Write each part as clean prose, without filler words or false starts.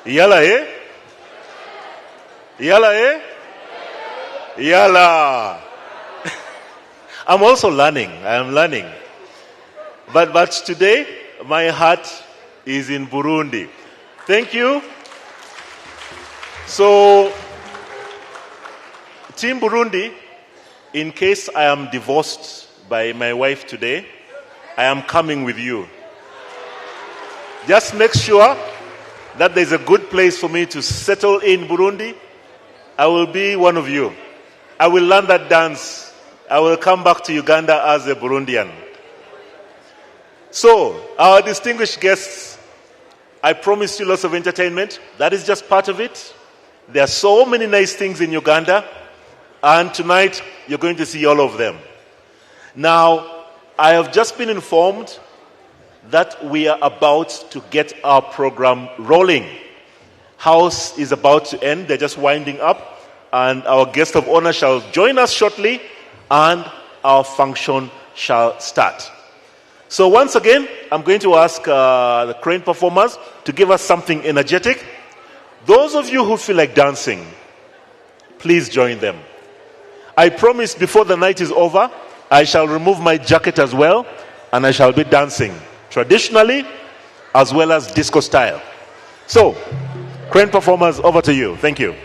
Yala, eh? Yala, eh? Yala. I'm also learning. I am learning. But today, my heart is in Burundi. Thank you. So, Team Burundi, in case I am divorced by my wife today, I am coming with you. Just make sure that there's a good place for me to settle in Burundi. I will be one of you. I will learn that dance. I will come back to Uganda as a Burundian. So, our distinguished guests, I promised you lots of entertainment. That is just part of it. There are so many nice things in Uganda, and tonight you're going to see all of them. Now, I have just been informed that we are about to get our program rolling. House is about to end. They're just winding up, and our guest of honor shall join us shortly, and our function shall start. So once again, I'm going to ask the crane performers to give us something energetic. Those of you who feel like dancing, please join them. I promise before the night is over, I shall remove my jacket as well, and I shall be dancing traditionally as well as disco style. So, crane performers, over to you. Thank you.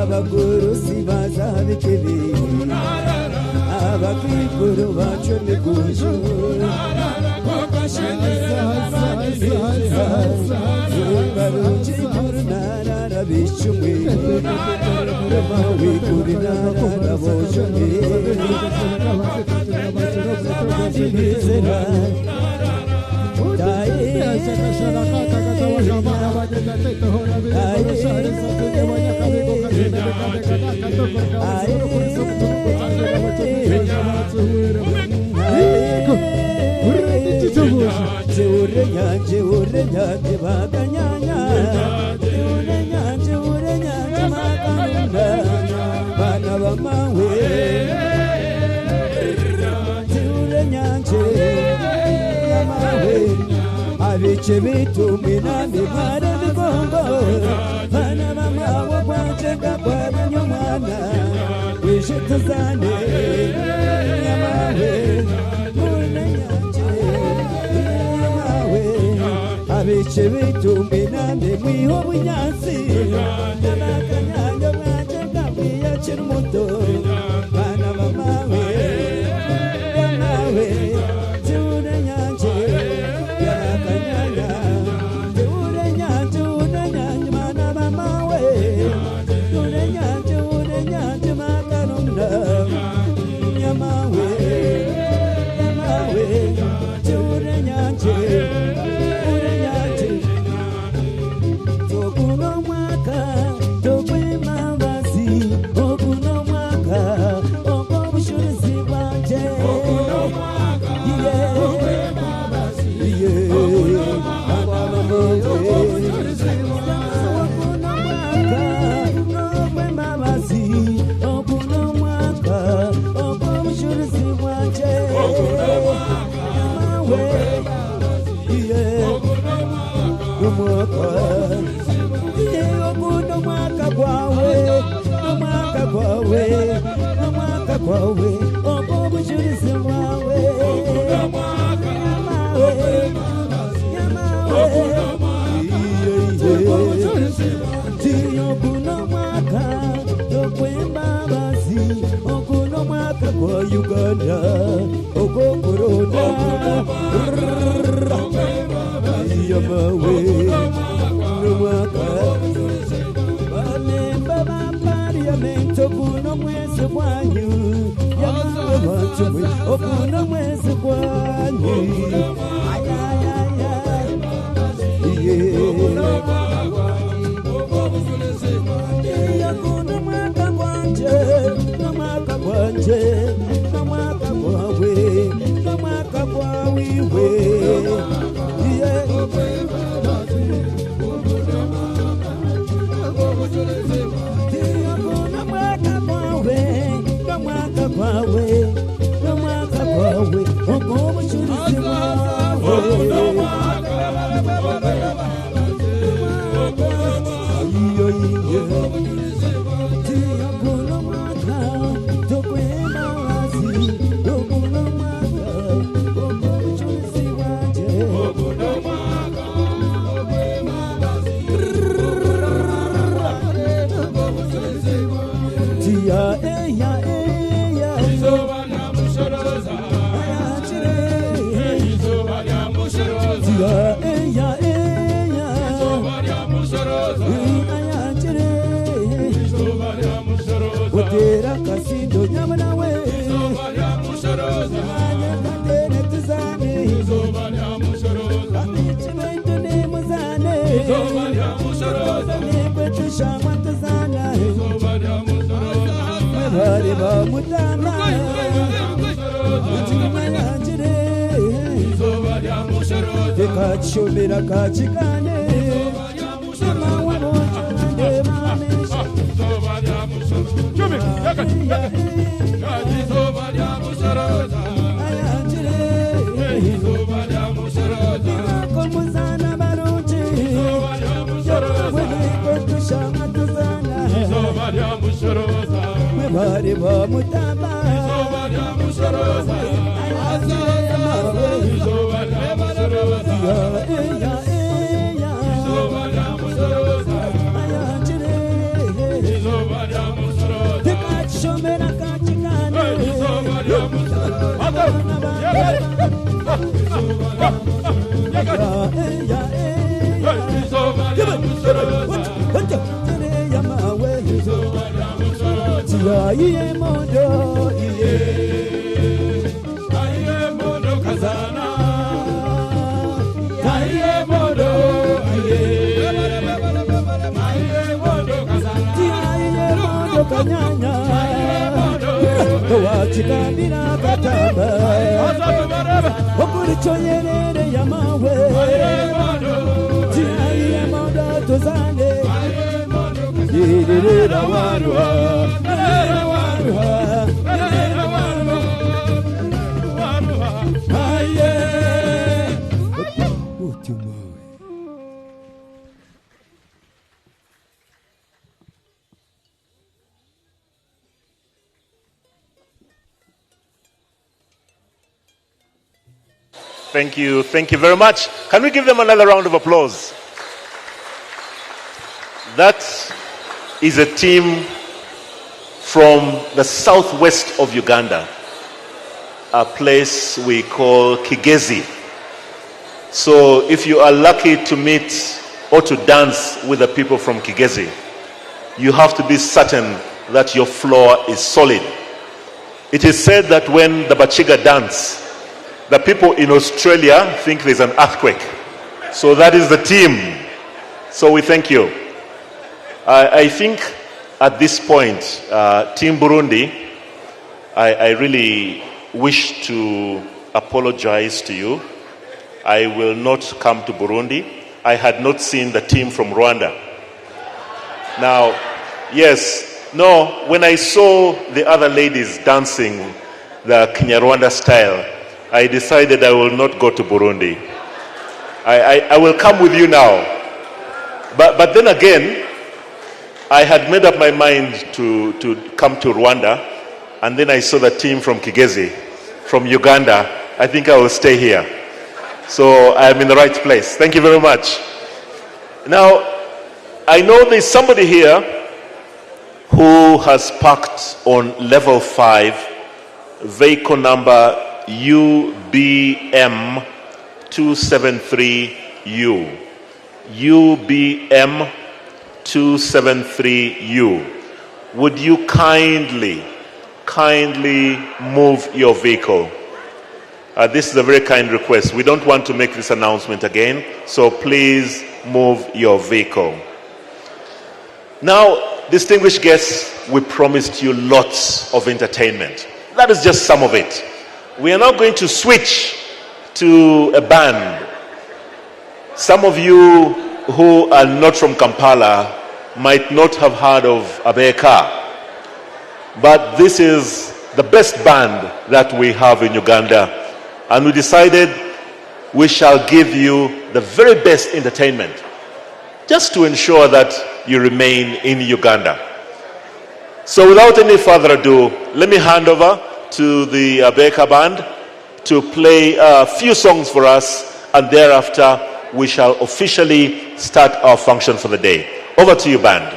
abaguru sibaza bikebi abakikuru bacu miguju baruji kurunara bishumwe wikurunara boshumwe bizera abiche bitumina mibare migongo bana mama wabwacheka kwa nyumwana wishituzane yamawe mune nyanje yamawe abiche bitumina mwiho bunyasi nabakanyanya bwacheka bwiyachira umuto bana mama we yamawe june nyanje Uganda, Corona, Yamawe, Parliament, Okuno mwezi wanyu, Yamawe wachumwe, Okuno mwezi wanyu, Shumira kachikane Chikambira kataba Okuricho yerere yamawe Tiaye moda tozane Yerere warwa Yerere warwa Yerere warwa Aye Utumawe. Thank you very much. Can we give them another round of applause? That is a team from the southwest of Uganda, a place we call Kigezi. So if you are lucky to meet or to dance with the people from Kigezi, you have to be certain that your floor is solid. It is said that when the Bachiga dance, the people in Australia think there's an earthquake. So that is the team. So we thank you. I think at this point, Team Burundi, I really wish to apologize to you. I will not come to Burundi. I had not seen the team from Rwanda. Now, yes, no, when I saw the other ladies dancing the Kinyarwanda style, I decided I will not go to Burundi. I will come with you now. But then again, I had made up my mind to come to Rwanda, and then I saw the team from Kigezi, from Uganda. I think I will stay here. So I am in the right place. Thank you very much. Now, I know there's somebody here who has parked on level 5, vehicle number UBM 273U. UBM 273U. Would you kindly move your vehicle? This is a very kind request. We don't want to make this announcement again, so please move your vehicle. Now, distinguished guests, we promised you lots of entertainment. That is just some of it. We are now going to switch to a band. Some of you who are not from Kampala might not have heard of Abeka, but this is the best band that we have in Uganda, and we decided we shall give you the very best entertainment just to ensure that you remain in Uganda. So without any further ado, let me hand over to the Abeka band to play a few songs for us, and thereafter we shall officially start our function for the day. Over to you, band.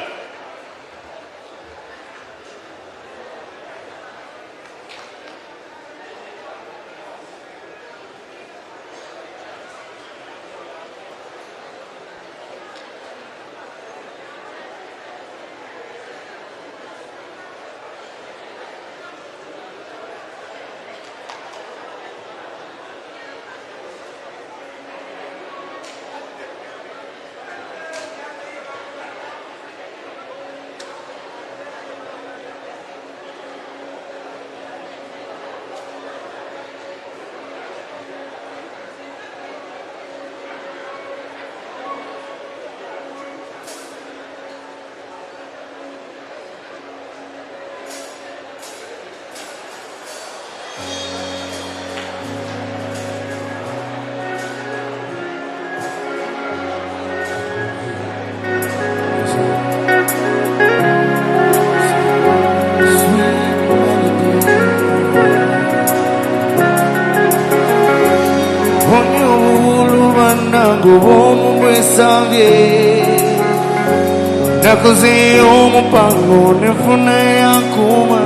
Nakuzi umupango nefuna yakuma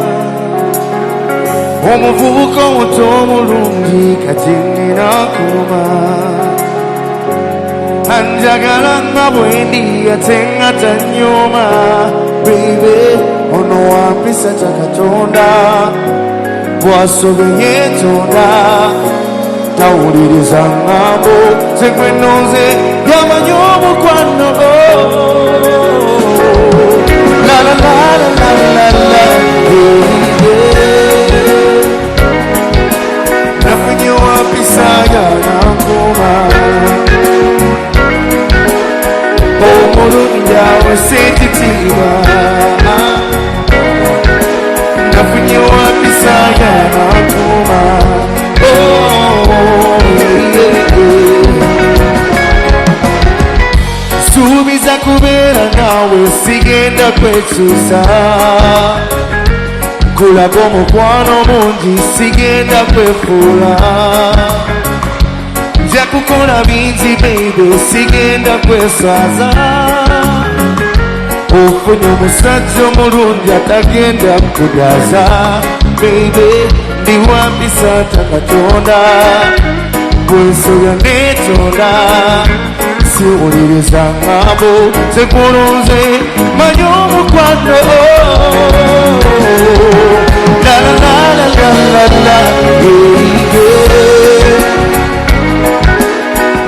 omuvubuka omuto omulungi kati nnina kuma anjagala nga bwendi ate nga tanyooma bebe ono wampisa kya Katonda bw'asobye yeetonda tawuliriza ngambo ze gwe nnoze yamanyi omukwano la la la la la la la nafunye wampisa yanankuma omulungi awe seekitiibwa nafunye wampisa yanankuma suubiza kubeera naawe sigenda kwekyusa kulaga omukwano mungi sigenda kwefuula nja kukola bingi baby sigenda kweswaza ofunye omusajja omulungi atagenda kudaza baby ndiwampisa ta Katonda bwensoya netonda siwuliriza ngambo zekulunze manyi omukwano la la la la la la la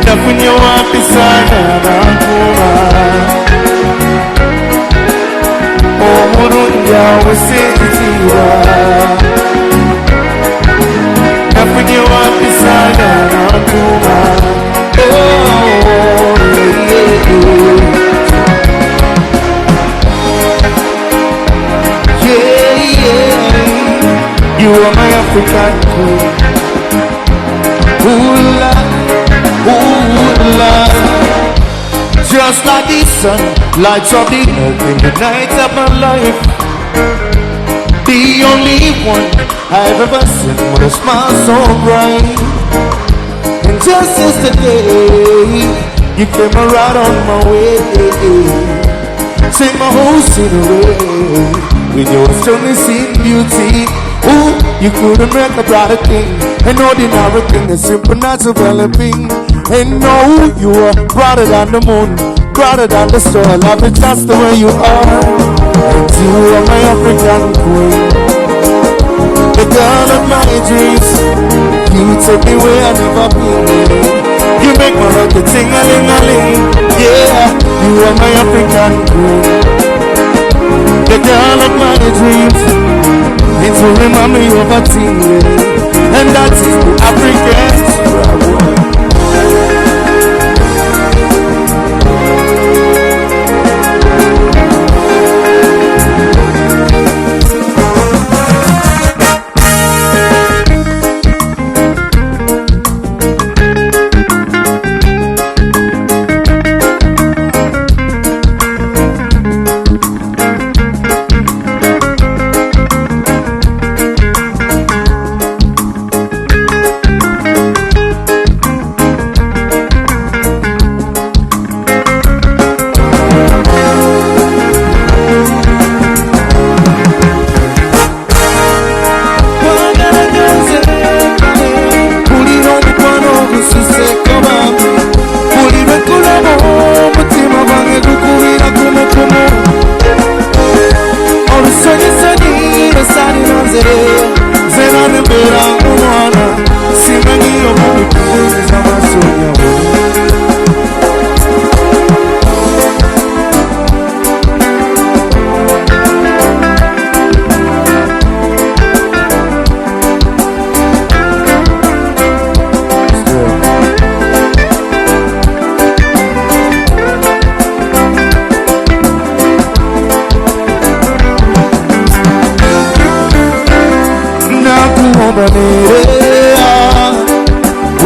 nafunye wampisa yanankuma omulungi awe seekitiibwa nafunye wampisa yanankuma you are my African queen. Ooh la, ooh la. Just like the sun lights up the earth in the night of my life. The only one I've ever seen with a smile so bright. And just yesterday, you came right on my way. Take my whole scene away with your astonishing beauty. Ooh, you couldn't make a brighter thing. An ordinary thing, a simple natural thing. And no, you are brighter than the moon, brighter than the star. I love it just the way you are. And you are my African queen, the girl of my dreams. You take me where I've never been. You make my heart go ting-a-ling-a-ling. Yeah, you are my African queen, the girl of my dreams. It's to remind me of a thing, and that is the Africans.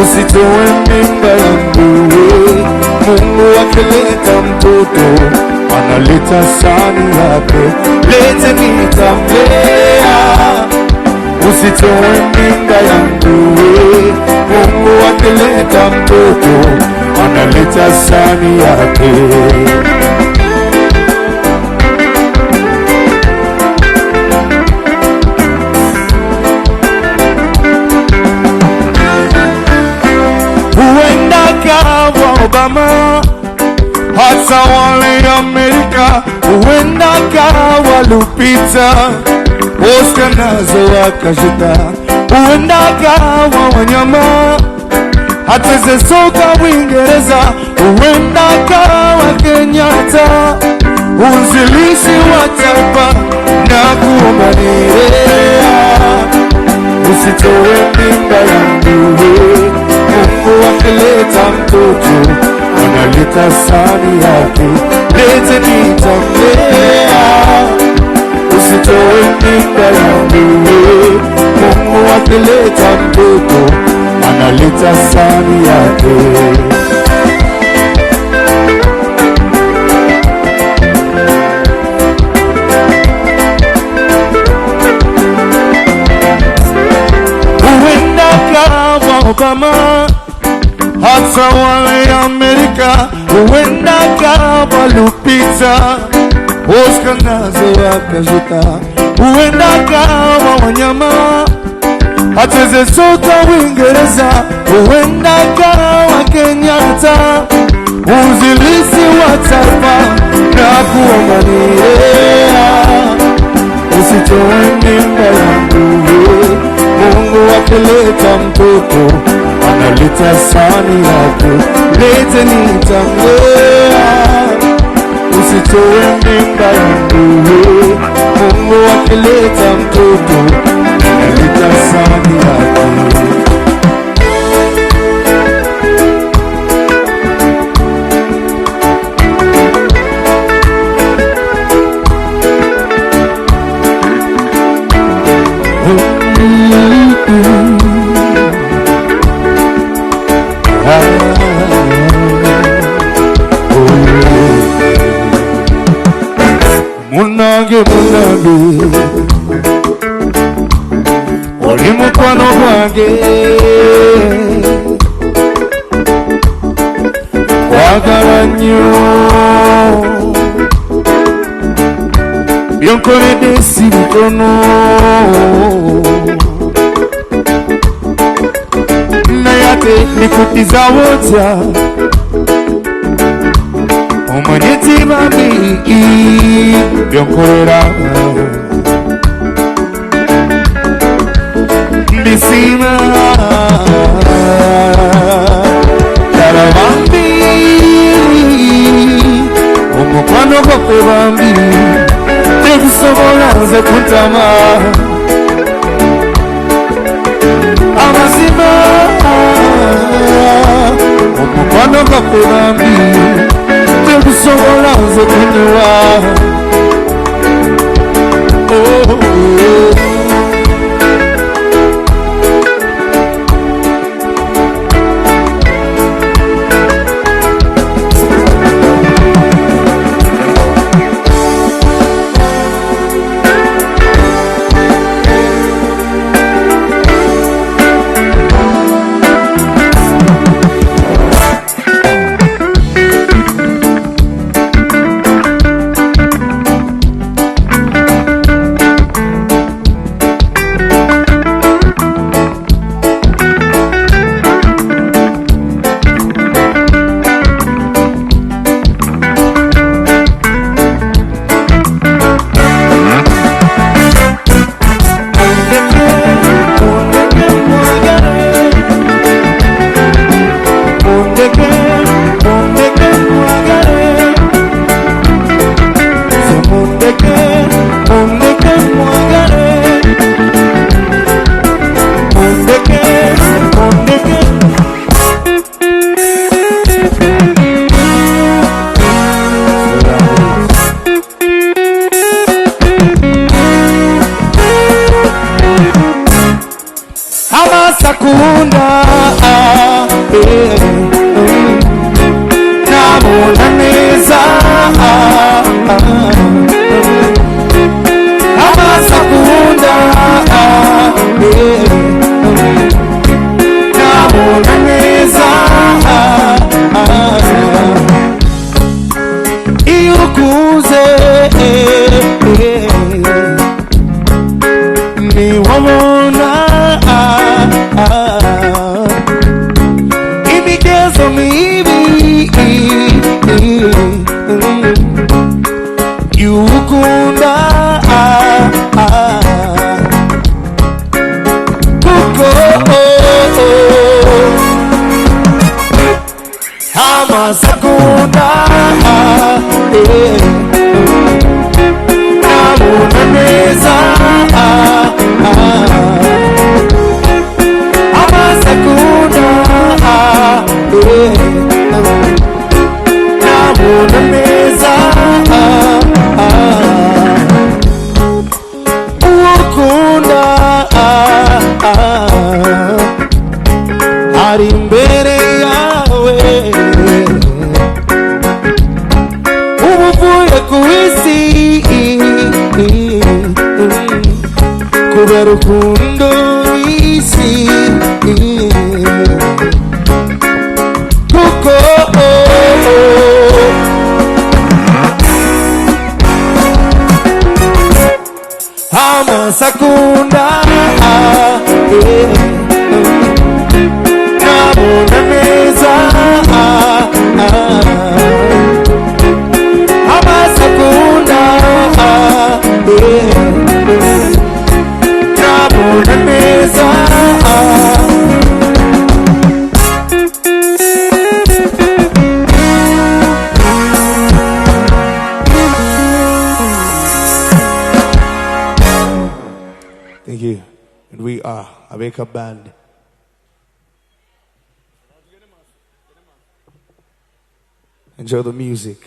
Usitoe mimba yangu, Mungu akileta mtoto analeta sani yake, lete nitamlea. Usitoe mimba yangu, Mungu akileta mtoto analeta sani yake. Obama, hata wale Amerika huenda kawa Lupita, Oscar nazo wakashita huenda kawa wanyama, hata zesoka Uingereza huenda kawa Kenyatta, uzilishi wa taifa na kuombanea, usitoe mimba yangu. Mungu akileta mtoto analeta sani yake, lete nitamlea, usitoe mimba yangu. Mungu akileta mtoto analeta sani yake. Obama, hata wale Amerika huenda kawa Lupita, Oscar nazo wakashita huenda kawa wanyama, hata zesoka Uingereza huenda kawa Kenyatta, uzilisi wa taifa na kuombanea, usitoe mimba yangu. Mungu akileta mtoto analeta sani yake, lete nitamlea, usitoe mimba yangu. Mungu akileta mtoto analeta sani yake. Munange oli mukwano gwange, kwagala nnyo byonkoledde si bitono, naye ate nikuddiza wotya omanye nti bambi byonkolera mbisiima, ddala bambi omukwano gwaffe bambi tegusobola nze kuntama, amazima omukwano gwaffe bambi tegusobola nze kunyiwa. Sakunda namona neza amasakunda namona neza iyo ukuze ni wabona imigezo mibi Amasakunda Namuneza Amasakunda Namuneza Ukunda ari imbere yawe uvuye ku isi kubera urukundo isi kuko amasakunda nabona neza amasakunda nabona neza Thank you. And we are a wake-up band. Enjoy the music.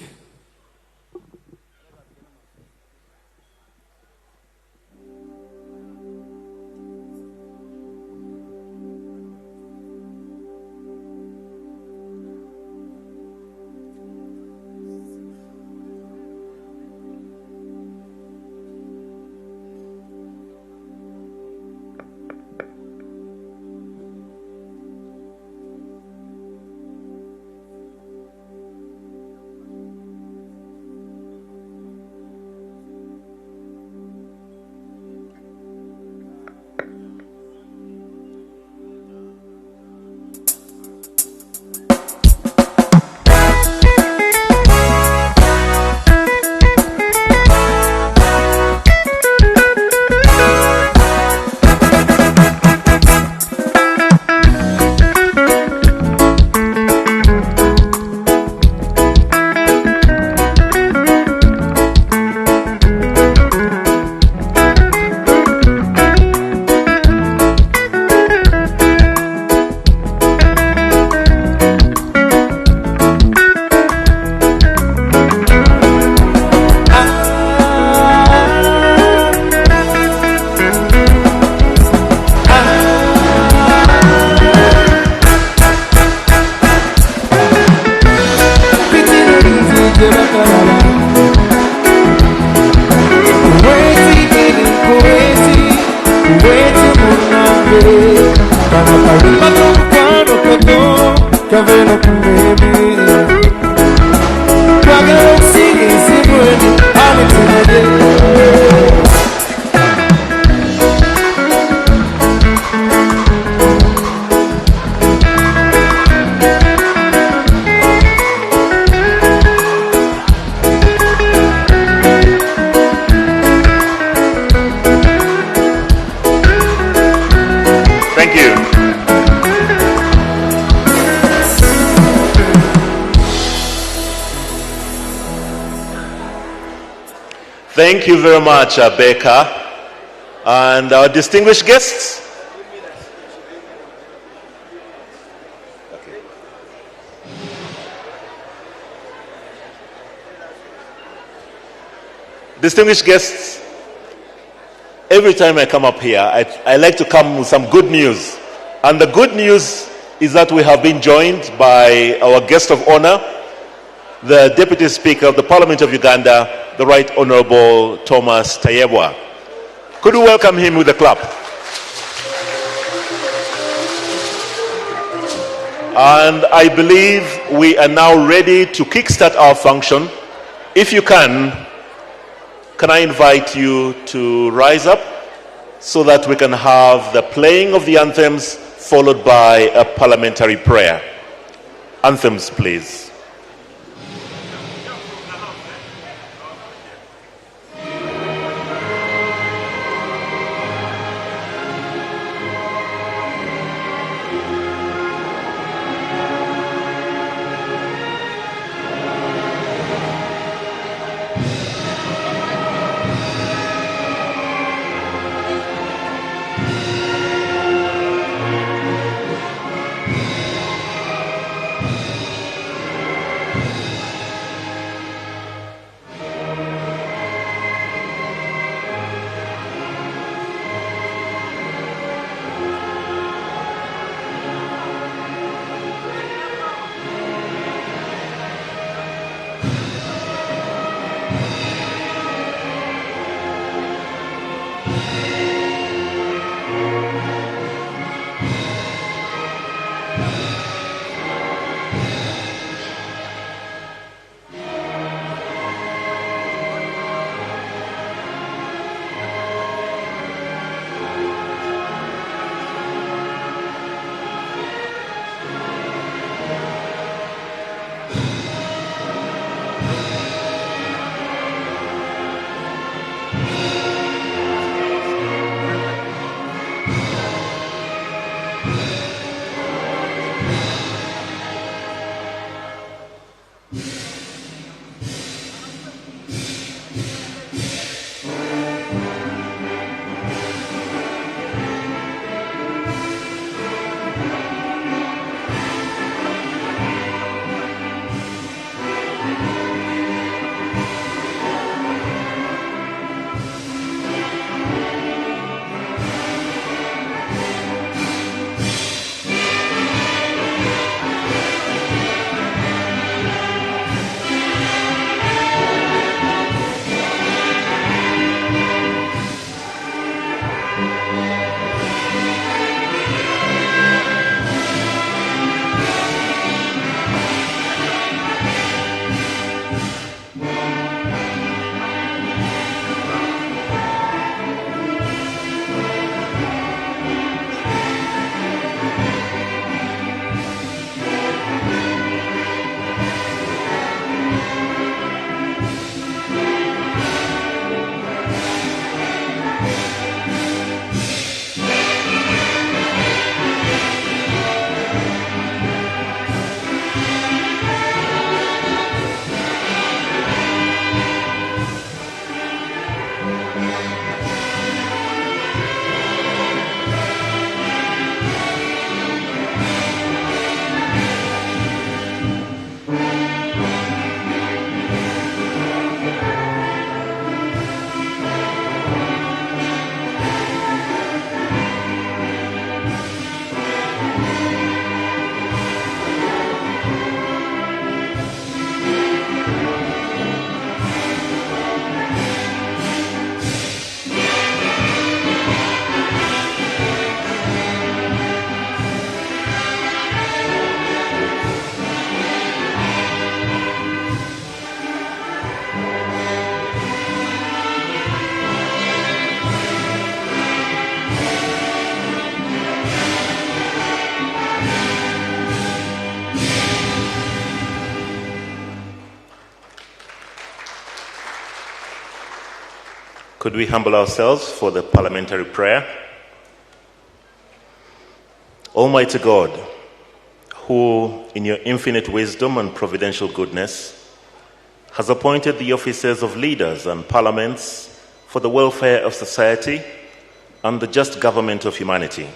Thank you very much, Becca. And our distinguished guests. Distinguished guests, every time I come up here, I like to come with some good news. And the good news is that we have been joined by our guest of honor, the Deputy Speaker of the Parliament of Uganda, the Right Honorable Thomas Tayebwa. Could we welcome him with a clap? And I believe we are now ready to kickstart our function. If you can I invite you to rise up so that we can have the playing of the anthems followed by a parliamentary prayer. Anthems, please. Could we humble ourselves for the parliamentary prayer? Almighty God, who in your infinite wisdom and providential goodness has appointed the offices of leaders and parliaments for the welfare of society and the just government of humanity,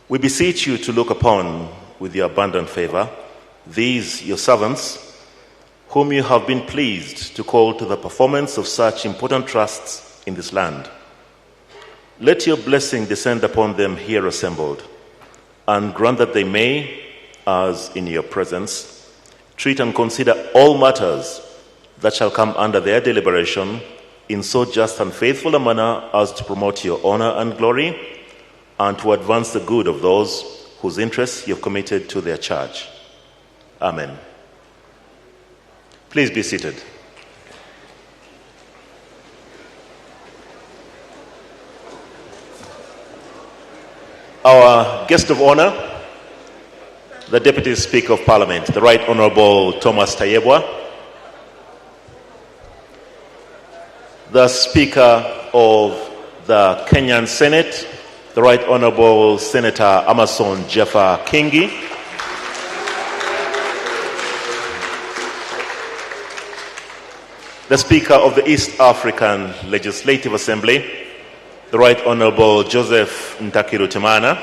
we beseech you to look upon with your abundant favor these your servants, whom you have been pleased to call to the performance of such important trusts in this land. Let your blessing descend upon them here assembled, and grant that they may, as in your presence, treat and consider all matters that shall come under their deliberation in so just and faithful a manner as to promote your honor and glory, and to advance the good of those whose interests you have committed to their charge. Amen. Please be seated. Our guest of honor, the Deputy Speaker of Parliament, the Right Honorable Thomas Tayebwa, the Speaker of the Kenyan Senate, the Right Honorable Senator Amason Jeffa Kingi, the Speaker of the East African Legislative Assembly, the Right Honorable Joseph Ntakirutimana,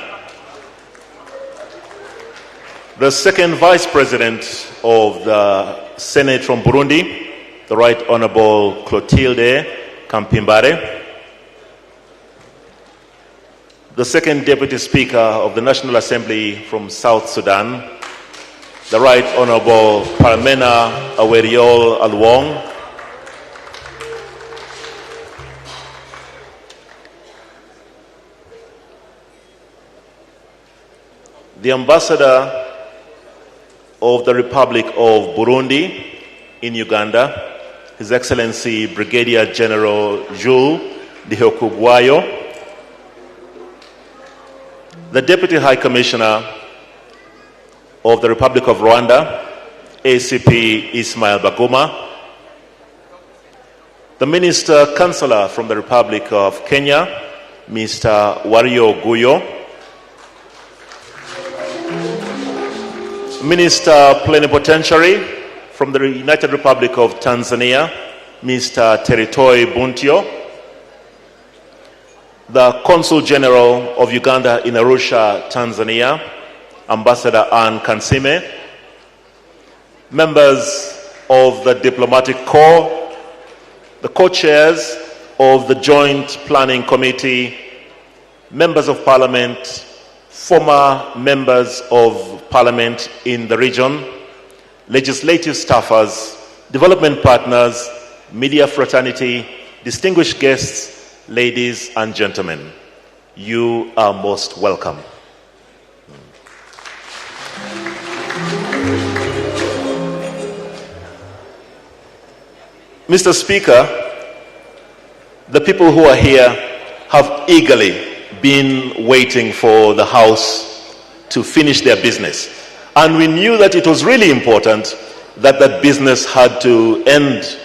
the Second Vice President of the Senate from Burundi, the Right Honorable Clotilde Kampimbare, the Second Deputy Speaker of the National Assembly from South Sudan, the Right Honorable Parmena Aweriol Alwong, the Ambassador of the Republic of Burundi in Uganda, His Excellency Brigadier General Jules Dihokubwayo, the Deputy High Commissioner of the Republic of Rwanda, ACP Ismail Baguma, the Minister Councillor from the Republic of Kenya, Mr. Wario Guyo, Minister Plenipotentiary from the United Republic of Tanzania, Mr. Teritoi Buntio, the Consul General of Uganda in Arusha, Tanzania, Ambassador Anne Kansime, members of the Diplomatic Corps, the co-chairs of the Joint Planning Committee, members of Parliament, former members of Parliament in the region, legislative staffers, development partners, media fraternity, distinguished guests, ladies and gentlemen, you are most welcome. Mr. Speaker, the people who are here have eagerly been waiting for the House to finish their business. And we knew that it was really important that that business had to end,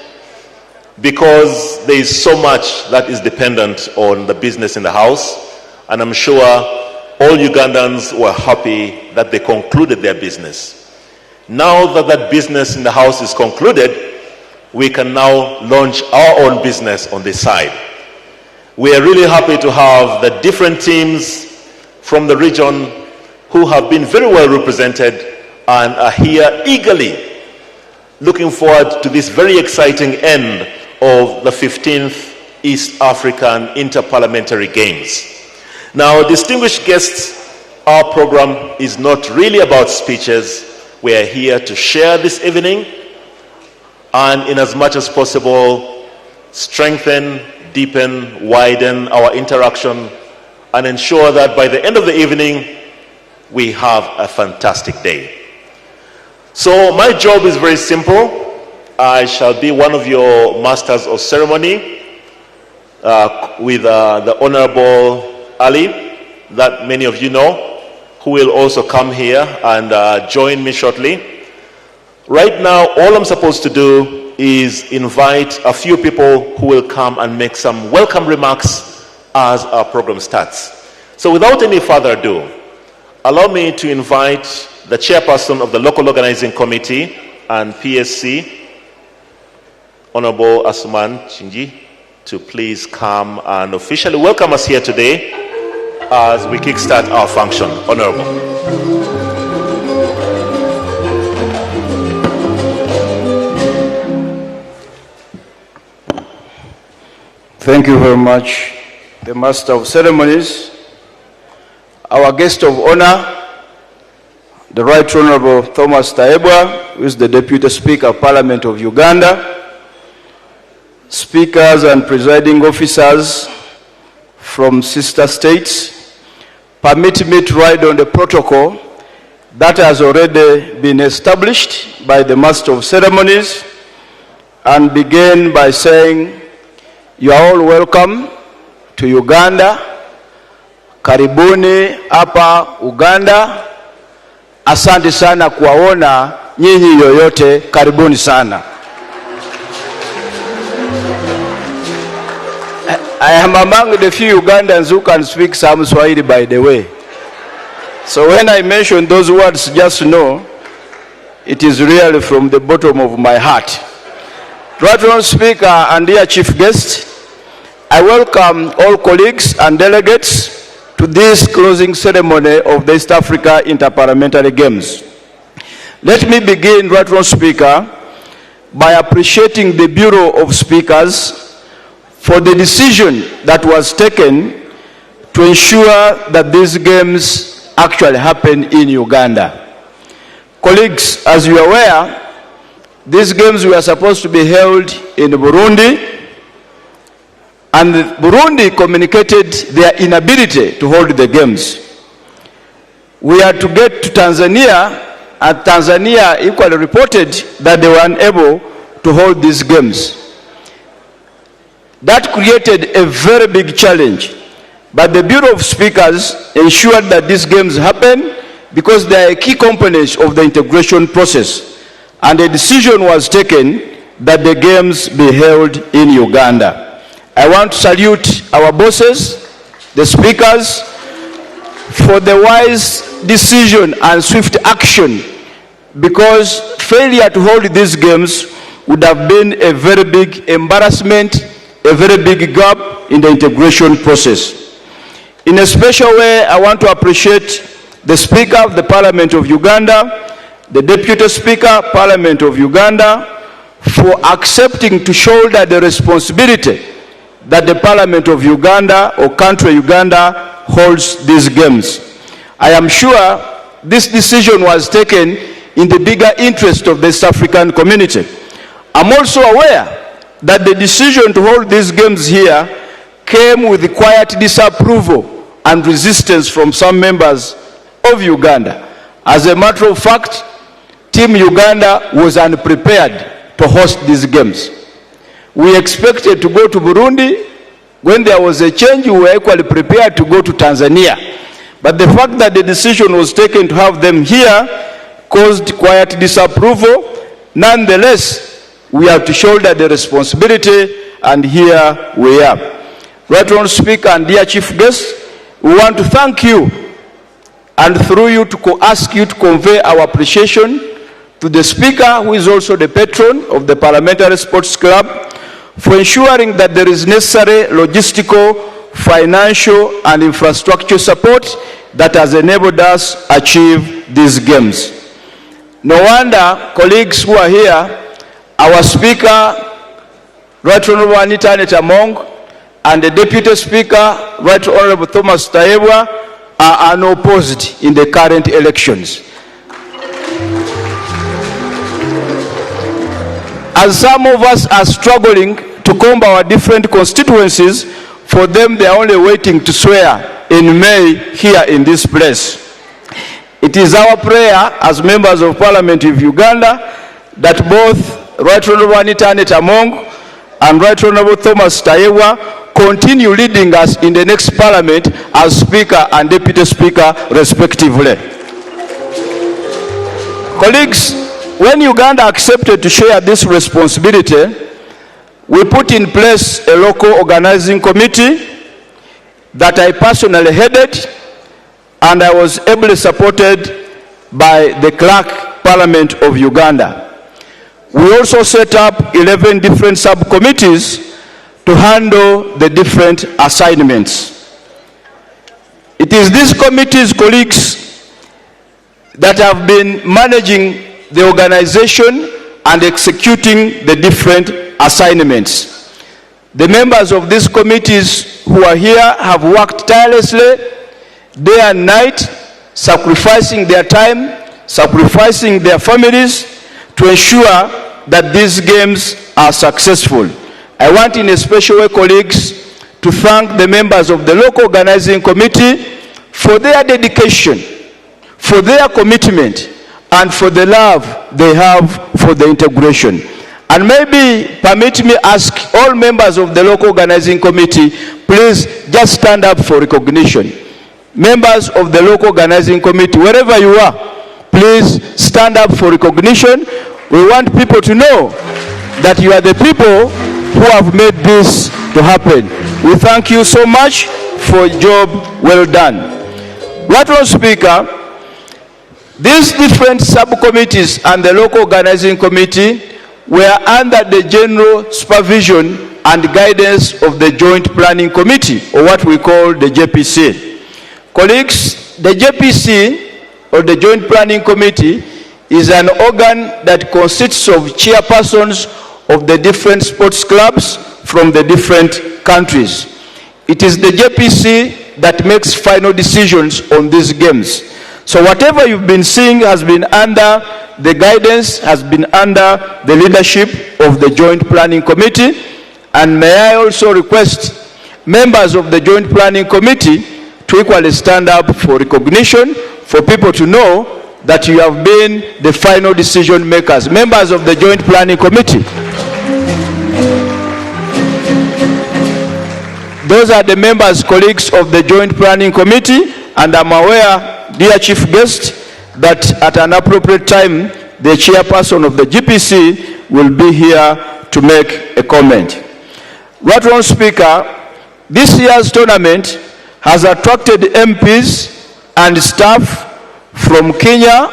because there is so much that is dependent on the business in the House. And I'm sure all Ugandans were happy that they concluded their business. Now that that business in the House is concluded, we can now launch our own business on this side. We are really happy to have the different teams from the region who have been very well represented and are here eagerly looking forward to this very exciting end of the 15th East African Interparliamentary Games. Now, distinguished guests, our program is not really about speeches. We are here to share this evening and, in as much as possible, strengthen, deepen, widen our interaction and ensure that by the end of the evening, we have a fantastic day. So my job is very simple. I shall be one of your masters of ceremony with the Honorable Ali, that many of you know, who will also come here and join me shortly. Right now, all I'm supposed to do is invite a few people who will come and make some welcome remarks as our program starts. So without any further ado, allow me to invite the chairperson of the local organizing committee and PSC, Honorable Asuman Chinji, to please come and officially welcome us here today as we kickstart our function. Honorable. Thank you very much, the Master of Ceremonies, our guest of honor, the Right Honorable Thomas Taebwa, who is the Deputy Speaker of Parliament of Uganda, speakers and presiding officers from sister states. Permit me to ride on the protocol that has already been established by the Master of Ceremonies and begin by saying, you are all welcome to Uganda. Karibuni hapa Uganda. Asante sana kuwaona nyinyi yoyote, karibuni sana. I am among the few Ugandans who can speak some Swahili, by the way. So when I mention those words, just know it is really from the bottom of my heart. Right Honourable Speaker and dear Chief Guest, I welcome all colleagues and delegates to this closing ceremony of the East Africa Interparliamentary Games. Let me begin, Right Honourable Speaker, by appreciating the Bureau of Speakers for the decision that was taken to ensure that these games actually happen in Uganda. Colleagues, as you are aware, these games were supposed to be held in Burundi, and Burundi communicated their inability to hold the games. We had to get to Tanzania, and Tanzania equally reported that they were unable to hold these games. That created a very big challenge, but the Bureau of Speakers ensured that these games happen because they are a key component of the integration process, and a decision was taken that the games be held in Uganda. I want to salute our bosses, the speakers, for the wise decision and swift action, because failure to hold these games would have been a very big embarrassment, a very big gap in the integration process. In a special way, I want to appreciate the Speaker of the Parliament of Uganda, the Deputy Speaker, Parliament of Uganda, for accepting to shoulder the responsibility that the Parliament of Uganda or country Uganda holds these games. I am sure this decision was taken in the bigger interest of the East African community. I'm also aware that the decision to hold these games here came with quiet disapproval and resistance from some members of Uganda. As a matter of fact, Team Uganda was unprepared to host these games. We expected to go to Burundi. When there was a change, we were equally prepared to go to Tanzania. But the fact that the decision was taken to have them here caused quiet disapproval. Nonetheless, we have to shoulder the responsibility, and here we are. Right Honourable Speaker and dear Chief Guest, we want to thank you, and through you to ask you to convey our appreciation to the Speaker, who is also the patron of the Parliamentary Sports Club, for ensuring that there is necessary logistical, financial, and infrastructure support that has enabled us achieve these games. No wonder, colleagues who are here, our Speaker, Right Honourable Anita Among, and the Deputy Speaker, Right Honourable Thomas Taebwa, are unopposed in the current elections. As some of us are struggling to comb our different constituencies, for them they are only waiting to swear in May here in this place. It is our prayer as members of Parliament of Uganda that both Right Honourable Anita Among and Right Honourable Thomas Taebwa continue leading us in the next Parliament as Speaker and Deputy Speaker respectively. Colleagues, when Uganda accepted to share this responsibility, we put in place a local organizing committee that I personally headed, and I was ably supported by the Clerk Parliament of Uganda. We also set up 11 different subcommittees to handle the different assignments. It is these committees, colleagues, that have been managing the organization and executing the different assignments. The members of these committees who are here have worked tirelessly, day and night, sacrificing their time, sacrificing their families to ensure that these games are successful. I want in a special way, colleagues, to thank the members of the local organizing committee for their dedication, for their commitment, and for the love they have for the integration. And maybe permit me ask all members of the local organizing committee, please just stand up for recognition. Members of the local organizing committee, wherever you are, please stand up for recognition. We want people to know that you are the people who have made this to happen. We thank you so much for a job well done. Right, Speaker, these different subcommittees and the local organizing committee were under the general supervision and guidance of the Joint Planning Committee, or what we call the JPC. Colleagues, the JPC, or the Joint Planning Committee, is an organ that consists of chairpersons of the different sports clubs from the different countries. It is the JPC that makes final decisions on these games. So whatever you've been seeing has been under the guidance, has been under the leadership of the Joint Planning Committee. And may I also request members of the Joint Planning Committee to equally stand up for recognition, for people to know that you have been the final decision makers. Members of the Joint Planning Committee. Those are the members, colleagues of the Joint Planning Committee, and I'm aware, dear Chief Guest, that at an appropriate time, the chairperson of the GPC will be here to make a comment. Right, Speaker, this year's tournament has attracted MPs and staff from Kenya.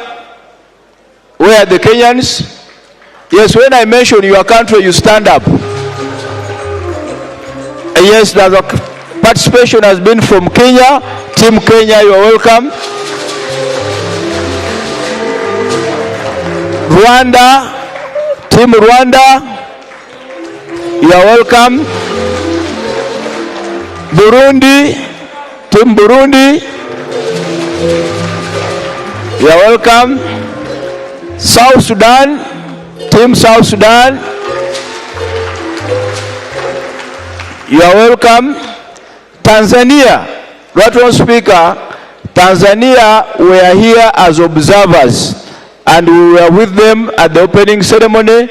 Where are the Kenyans? Yes, when I mention your country, you stand up. Yes, the participation has been from Kenya. Team Kenya, you are welcome. Rwanda, Team Rwanda, you are welcome. Burundi, Team Burundi, you are welcome. South Sudan, Team South Sudan, you are welcome. Tanzania, right, Speaker, Tanzania were here as observers, and we were with them at the opening ceremony,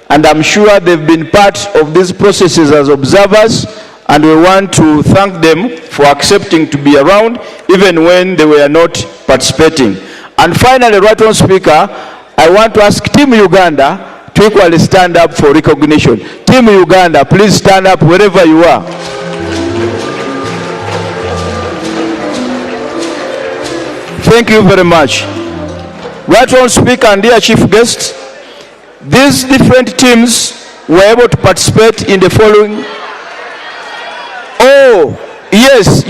and I'm sure they've been part of these processes as observers, and we want to thank them for accepting to be around even when they were not participating. And finally, right, Speaker, I want to ask Team Uganda to equally stand up for recognition. Team Uganda, please stand up wherever you are. Thank you very much. Right, Speaker and dear Chief Guest, these different teams were able to participate in the following. Oh, yes,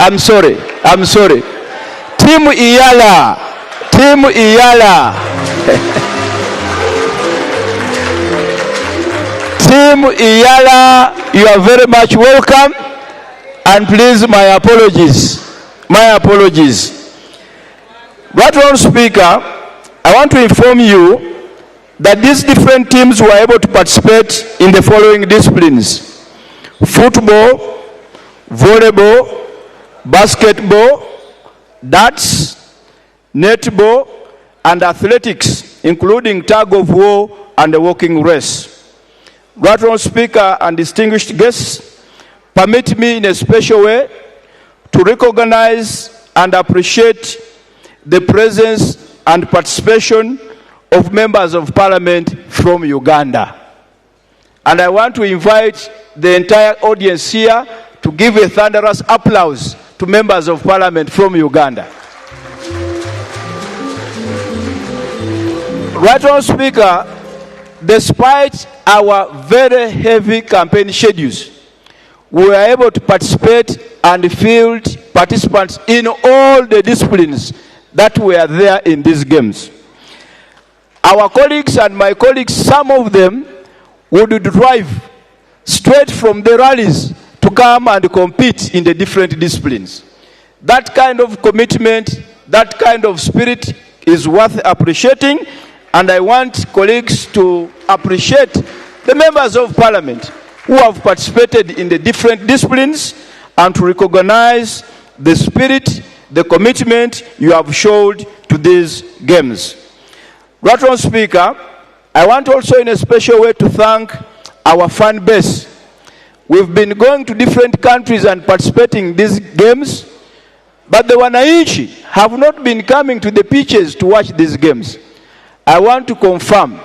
I'm sorry. Team Iyala, Team Iyala, you are very much welcome, and please, my apologies. Right, Speaker, I want to inform you that these different teams were able to participate in the following disciplines: football, volleyball, basketball, darts, netball, and athletics, including tug of war and a walking race. Right, Speaker and distinguished guests, permit me in a special way to recognize and appreciate the presence and participation of members of parliament from Uganda. And I want to invite the entire audience here to give a thunderous applause to members of parliament from Uganda. Right on, Speaker, despite our very heavy campaign schedules, we were able to participate and field participants in all the disciplines that were there in these games. Our colleagues and my colleagues, some of them would drive straight from the rallies to come and compete in the different disciplines. That kind of commitment, that kind of spirit is worth appreciating, and I want colleagues to appreciate the members of parliament who have participated in the different disciplines and to recognize the spirit, the commitment you have showed to these games. Right on, Speaker, I want also in a special way to thank our fan base. We've been going to different countries and participating in these games, but the Wananchi have not been coming to the pitches to watch these games. I want to confirm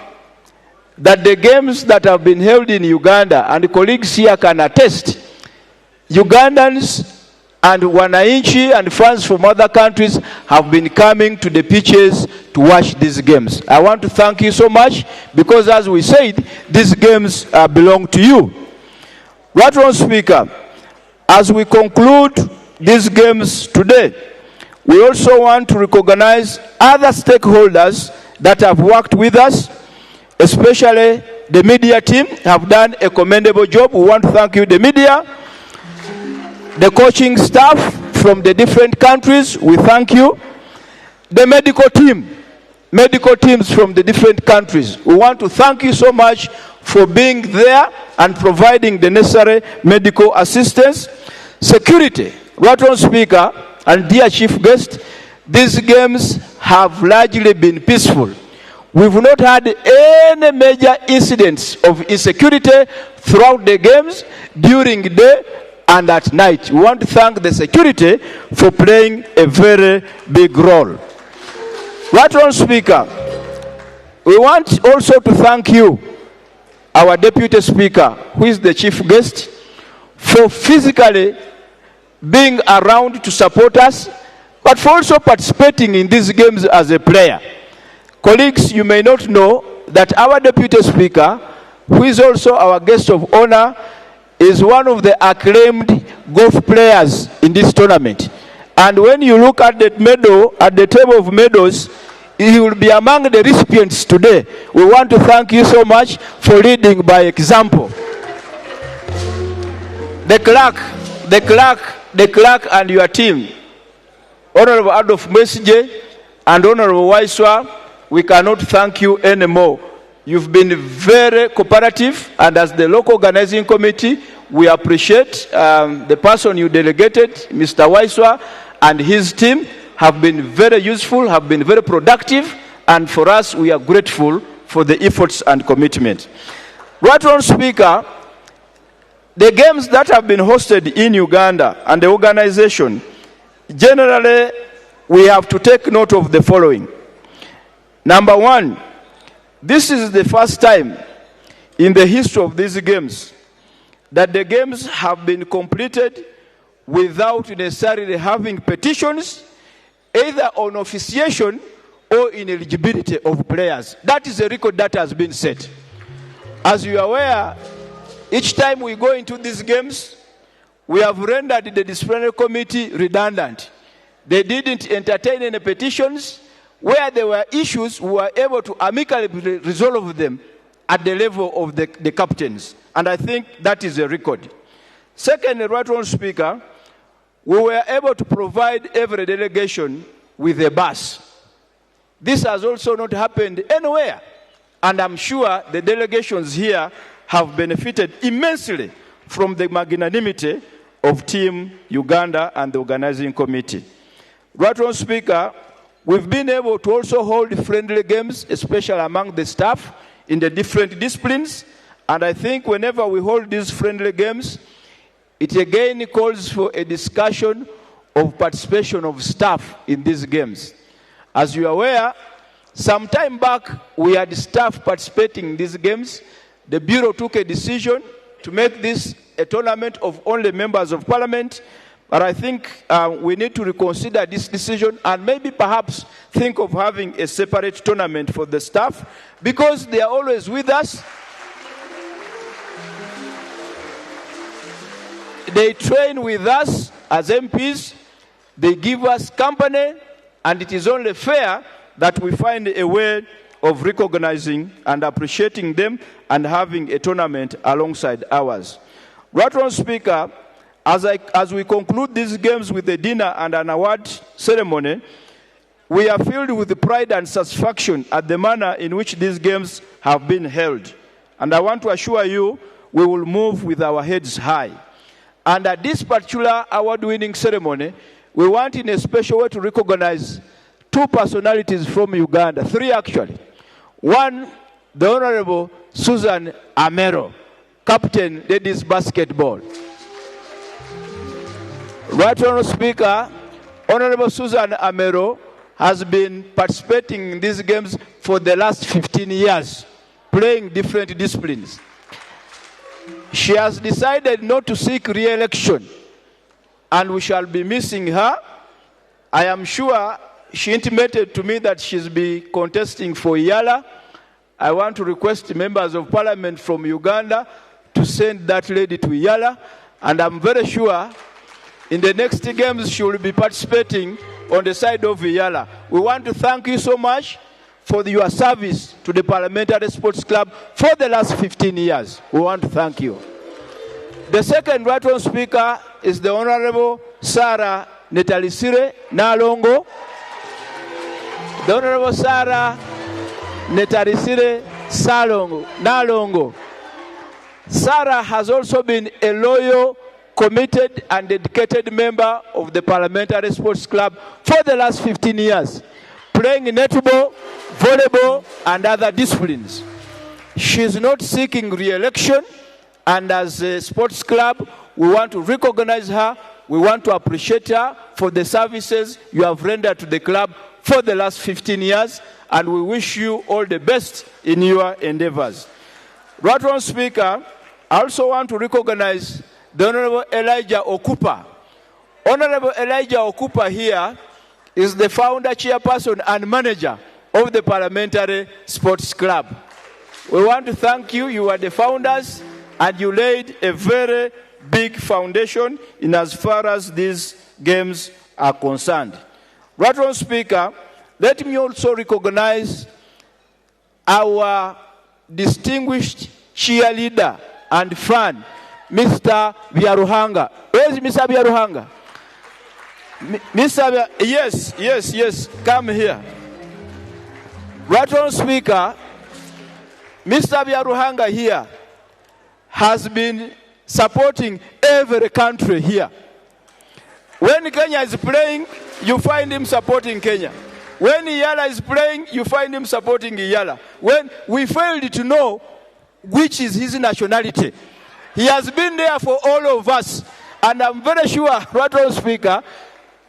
that the games that have been held in Uganda, and colleagues here can attest, Ugandans and Wananchi and fans from other countries have been coming to the pitches to watch these games. I want to thank you so much because, as we said, these games belong to you. Right on, Speaker, as we conclude these games today, we also want to recognize other stakeholders that have worked with us, especially the media team have done a commendable job. We want to thank you, the media. The coaching staff from the different countries, we thank you. The medical teams from the different countries, we want to thank you so much for being there and providing the necessary medical assistance. Security, right on, Speaker, and dear Chief Guest, these games have largely been peaceful. We've not had any major incidents of insecurity throughout the games, during the day and at night. We want to thank the security for playing a very big role. Right on, Speaker, we want also to thank you, our Deputy Speaker, who is the Chief Guest, for physically being around to support us, but for also participating in these games as a player. Colleagues, you may not know that our Deputy Speaker, who is also our guest of honor, is one of the acclaimed golf players in this tournament. And when you look at that medal, at the table of medals, he will be among the recipients today. We want to thank you so much for leading by example. The clerk and your team, Honorable Adolf Mesije and Honorable Waiswa, we cannot thank you anymore. You've been very cooperative, and as the local organizing committee, we appreciate the person you delegated, Mr. Waiswa, and his team have been very useful, have been very productive, and for us, we are grateful for the efforts and commitment. Right on, Speaker, the games that have been hosted in Uganda and the organization, generally, we have to take note of the following. Number one, this is the first time in the history of these games that the games have been completed without necessarily having petitions, either on officiation or ineligibility of players. That is a record that has been set. As you are aware, each time we go into these games, we have rendered the disciplinary committee redundant. They didn't entertain any petitions. Where there were issues, we were able to amicably resolve them at the level of the captains. And I think that is a record. Second, right on, Speaker, we were able to provide every delegation with a bus. This has also not happened anywhere. And I'm sure the delegations here have benefited immensely from the magnanimity of Team Uganda and the organizing committee. Right on, Speaker, we've been able to also hold friendly games, especially among the staff in the different disciplines. And I think whenever we hold these friendly games, it again calls for a discussion of participation of staff in these games. As you are aware, Some time back, we had staff participating in these games. The Bureau took a decision to make this a tournament of only members of parliament. But I think we need to reconsider this decision and maybe perhaps think of having a separate tournament for the staff, because they are always with us. They train with us as MPs. They give us company, and it is only fair that we find a way of recognizing and appreciating them and having a tournament alongside ours. Right on, Speaker, as we conclude these games with a dinner and an award ceremony, we are filled with pride and satisfaction at the manner in which these games have been held. And I want to assure you, we will move with our heads high. And at this particular award-winning ceremony, we want in a special way to recognize two personalities from Uganda, three actually. One, the Honorable Susan Amero, Captain Ladies Basketball. Right Honorable Speaker, Honorable Susan Amero has been participating in these games for the last 15 years, playing different disciplines. She has decided not to seek re-election, and we shall be missing her. I am sure she intimated to me that she'll be contesting for Yala. I want to request members of parliament from Uganda to send that lady to Yala, and I'm very sure in the next games she will be participating on the side of Yala. We want to thank you so much for your service to the Parliamentary Sports Club for the last 15 years. We want to thank you. The second right on speaker is the Honorable Sarah Netalisire Nalongo. The Honorable Sarah Netalisire Nalongo. Sarah has also been a loyal, committed and dedicated member of the Parliamentary Sports Club for the last 15 years, playing netball, volleyball, and other disciplines. She is not seeking re-election, and as a sports club, we want to recognize her. We want to appreciate her for the services you have rendered to the club for the last 15 years, and we wish you all the best in your endeavors. Right on, Speaker, I also want to recognize the Honorable Elijah Okupa. Honorable Elijah Okupa here is the founder, chairperson, and manager of the Parliamentary Sports Club. We want to thank you. You are the founders, and you laid a very big foundation in as far as these games are concerned. Right on, Speaker, let me also recognize our distinguished cheerleader and fan, Mr. Byaruhanga. Where is Mr. Byaruhanga? Yes, come here. Right on, Speaker, Mr. Byaruhanga here has been supporting every country here. When Kenya is playing, you find him supporting Kenya. When Yala is playing, you find him supporting Yala. When we failed to know which is his nationality, he has been there for all of us. And I'm very sure, right on, Speaker,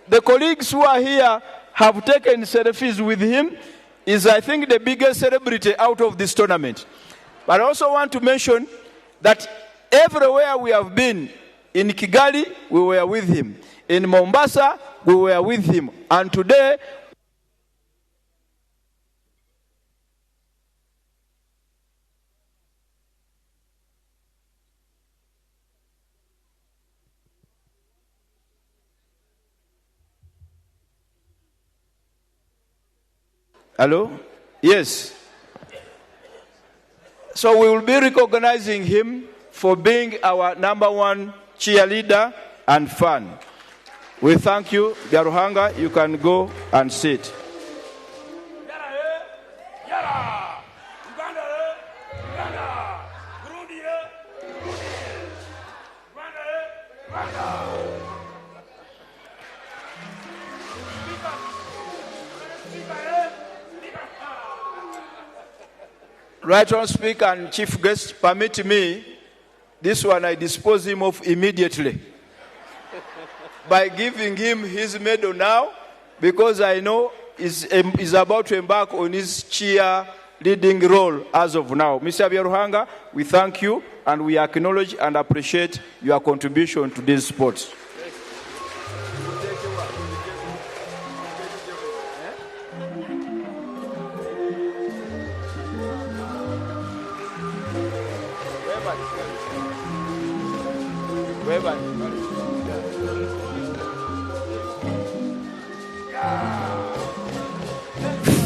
the colleagues who are here have taken selfies with him. Is, I think, the biggest celebrity out of this tournament. But I also want to mention that everywhere we have been, in Kigali, we were with him. In Mombasa, we were with him. And today, hello? Yes. So we will be recognizing him for being our #1 cheerleader and fan. We thank you, Byaruhanga. You can go and sit. Right on, Speaker and Chief Guest, permit me, this one I dispose him of immediately by giving him his medal now, because I know is about to embark on his cheer leading role as of now. Mr. Byaruhanga, we thank you and we acknowledge and appreciate your contribution to these sports.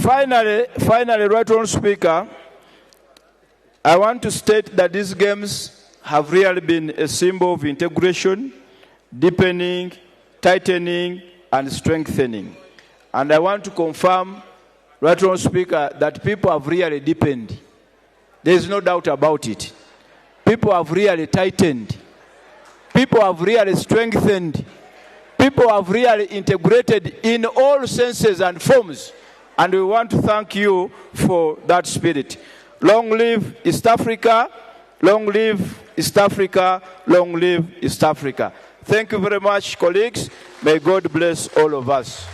Finally, Right Honourable Speaker, I want to state that these games have really been a symbol of integration, deepening, tightening, and strengthening. And I want to confirm, Right Honourable Speaker, that people have really deepened. There is no doubt about it. People have really tightened. People have really strengthened. People have really integrated in all senses and forms. And we want to thank you for that spirit. Long live East Africa. Long live East Africa. Long live East Africa. Thank you very much, colleagues. May God bless all of us.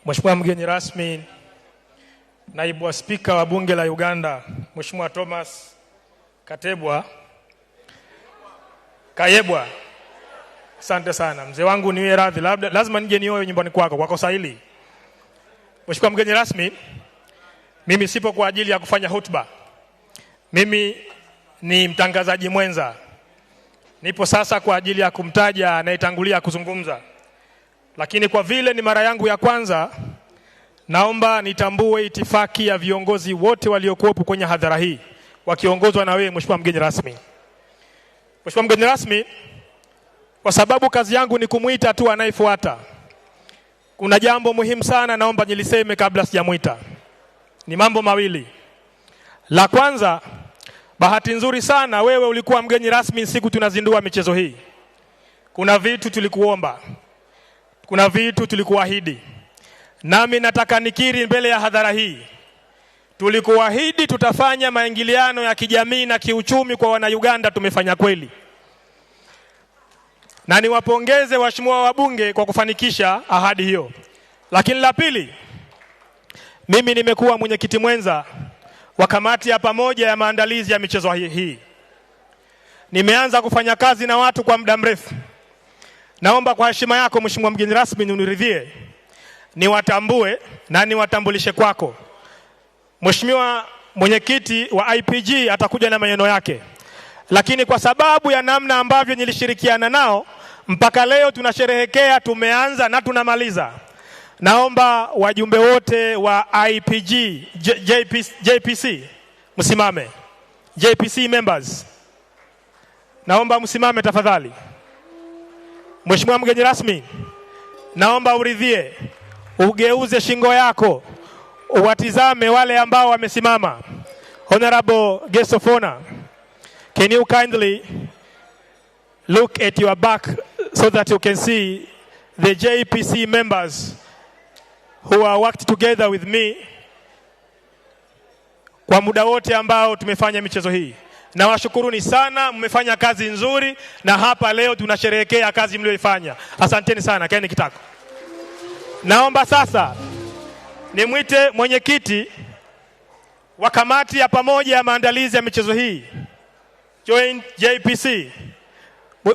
Mheshimiwa mgeni rasmi, naibu wa spika wa bunge la Uganda, Mheshimiwa Thomas Kayebwa. Asante sana. Mzee wangu niwe radhi, lazima nije nioe nyumbani kwako kwa kosa hili. Mheshimiwa mgeni rasmi, mimi sipo kwa ajili ya kufanya hotuba. Mimi ni mtangazaji mwenza. Nipo sasa kwa ajili ya kumtaja anayetangulia kuzungumza. Lakini kwa vile ni mara yangu ya kwanza, naomba nitambue itifaki ya viongozi wote waliokuwepo kwenye hadhara hii, wakiongozwa na wewe Mheshimiwa mgeni rasmi. Mheshimiwa mgeni rasmi, kwa sababu kazi yangu ni kumuita tu anayefuata, kuna jambo muhimu sana naomba niliseme kabla sijamuita. Ni mambo mawili. La kwanza, bahati nzuri sana wewe ulikuwa mgeni rasmi siku tunazindua michezo hii. Kuna vitu tulikuomba. Kuna vitu tulikuahidi. Nami nataka nikiri mbele ya hadhara hii. Tulikuahidi tutafanya maingiliano ya kijamii na kiuchumi kwa wana Uganda, tumefanya kweli. Na niwapongeze waheshimiwa wabunge kwa kufanikisha ahadi hiyo. Lakini la pili, mimi nimekuwa mwenyekiti mwenza wa kamati ya pamoja ya maandalizi ya michezo hii. Nimeanza kufanya kazi na watu kwa muda mrefu. Naomba kwa heshima yako Mheshimiwa mgeni rasmi uniridhie niwatambue na niwatambulishe kwako. Mheshimiwa mwenyekiti wa IPG atakuja na maneno yake. Lakini kwa sababu ya namna ambavyo nilishirikiana nao mpaka leo tunasherehekea, tumeanza na tunamaliza. Naomba wajumbe wote wa IPG JPC msimame. JPC members, naomba msimame tafadhali. Mheshimiwa mgeni rasmi, naomba uridhie, ugeuze shingo yako, uwatizame wale ambao wamesimama. Honorable guest of honor, can you kindly look at your back so that you can see the JPC members who have worked together with me kwa muda wote ambao tumefanya michezo hii. Na washukuruni sana, mmefanya kazi nzuri na hapa leo tunasherehekea kazi mlioifanya. Asanteni sana, kaeni kitako. Naomba sasa nimwite mwenyekiti wa kamati ya pamoja ya maandalizi ya michezo hii, Joint JPC,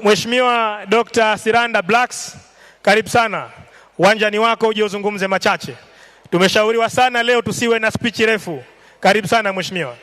Mheshimiwa Dr. Siranda Blacks. Karibu sana. Uwanjani wako uje uzungumze machache. Tumeshauriwa sana leo tusiwe na speech refu. Karibu sana mheshimiwa.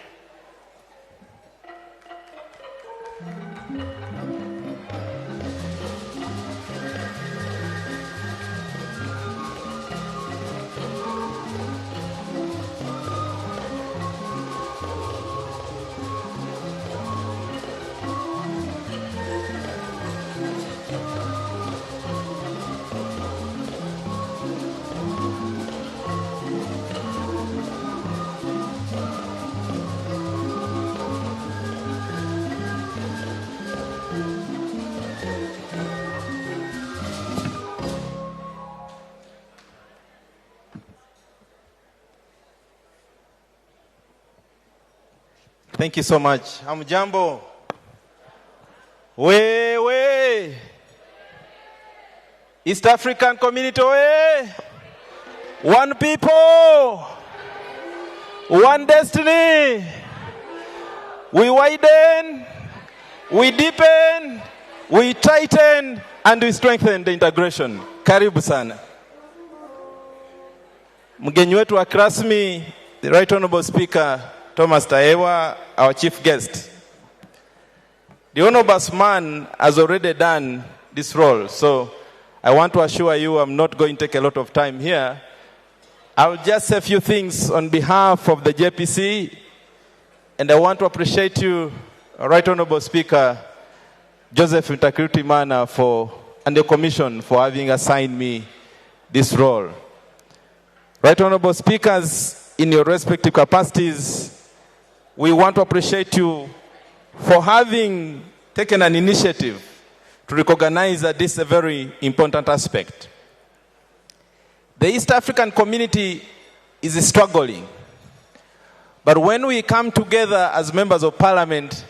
Thank you so much. Hamjambo. We. East African community, we. One people. One destiny. We widen, we deepen, we tighten, and we strengthen the integration. Karibu sana. Mgeni wetu wa kirasmi, the Right Honorable Speaker Thomas Taewa, our chief guest. The Ombudsman has already done this role, so I want to assure you I'm not going to take a lot of time here. I'll just say a few things on behalf of the JPC, and I want to appreciate you, Right Honorable Speaker Joseph Ntakirutimana, and the Commission for having assigned me this role. Right Honorable Speakers, in your respective capacities, we want to appreciate you for having taken an initiative to recognize that this is a very important aspect. The East African community is struggling. But when we come together as members of parliament,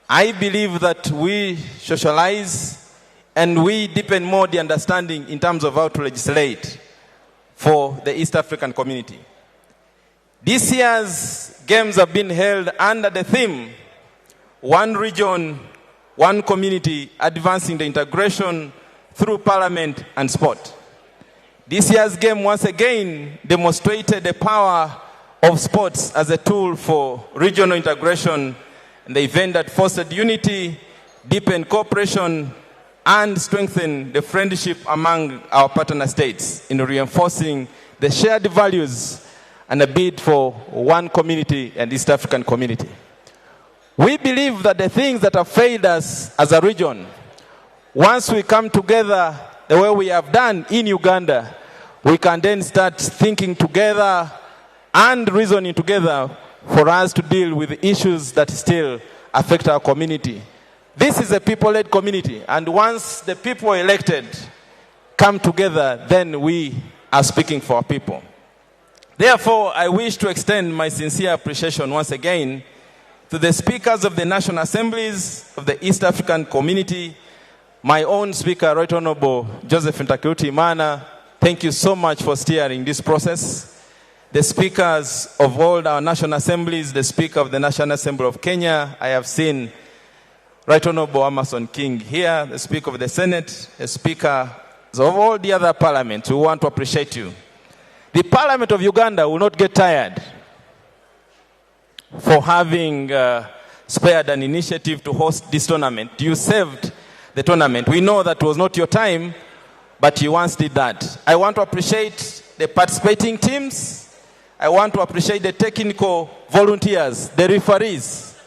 I believe that we socialize and we deepen more the understanding in terms of how to legislate for the East African community. This year's games have been held under the theme, One Region, One Community, Advancing the Integration through Parliament and Sport. This year's game once again demonstrated the power of sports as a tool for regional integration, and the event that fostered unity, deepened cooperation, and strengthened the friendship among our partner states in reinforcing the shared values and a bid for one community and East African community. We believe that the things that have failed us as a region, once we come together the way we have done in Uganda, we can then start thinking together and reasoning together for us to deal with issues that still affect our community. This is a people-led community, and once the people elected come together, then we are speaking for our people. Therefore, I wish to extend my sincere appreciation once again to the speakers of the national assemblies of the East African community, my own speaker, Right Honorable Joseph Ntakirutimana. Thank you so much for steering this process. The speakers of all our national assemblies, the Speaker of the National Assembly of Kenya, I have seen Right Honorable Amason King here, the Speaker of the Senate, the Speaker of all the other parliaments. We want to appreciate you. The Parliament of Uganda will not get tired for having spared an initiative to host this tournament. You saved the tournament. We know that was not your time, but you once did that. I want to appreciate the participating teams. I want to appreciate the technical volunteers, the referees,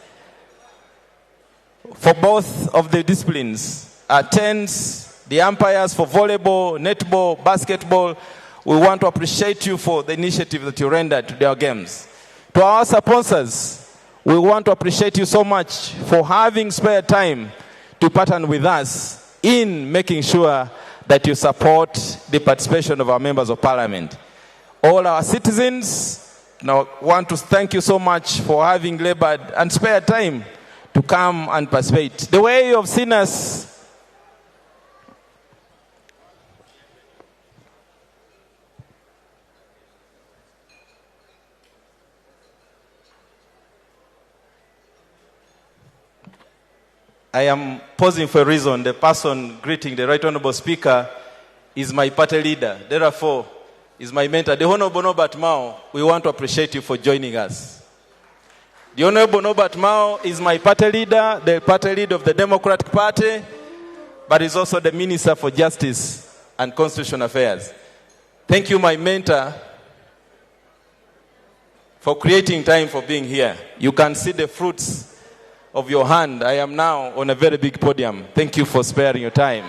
for both of the disciplines, TENS, the umpires for volleyball, netball, basketball. We want to appreciate you for the initiative that you rendered to their games. To our sponsors, we want to appreciate you so much for having spared time to partner with us in making sure that you support the participation of our members of parliament. All our citizens, now want to thank you so much for having labored and spared time to come and participate. The way you have seen us I am pausing for a reason. The person greeting the Right Honorable Speaker is my party leader. Therefore, is my mentor. The Honorable Norbert Mao, we want to appreciate you for joining us. The Honorable Norbert Mao is my party leader, the party leader of the Democratic Party, but is also the Minister for Justice and Constitutional Affairs. Thank you, my mentor, for creating time for being here. You can see the fruits of your hand. I am now on a very big podium. Thank you for sparing your time.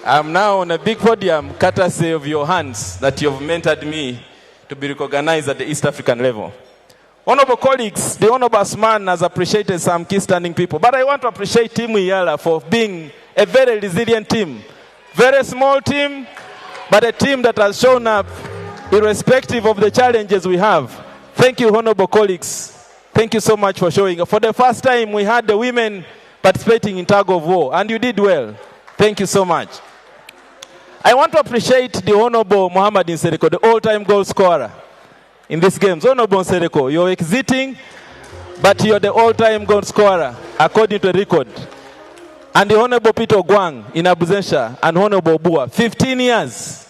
I am now on a big podium, courtesy of your hands that you have mentored me to be recognized at the East African level. Honorable colleagues, the Ombudsman has appreciated some key standing people, but I want to appreciate Team Iyala for being a very resilient team. Very small team, but a team that has shown up irrespective of the challenges we have. Thank you, honorable colleagues. thank you so much for showing. For the first time, we had the women participating in tug of war, and you did well. Thank you so much. I want to appreciate the Honorable Muhammad Nsereko, the all-time goal scorer in these games. Honorable Nsereko, you're exiting, but you're the all-time goal scorer, according to the record. And the Honorable Peter Ogwang in Absentia, and Honorable Bua, 15 years.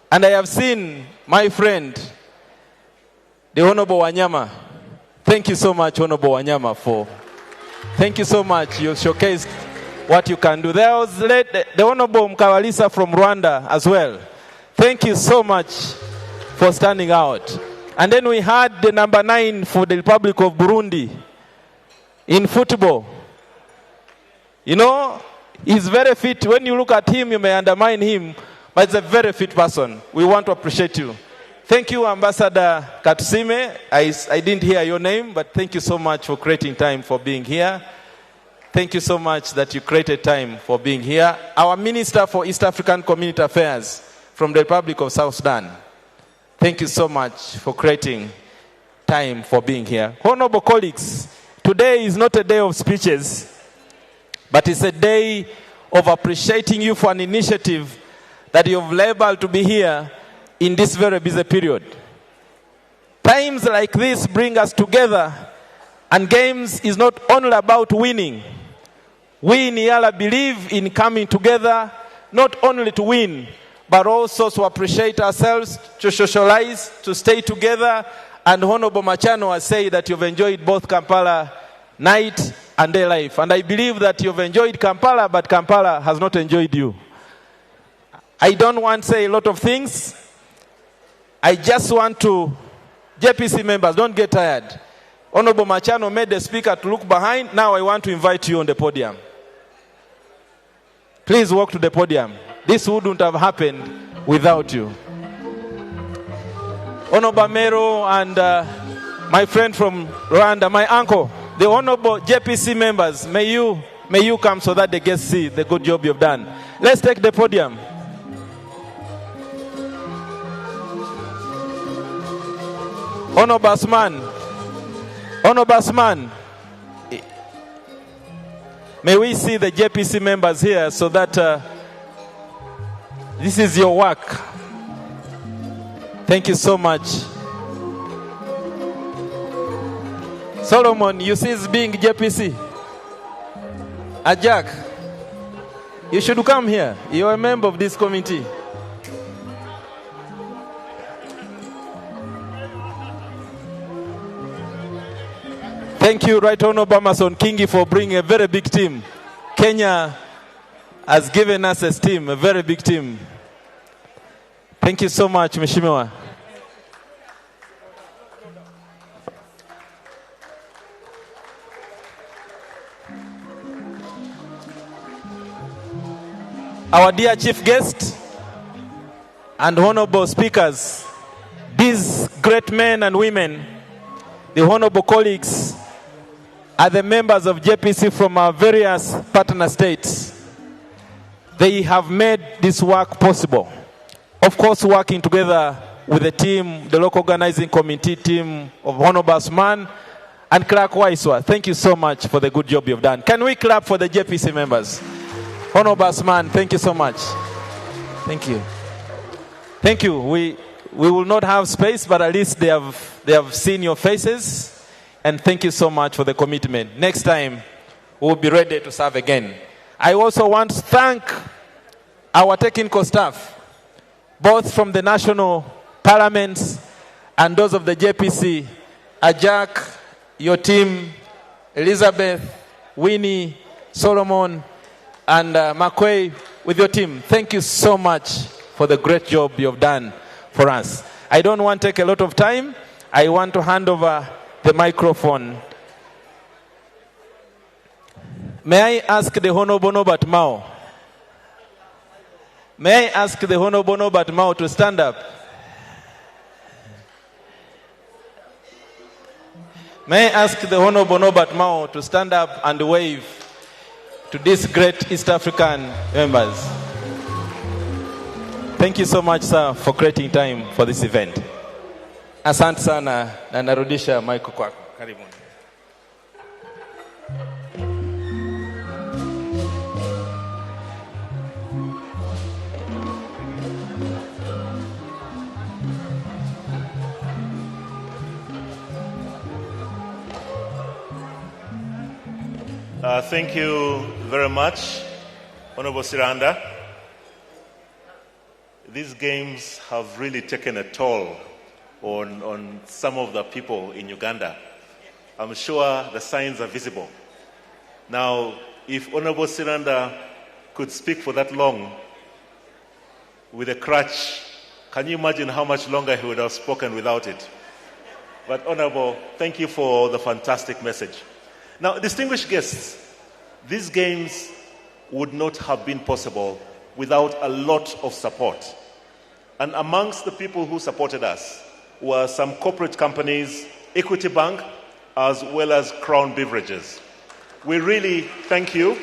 And I have seen my friend, the Honorable Wanyama. Thank you so much, Honorable Wanyama, thank you so much. You showcased what you can do. There was the Honorable Mkawalisa from Rwanda as well. Thank you so much for standing out. And then we had the number 9 for the Republic of Burundi in football. You know, he's very fit. When you look at him, you may undermine him, but he's a very fit person. We want to appreciate you. Thank you, Ambassador Katusime. I didn't hear your name, but thank you so much for creating time for being here. Thank you so much that you created time for being here. Our Minister for East African Community Affairs from the Republic of South Sudan. Thank you so much for creating time for being here. Honorable colleagues, today is not a day of speeches, but it's a day of appreciating you for an initiative that you've labored to be here in this very busy period. Times like this bring us together, and games is not only about winning. We in Yala believe in coming together, not only to win, but also to appreciate ourselves, to socialize, to stay together. And Honorable Machano has said that you've enjoyed both Kampala night and day life. And I believe that you've enjoyed Kampala, but Kampala has not enjoyed you. I don't want to say a lot of things. I just want to, JPC members, don't get tired. Honorable Machano made the speaker to look behind. Now I want to invite you on the podium. Please walk to the podium. This wouldn't have happened without you. Honorable Mero and my friend from Rwanda, my uncle, the Honorable JPC members, may you come so that they get to see the good job you've done. Let's take the podium. Honorable Basman, may we see the JPC members here so that this is your work. Thank you so much. Solomon, you see being JPC. Ajak, you should come here. You're a member of this committee. Thank you, Right Honorable Mason Kingi, for bringing a very big team. Kenya has given us a team, a very big team. Thank you so much, Mheshimiwa. Our dear chief guest and honorable speakers, these great men and women, the honorable colleagues, are the members of JPC from our various partner states. They have made this work possible. Of course, working together with the team, the local organizing committee team of Honorable Asman and Clark Waiswa. Thank you so much for the good job you've done. Can we clap for the JPC members? Honorable Asman, thank you so much. Thank you. Thank you. We will not have space, but at least they have seen your faces. And thank you so much for the commitment. Next time, we'll be ready to serve again. I also want to thank our technical staff, both from the national parliaments and those of the JPC. Ajak, your team, Elizabeth, Winnie, Solomon, and McQuay with your team. Thank you so much for the great job you've done for us. I don't want to take a lot of time. I want to hand over the microphone. May I ask the Honorable Norbert Mao? May I ask the Honorable Norbert Mao to stand up? May I ask the Honorable Norbert Mao to stand up and wave to these great East African members? Thank you so much, sir, for creating time for this event. Asante sana na narudisha mic kwako. Karibu. Thank you very much, Honorable Siranda. These games have really taken a toll on some of the people in Uganda. I'm sure the signs are visible. Now, if Honorable Siranda could speak for that long with a crutch, can you imagine how much longer he would have spoken without it? But Honorable, thank you for the fantastic message. Now, distinguished guests, these games would not have been possible without a lot of support. And amongst the people who supported us were some corporate companies, Equity Bank, as well as Crown Beverages. We really thank you.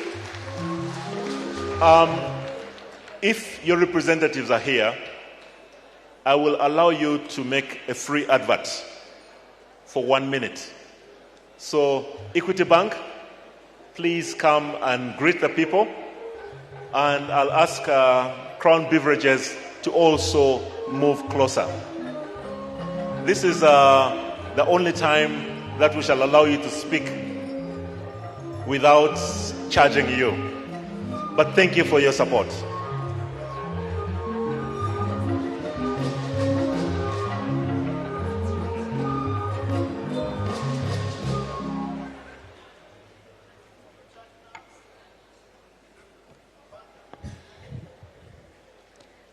If your representatives are here, I will allow you to make a free advert for 1 minute. So, Equity Bank, please come and greet the people. And I'll ask Crown Beverages to also move closer. This is the only time that we shall allow you to speak without charging you. But thank you for your support.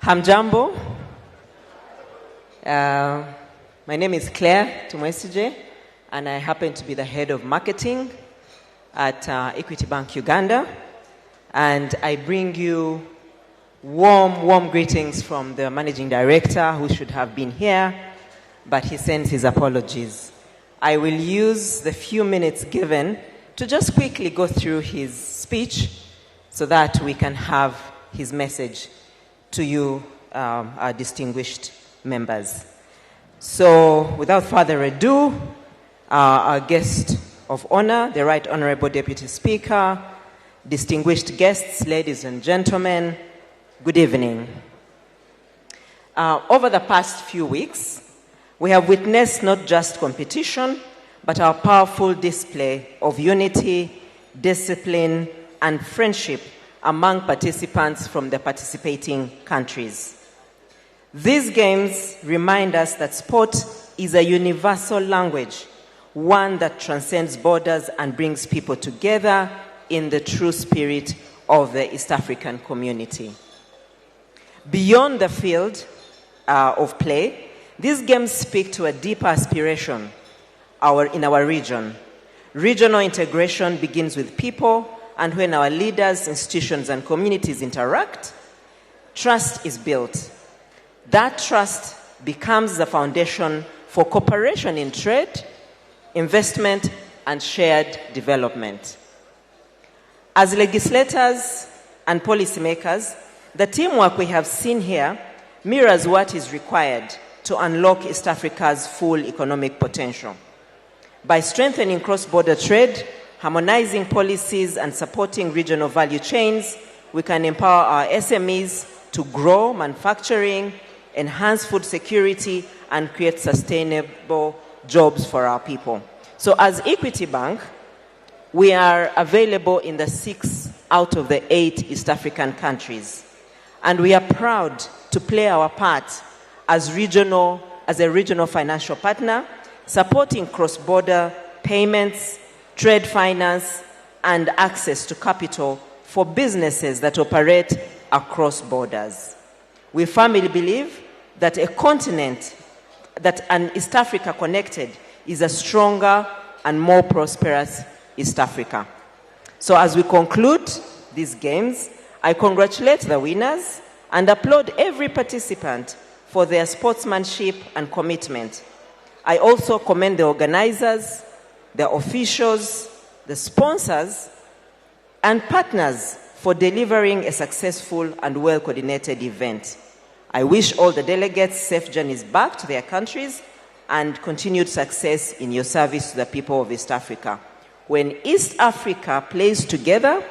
Hamjambo. My name is Claire Tumwesije, and I happen to be the head of marketing at Equity Bank Uganda. And I bring you warm greetings from the managing director, who should have been here, but he sends his apologies. I will use the few minutes given to just quickly go through his speech so that we can have his message to you, our distinguished members. So, without further ado, our guest of honor, the Right Honorable Deputy Speaker, distinguished guests, ladies and gentlemen, good evening. Over the past few weeks, we have witnessed not just competition, but our powerful display of unity, discipline, and friendship among participants from the participating countries. These games remind us that sport is a universal language, one that transcends borders and brings people together in the true spirit of the East African community. Beyond the field of play, these games speak to a deeper aspiration in our region. Regional integration begins with people, and when our leaders, institutions, and communities interact, trust is built. That trust becomes the foundation for cooperation in trade, investment, and shared development. As legislators and policymakers, the teamwork we have seen here mirrors what is required to unlock East Africa's full economic potential. By strengthening cross-border trade, harmonizing policies, and supporting regional value chains, we can empower our SMEs to grow manufacturing, enhance food security, and create sustainable jobs for our people. So as Equity Bank, we are available in the 6 out of the 8 East African countries. And we are proud to play our part as a regional financial partner, supporting cross-border payments, trade finance, and access to capital for businesses that operate across borders. We firmly believe that a continent, that an East Africa connected, is a stronger and more prosperous East Africa. So as we conclude these games, I congratulate the winners and applaud every participant for their sportsmanship and commitment. I also commend the organizers, the officials, the sponsors, and partners for delivering a successful and well-coordinated event. I wish all the delegates safe journeys back to their countries and continued success in your service to the people of East Africa. When East Africa plays together,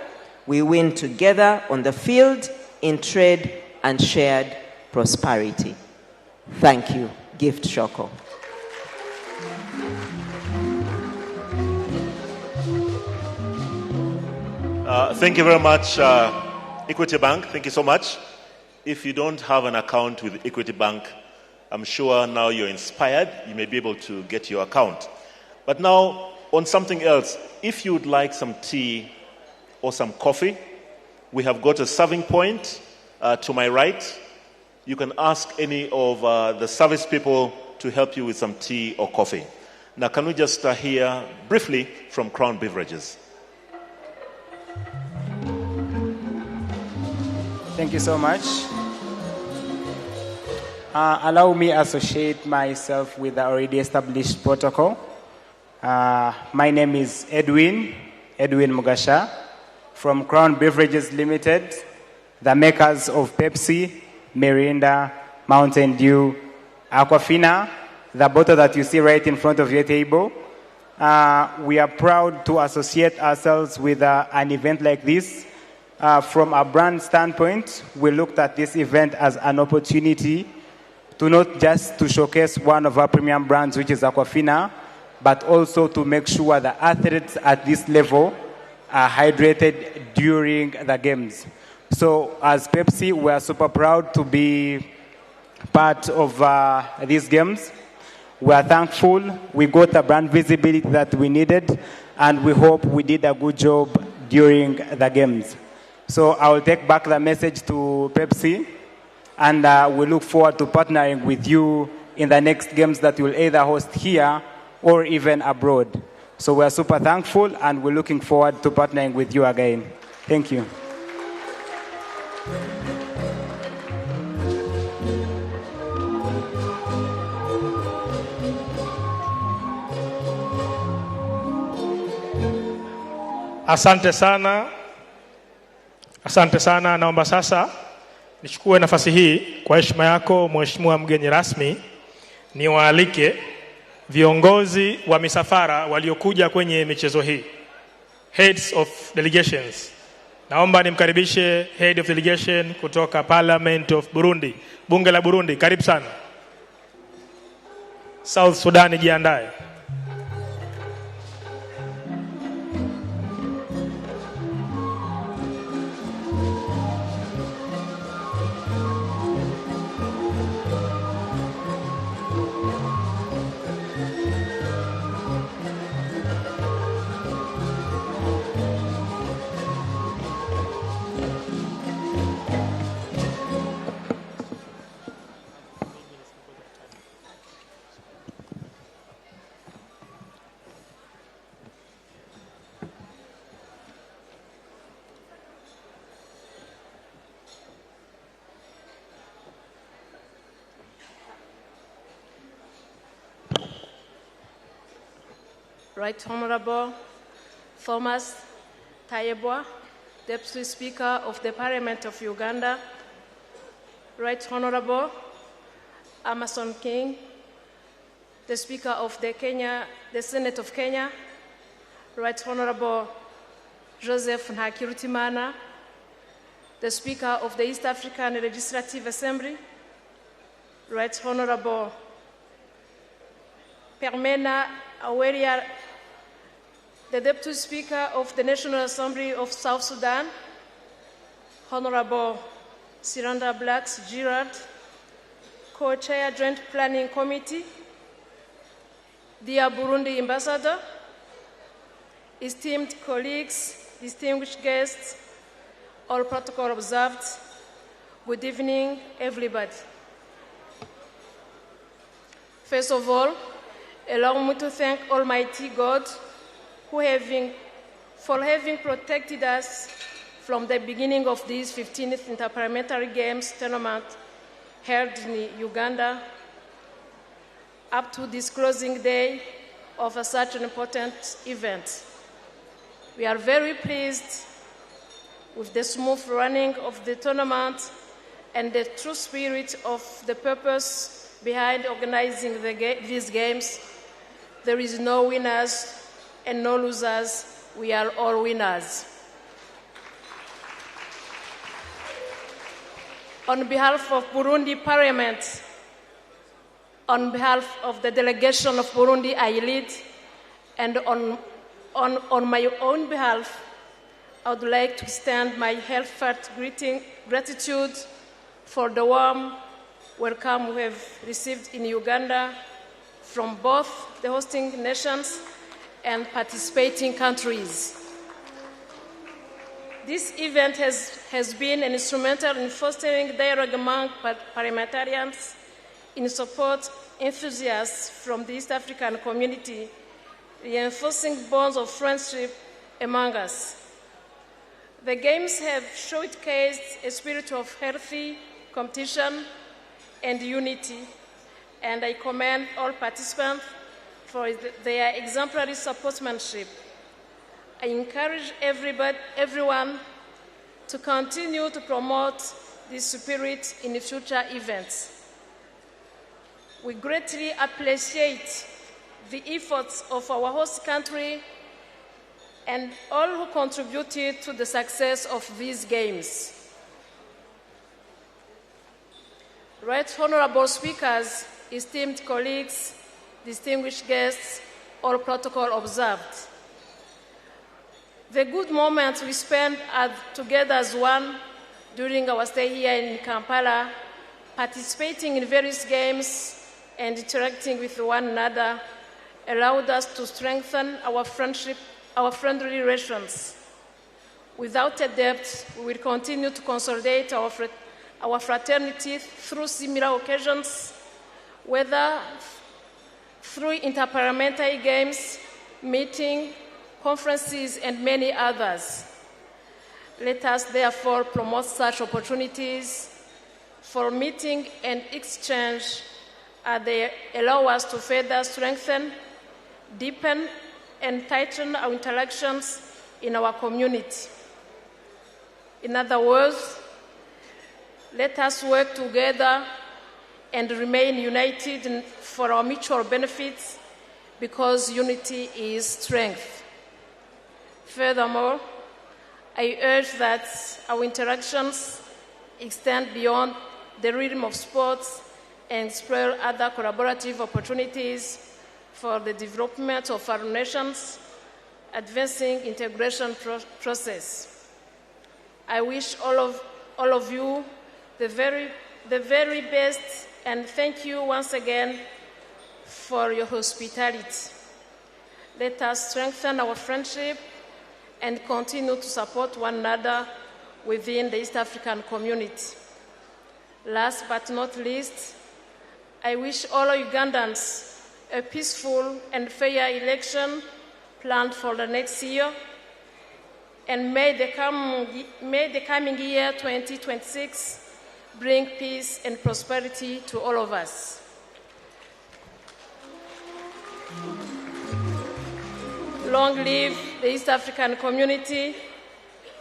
we win together on the field, in trade, and shared prosperity. Thank you. Gift Shoko. Thank you very much, Equity Bank. Thank you so much. If you don't have an account with Equity Bank, I'm sure now you're inspired. You may be able to get your account. But now, on something else, if you would like some tea or some coffee, we have got a serving point to my right. You can ask any of the service people to help you with some tea or coffee. Now, can we just hear briefly from Crown Beverages? Thank you so much. Allow me to associate myself with the already established protocol. My name is Edwin Mugasha from Crown Beverages Limited, the makers of Pepsi, Mirinda, Mountain Dew, Aquafina, the bottle that you see right in front of your table. We are proud to associate ourselves with an event like this. From a brand standpoint, we looked at this event as an opportunity to not just to showcase one of our premium brands, which is Aquafina, but also to make sure the athletes at this level are hydrated during the games. So as Pepsi, we are super proud to be part of these games. We are thankful. We got the brand visibility that we needed, and we hope we did a good job during the games. So I will take back the message to Pepsi, and we look forward to partnering with you in the next games that we'll either host here or even abroad. So we are super thankful, and we're looking forward to partnering with you again. Thank you. Asante sana. Asante sana. Naomba sasa nichukue nafasi hii kwa heshima yako Mheshimiwa mgeni rasmi, niwaalike viongozi wa misafara waliokuja kwenye michezo hii, heads of delegations. Naomba nimkaribishe head of delegation kutoka Parliament of Burundi, bunge la Burundi. Karibu sana. South Sudan, jiandae. Right Honorable Thomas Tayebwa, Deputy Speaker of the Parliament of Uganda, Right Honorable Amason King, the Speaker of the Senate of Kenya, Right Honorable Joseph Nhakirutimana, the Speaker of the East African Legislative Assembly, Right Honorable Permena Aweria, the Deputy Speaker of the National Assembly of South Sudan, Honorable Siranda Blacks Gerard, Co-Chair Joint Planning Committee, dear Burundi Ambassador, esteemed colleagues, distinguished guests, all protocol observed, good evening, everybody. First of all, allow me to thank Almighty God for having protected us from the beginning of this 15th Interparliamentary Games tournament held in Uganda up to this closing day of such an important event. We are very pleased with the smooth running of the tournament and the true spirit of the purpose behind organizing these games. There is no winners and no losers. We are all winners. On behalf of Burundi Parliament, on behalf of the delegation of Burundi I lead, and on my own behalf, I would like to extend my heartfelt gratitude for the warm welcome we have received in Uganda from both the hosting nations and participating countries. This event has been instrumental in fostering dialogue among parliamentarians, in support enthusiasts from the East African community, reinforcing bonds of friendship among us. The Games have showcased a spirit of healthy competition and unity, and I commend all participants for their exemplary sportsmanship. I encourage everyone to continue to promote this spirit in future events. We greatly appreciate the efforts of our host country and all who contributed to the success of these games. Right Honorable Speakers, esteemed colleagues, distinguished guests, all protocol observed. The good moments we spent together as one during our stay here in Kampala, participating in various games and interacting with one another, allowed us to strengthen our friendship, our friendly relations. Without a doubt, we will continue to consolidate our fraternity through similar occasions, whether through interparliamentary games, meetings, conferences, and many others. Let us therefore promote such opportunities for meeting and exchange as they allow us to further strengthen, deepen, and tighten our interactions in our community. In other words, let us work together and remain united for our mutual benefits, because unity is strength. Furthermore, I urge that our interactions extend beyond the realm of sports and explore other collaborative opportunities for the development of our nations, advancing integration process. I wish all of you the very best, and thank you once again for your hospitality. Let us strengthen our friendship and continue to support one another within the East African community. Last but not least, I wish all Ugandans a peaceful and fair election planned for the next year, and may the coming year 2026 bring peace and prosperity to all of us. Long live the East African community.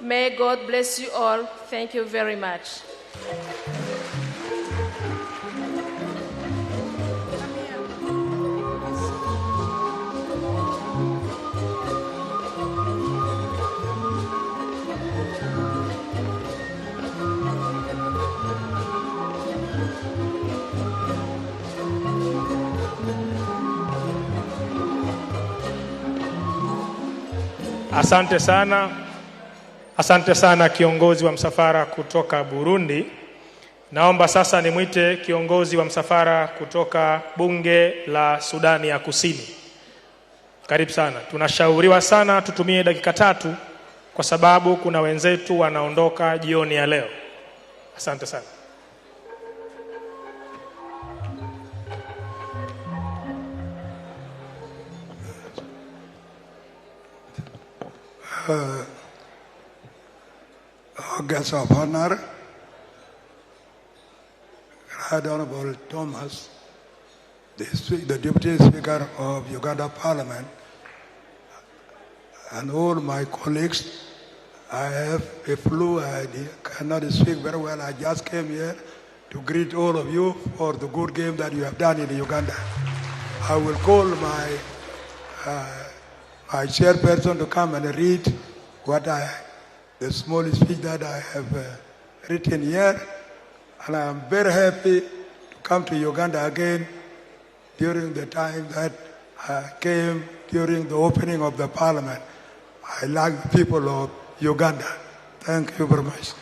May God bless you all. Thank you very much. Asante sana. Asante sana kiongozi wa msafara kutoka Burundi. Naomba sasa nimwite kiongozi wa msafara kutoka bunge la Sudani ya Kusini. Karibu sana. Tunashauriwa sana tutumie dakika 3 kwa sababu kuna wenzetu wanaondoka jioni ya leo. Asante sana. Our guest of honor, Right Honorable Thomas, the Deputy Speaker of Uganda Parliament, and all my colleagues. I have a flu, I cannot speak very well. I just came here to greet all of you for the good game that you have done in Uganda. I will call my chairperson to come and read the small speech that I have written here. And I am very happy to come to Uganda again during the time that I came during the opening of the parliament. I like the people of Uganda. Thank you very much.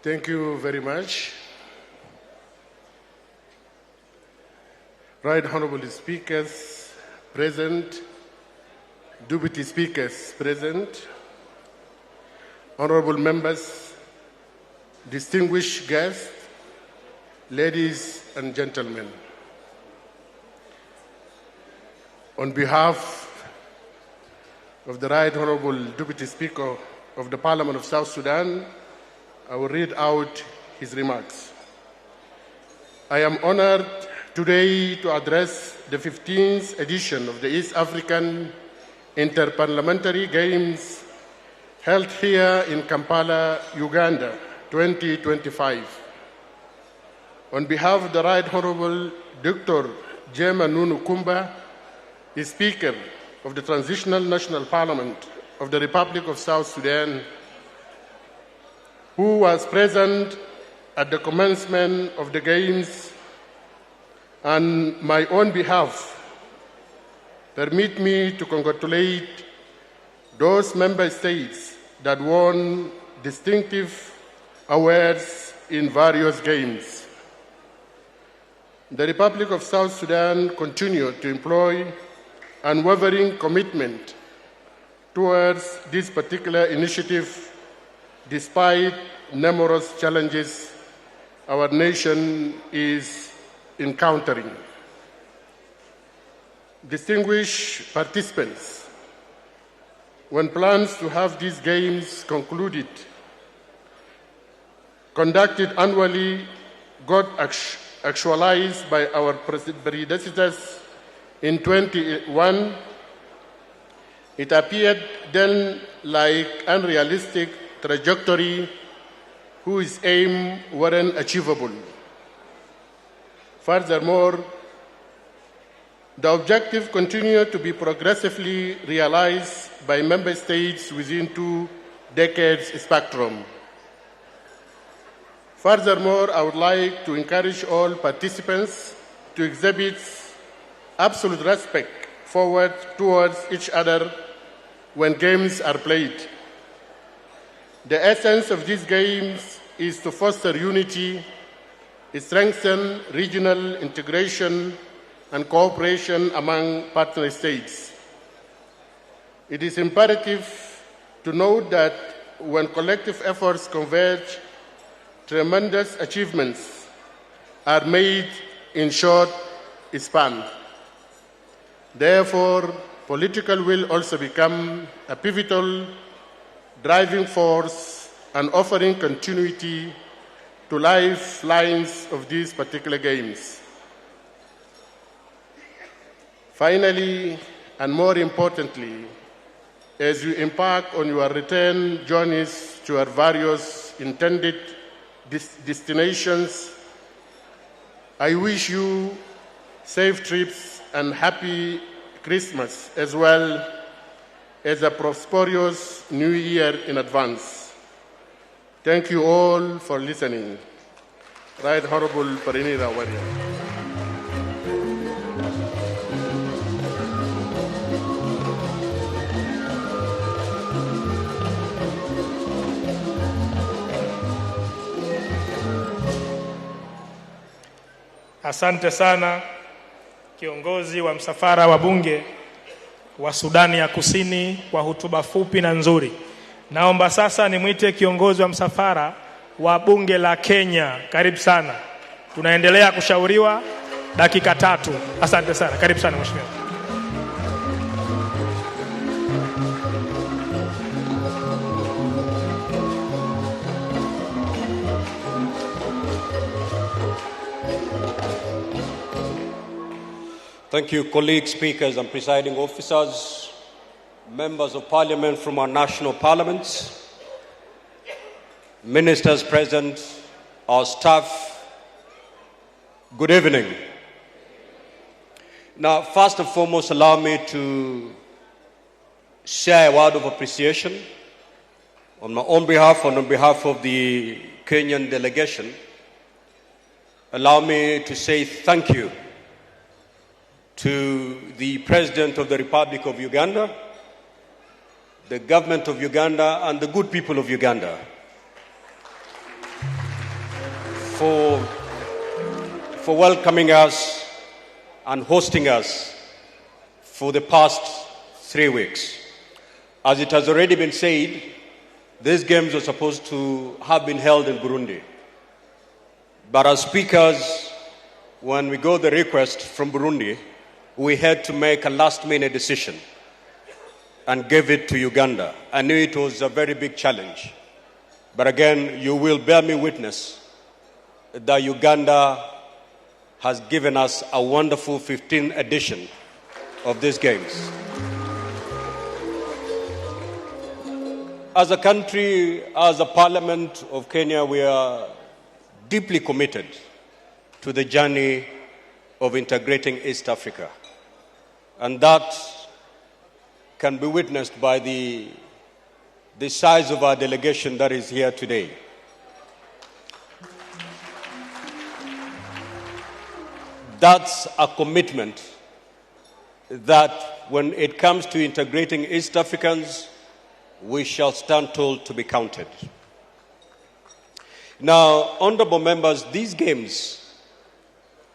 Thank you very much. Right Honorable Speakers present, Deputy Speakers present, Honorable Members, distinguished guests, ladies and gentlemen. On behalf of the Right Honorable Deputy Speaker of the Parliament of South Sudan, I will read out his remarks. I am honored today to address the 15th edition of the East African Interparliamentary Games held here in Kampala, Uganda, 2025. On behalf of the Right Honorable Dr. Jema Nunu Kumba, the Speaker of the Transitional National Parliament of the Republic of South Sudan, who was present at the commencement of the Games, and my own behalf, permit me to congratulate those member states that won distinctive awards in various games. The Republic of South Sudan continued to employ unwavering commitment towards this particular initiative despite numerous challenges our nation is encountering. Distinguished participants, when plans to have these games conducted annually, got actualized by our predecessors in 2021, it appeared then like unrealistic trajectory whose aim weren't achievable. Furthermore, the objective continued to be progressively realized by member states within 2 decades spectrum. Furthermore, I would like to encourage all participants to exhibit absolute respect towards each other when games are played. The essence of these games is to foster unity, strengthen regional integration and cooperation among partner states. It is imperative to note that when collective efforts converge, tremendous achievements are made in short span. Therefore, political will also become a pivotal driving force and offering continuity to lifelines of these particular games. Finally, and more importantly, as you embark on your return journeys to our various intended destinations, I wish you safe trips and happy Christmas, as well as a prosperous New Year in advance. Thank you all for listening. Right Honorable Parinira Warrior. Asante sana kiongozi wa msafara wa bunge wa Sudani ya Kusini kwa hotuba fupi na nzuri. Naomba sasa nimwite kiongozi wa msafara wa bunge la Kenya. Karibu sana. Tunaendelea kushauriwa dakika 3. Asante sana. Karibu sana mheshimiwa. Thank you, colleagues, speakers and presiding officers, members of parliament from our national parliaments, ministers present, our staff, good evening. Now, first and foremost, allow me to share a word of appreciation On my own behalf and on behalf of the Kenyan delegation, allow me to say thank you to the President of the Republic of Uganda, the government of Uganda, and the good people of Uganda for welcoming us and hosting us for the past 3 weeks. As it has already been said, these games were supposed to have been held in Burundi. But as speakers, when we got the request from Burundi, we had to make a last-minute decision and give it to Uganda. I knew it was a very big challenge. But again, you will bear me witness that Uganda has given us a wonderful 15th edition of these games. As a country, as a parliament of Kenya, we are deeply committed to the journey of integrating East Africa. And that can be witnessed by the size of our delegation that is here today. That's a commitment that when it comes to integrating East Africans, we shall stand tall to be counted. Now, honorable members, these games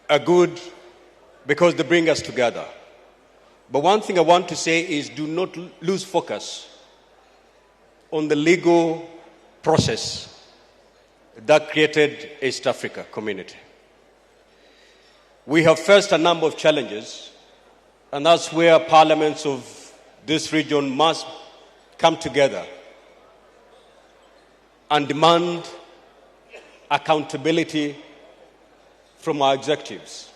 are good because they bring us together. But one thing I want to say is do not lose focus on the legal process that created East Africa community. We have faced a number of challenges, and that's where parliaments of this region must come together and demand accountability from our executives.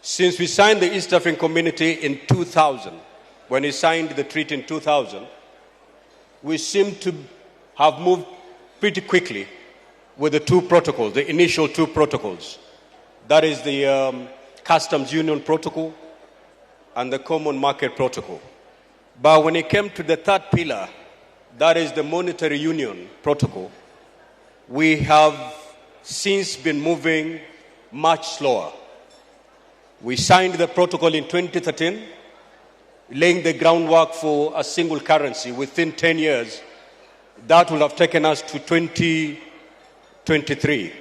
Since we signed the East African Community in 2000, when we signed the treaty in 2000, we seem to have moved pretty quickly with the two protocols, the initial two protocols. That is the Customs Union Protocol and the Common Market Protocol. But when it came to the third pillar, that is the Monetary Union Protocol, we have since been moving much slower. We signed the protocol in 2013, laying the groundwork for a single currency. Within 10 years, that will have taken us to 2023.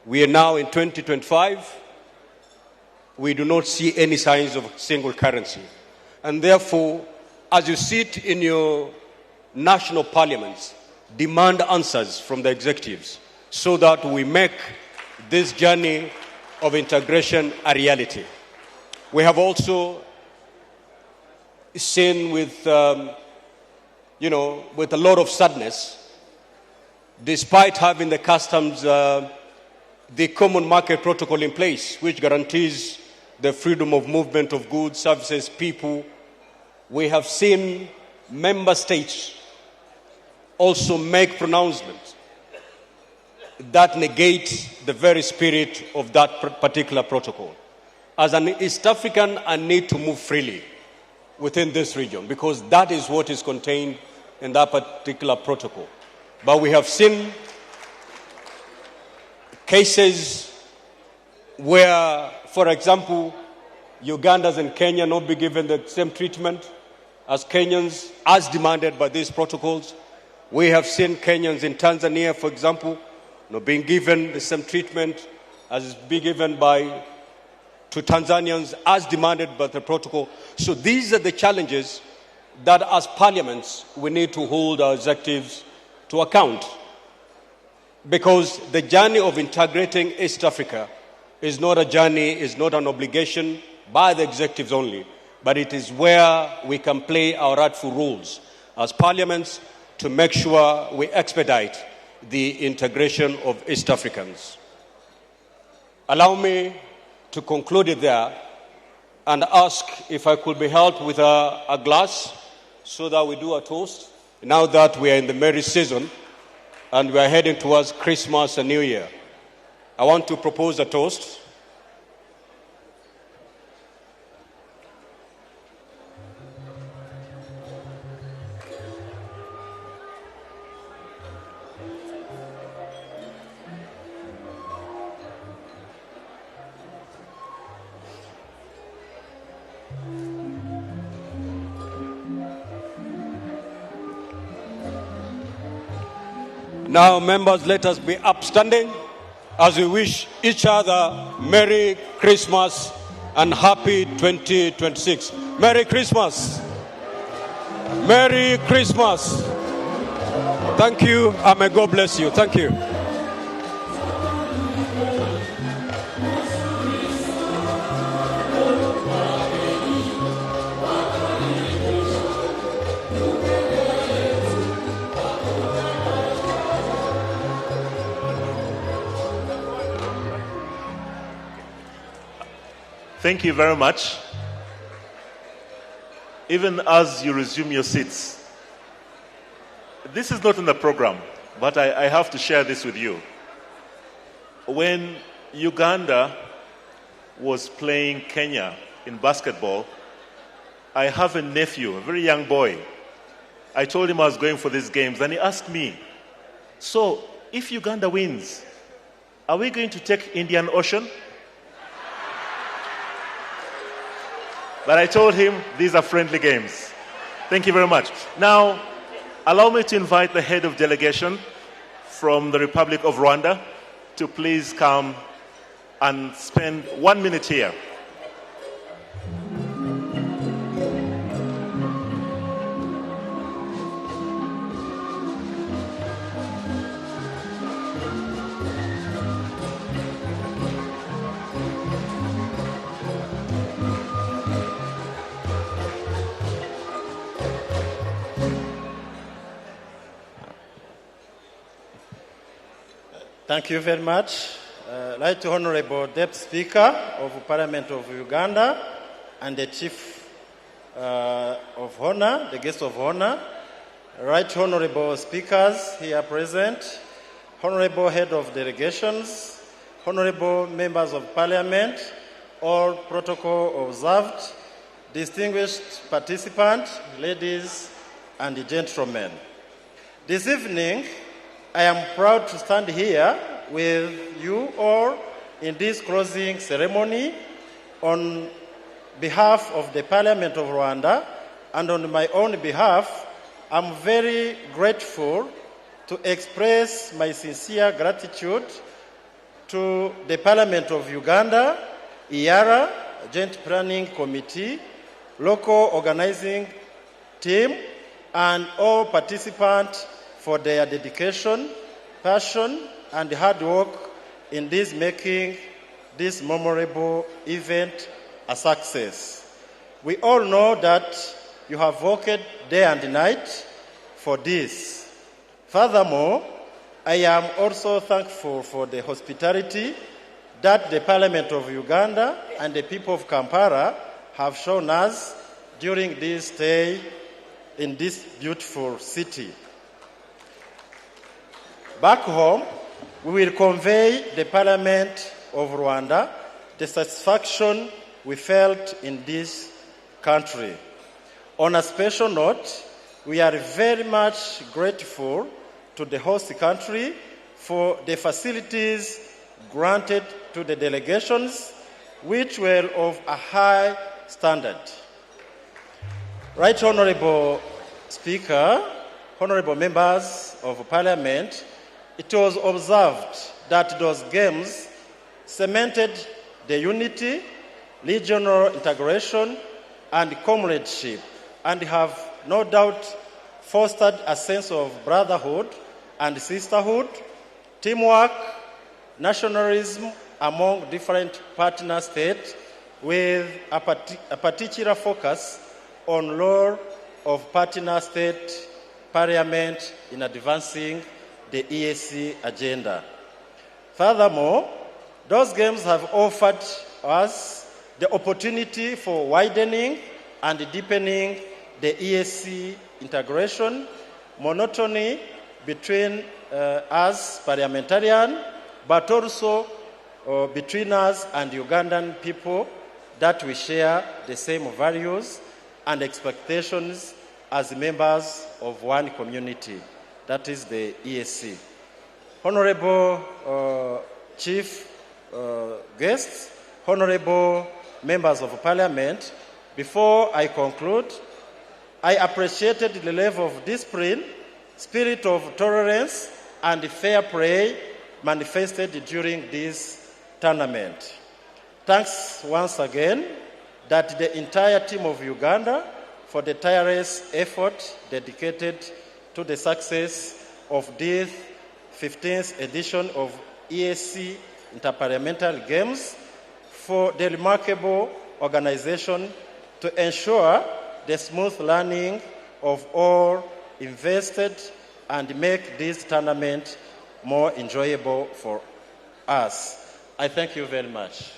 We are now in 2025. We do not see any signs of single currency. And therefore, as you sit in your national parliaments, demand answers from the executives so that we make this journey of integration a reality. We have also seen with a lot of sadness, despite having the customs, the Common Market Protocol in place, which guarantees the freedom of movement of goods, services, people, we have seen member states also make pronouncements that negate the very spirit of that particular protocol. As an East African, I need to move freely within this region because that is what is contained in that particular protocol. But we have seen cases where, for example, Ugandans and Kenya not be given the same treatment as Kenyans, as demanded by these protocols. We have seen Kenyans in Tanzania, for example, not being given the same treatment as is being given to Tanzanians as demanded by the protocol. So these are the challenges that as parliaments we need to hold our executives to account. Because the journey of integrating East Africa is not a journey, is not an obligation by the executives only, but it is where we can play our rightful roles as parliaments to make sure we expedite the integration of East Africans. Allow me to conclude it there and ask if I could be helped with a glass so that we do a toast now that we are in the merry season and we are heading towards Christmas and New Year. I want to propose a toast. Now, members, let us be upstanding as we wish each other Merry Christmas and Happy 2026. Merry Christmas. Merry Christmas. Thank you, and may God bless you. Thank you. Thank you very much. Even as you resume your seats, this is not in the program, but I have to share this with you. When Uganda was playing Kenya in basketball, I have a nephew, a very young boy. I told him I was going for these games, and he asked me, so if Uganda wins, are we going to take Indian Ocean? But I told him these are friendly games. Thank you very much. Now, allow me to invite the head of delegation from the Republic of Rwanda to please come and spend 1 minute here. Thank you very much. Right Honorable Deputy Speaker of Parliament of Uganda and the Chief of Honor, the Guest of Honor, Right Honorable Speakers here present, Honorable Head of Delegations, Honorable Members of Parliament, all protocol observed, distinguished participants, ladies and gentlemen. This evening, I am proud to stand here with you all in this closing ceremony on behalf of the Parliament of Rwanda and on my own behalf. I'm very grateful to express my sincere gratitude to the Parliament of Uganda, IARA, Joint Planning Committee, local organizing team, and all participants for their dedication, passion, and hard work in this making this memorable event a success. We all know that you have worked day and night for this. Furthermore, I am also thankful for the hospitality that the Parliament of Uganda and the people of Kampala have shown us during this stay in this beautiful city. Back home, we will convey the Parliament of Rwanda the satisfaction we felt in this country. On a special note, we are very much grateful to the host country for the facilities granted to the delegations, which were of a high standard. Right Honorable Speaker, honorable members of Parliament, it was observed that those games cemented the unity, regional integration, and comradeship, and have no doubt fostered a sense of brotherhood and sisterhood, teamwork, nationalism among different partner states, with a particular focus on role of partner state parliament in advancing the EAC agenda. Furthermore, those games have offered us the opportunity for widening and deepening the EAC integration, monotony between us parliamentarians, but also between us and Ugandan people, that we share the same values and expectations as members of one community, that is the EAC. Honorable Chief Guests, honorable members of Parliament, before I conclude, I appreciated the level of discipline, spirit of tolerance, and fair play manifested during this tournament. Thanks once again that the entire team of Uganda for the tireless effort dedicated to the success of this 15th edition of EAC Interparliamentary Games, for the remarkable organization to ensure the smooth running of all invested and make this tournament more enjoyable for us. I thank you very much.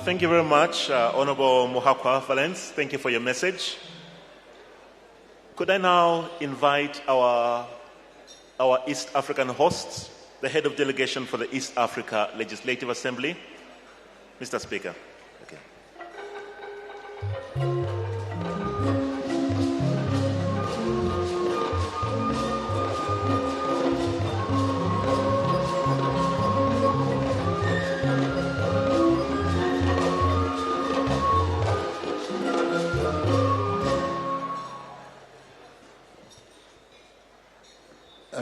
Thank you very much, Honorable Muhakwa Valens. Thank you for your message. Could I now invite our East African hosts, the head of delegation for the East Africa Legislative Assembly, Mr. Speaker. Okay.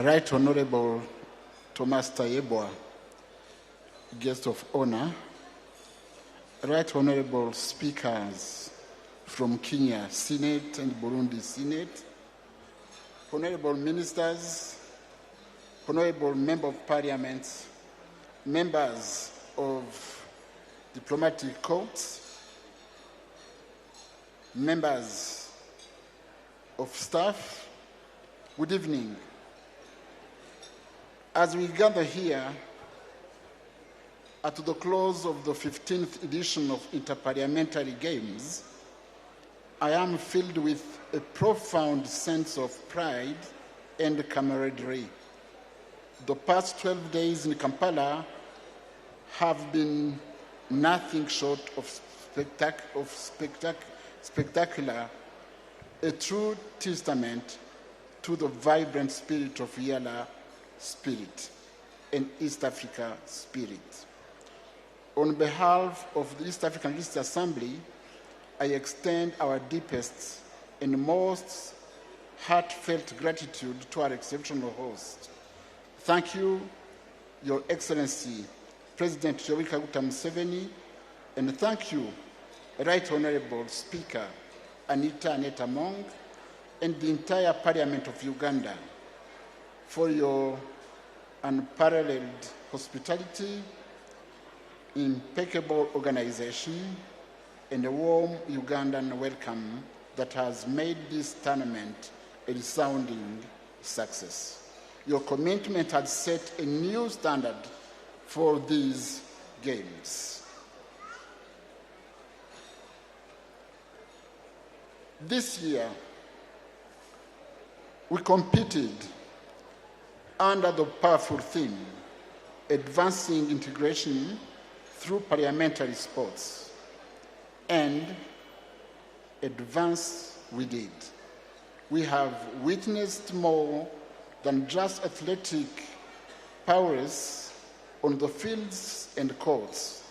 Right Honorable Thomas Tayebwa, guest of honor, Right Honorable Speakers from Kenya Senate and Burundi Senate, Honorable Ministers, Honorable Member of Parliament, members of diplomatic corps, members of staff, good evening. As we gather here at the close of the 15th edition of Interparliamentary Games, I am filled with a profound sense of pride and camaraderie. The past 12 days in Kampala have been nothing short of spectacular, a true testament to the vibrant spirit of Yala spirit and East Africa spirit. On behalf of the East African Legislative Assembly, I extend our deepest and most heartfelt gratitude to our exceptional host. Thank you, Your Excellency, President Yoweri Kaguta Museveni, and thank you, Right Honorable Speaker Anita Mong, and the entire Parliament of Uganda, for your unparalleled hospitality, impeccable organization, and a warm Ugandan welcome that has made this tournament a resounding success. Your commitment has set a new standard for these games. This year, we competed under the powerful theme, Advancing Integration through Parliamentary Sports. And advance we did. We have witnessed more than just athletic prowess on the fields and courts.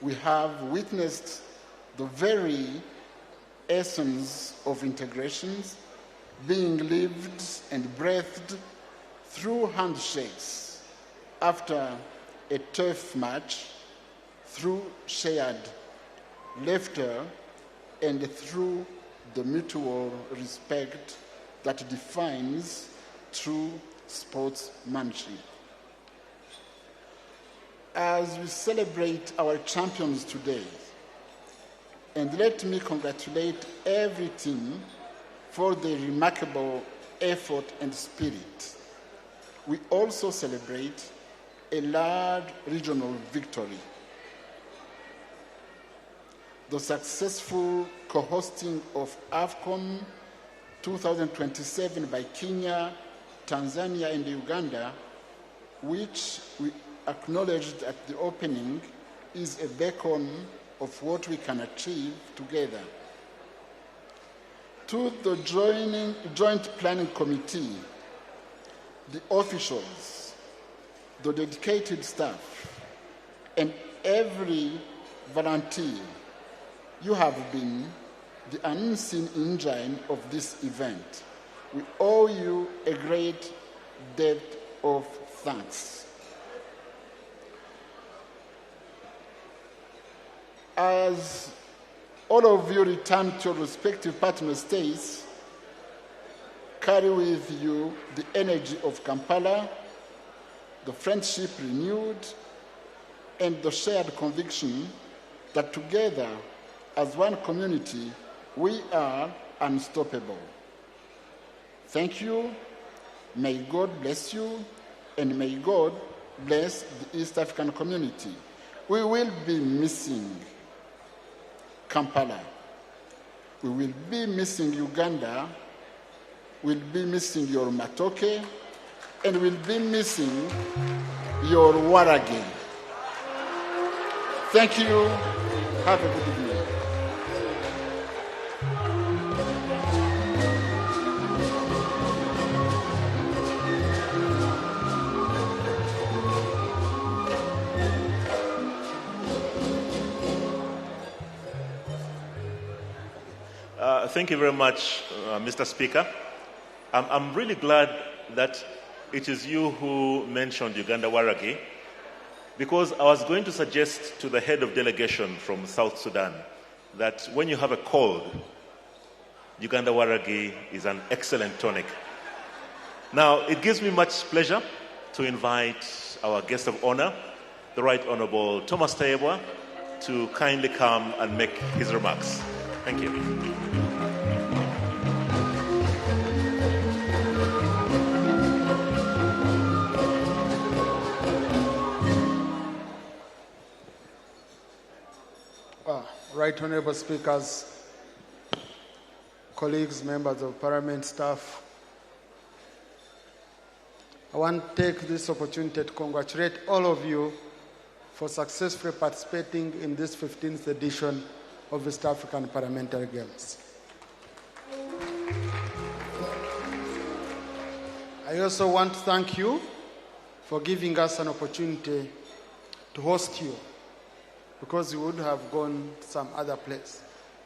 We have witnessed the very essence of integrations being lived and breathed through handshakes after a tough match, through shared laughter, and through the mutual respect that defines true sportsmanship. As we celebrate our champions today, and let me congratulate every team for their remarkable effort and spirit. We also celebrate a large regional victory. The successful co-hosting of AFCON 2027 by Kenya, Tanzania, and Uganda, which we acknowledged at the opening, is a beacon of what we can achieve together. To the Joint Planning Committee, the officials, the dedicated staff, and every volunteer You have been the unseen engine of this event. We owe you a great debt of thanks. As all of you return to your respective partner states, carry with you the energy of Kampala, the friendship renewed, and the shared conviction that together, as one community, we are unstoppable. Thank you. May God bless you, and may God bless the East African community. We will be missing Kampala. We will be missing Uganda. We'll be missing your Matoke, and we'll be missing your Waragi. Thank you. Have a good evening. Thank you very much, Mr. Speaker. I'm really glad that it is you who mentioned Uganda Waragi, because I was going to suggest to the head of delegation from South Sudan that when you have a cold, Uganda Waragi is an excellent tonic. Now, it gives me much pleasure to invite our guest of honor, the Right Honorable Thomas Taebwa, to kindly come and make his remarks. Thank you. Right Honorable Speakers, colleagues, members of Parliament, staff, I want to take this opportunity to congratulate all of you for successfully participating in this 15th edition of East African Parliamentary Games. I also want to thank you for giving us an opportunity to host you, because we would have gone some other place.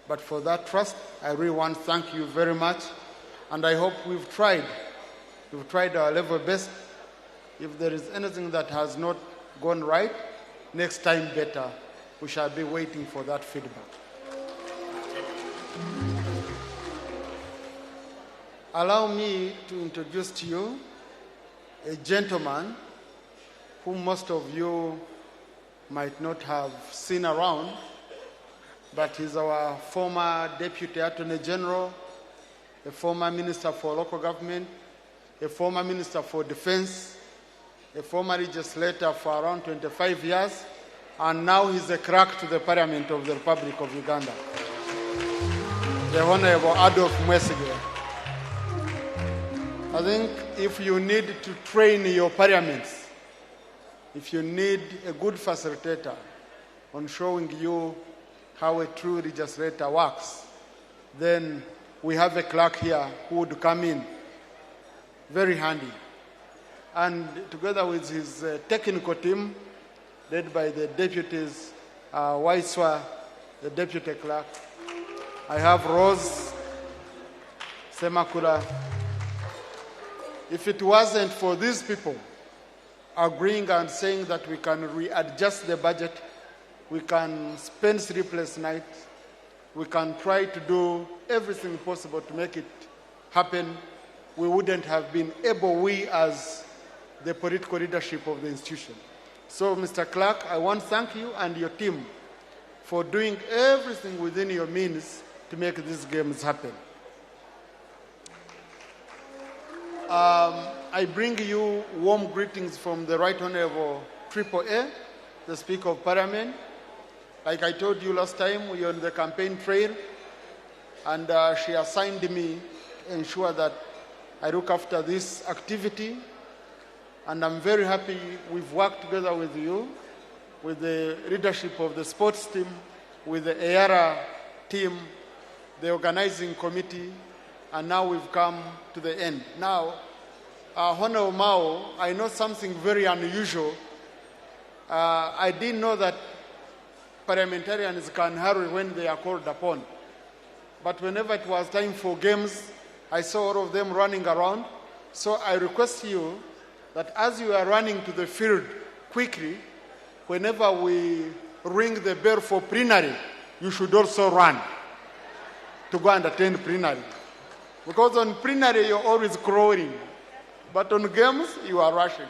But for that trust, I really want to thank you very much, and I hope we've tried our level best. If there is anything that has not gone right, next time better. We shall be waiting for that feedback. Allow me to introduce to you a gentleman whom most of you might not have seen around, but he's our former Deputy Attorney General, a former Minister for Local Government, a former Minister for Defense, a former legislator for around 25 years, and now he's a clerk to the Parliament of the Republic of Uganda, the Honorable Adolf Mwesige. I think if you need to train your parliaments, if you need a good facilitator on showing you how a true legislator works, then we have a clerk here who would come in very handy. And together with his technical team, led by the deputies, Waiswa, the deputy clerk, I have Rose Semakula. If it wasn't for these people agreeing and saying that we can readjust the budget, we can spend sleepless nights, we can try to do everything possible to make it happen, we wouldn't have been able, we as the political leadership of the institution. So, Mr. Clerk, I want to thank you and your team for doing everything within your means to make these games happen. I bring you warm greetings from the Right Honorable Triple A, the Speaker of Parliament. Like I told you last time, we are on the campaign trail, and she assigned me to ensure that I look after this activity. And I'm very happy we've worked together with you, with the leadership of the sports team, with the EARA team, the organizing committee, and now we've come to the end. Now, Honorable Mao, I know something very unusual. I didn't know that parliamentarians can hurry when they are called upon. But whenever it was time for games, I saw all of them running around. So I request you that as you are running to the field quickly, whenever we ring the bell for plenary, you should also run to go and attend plenary. Because on plenary, you're always crawling. But on games, you are rushing.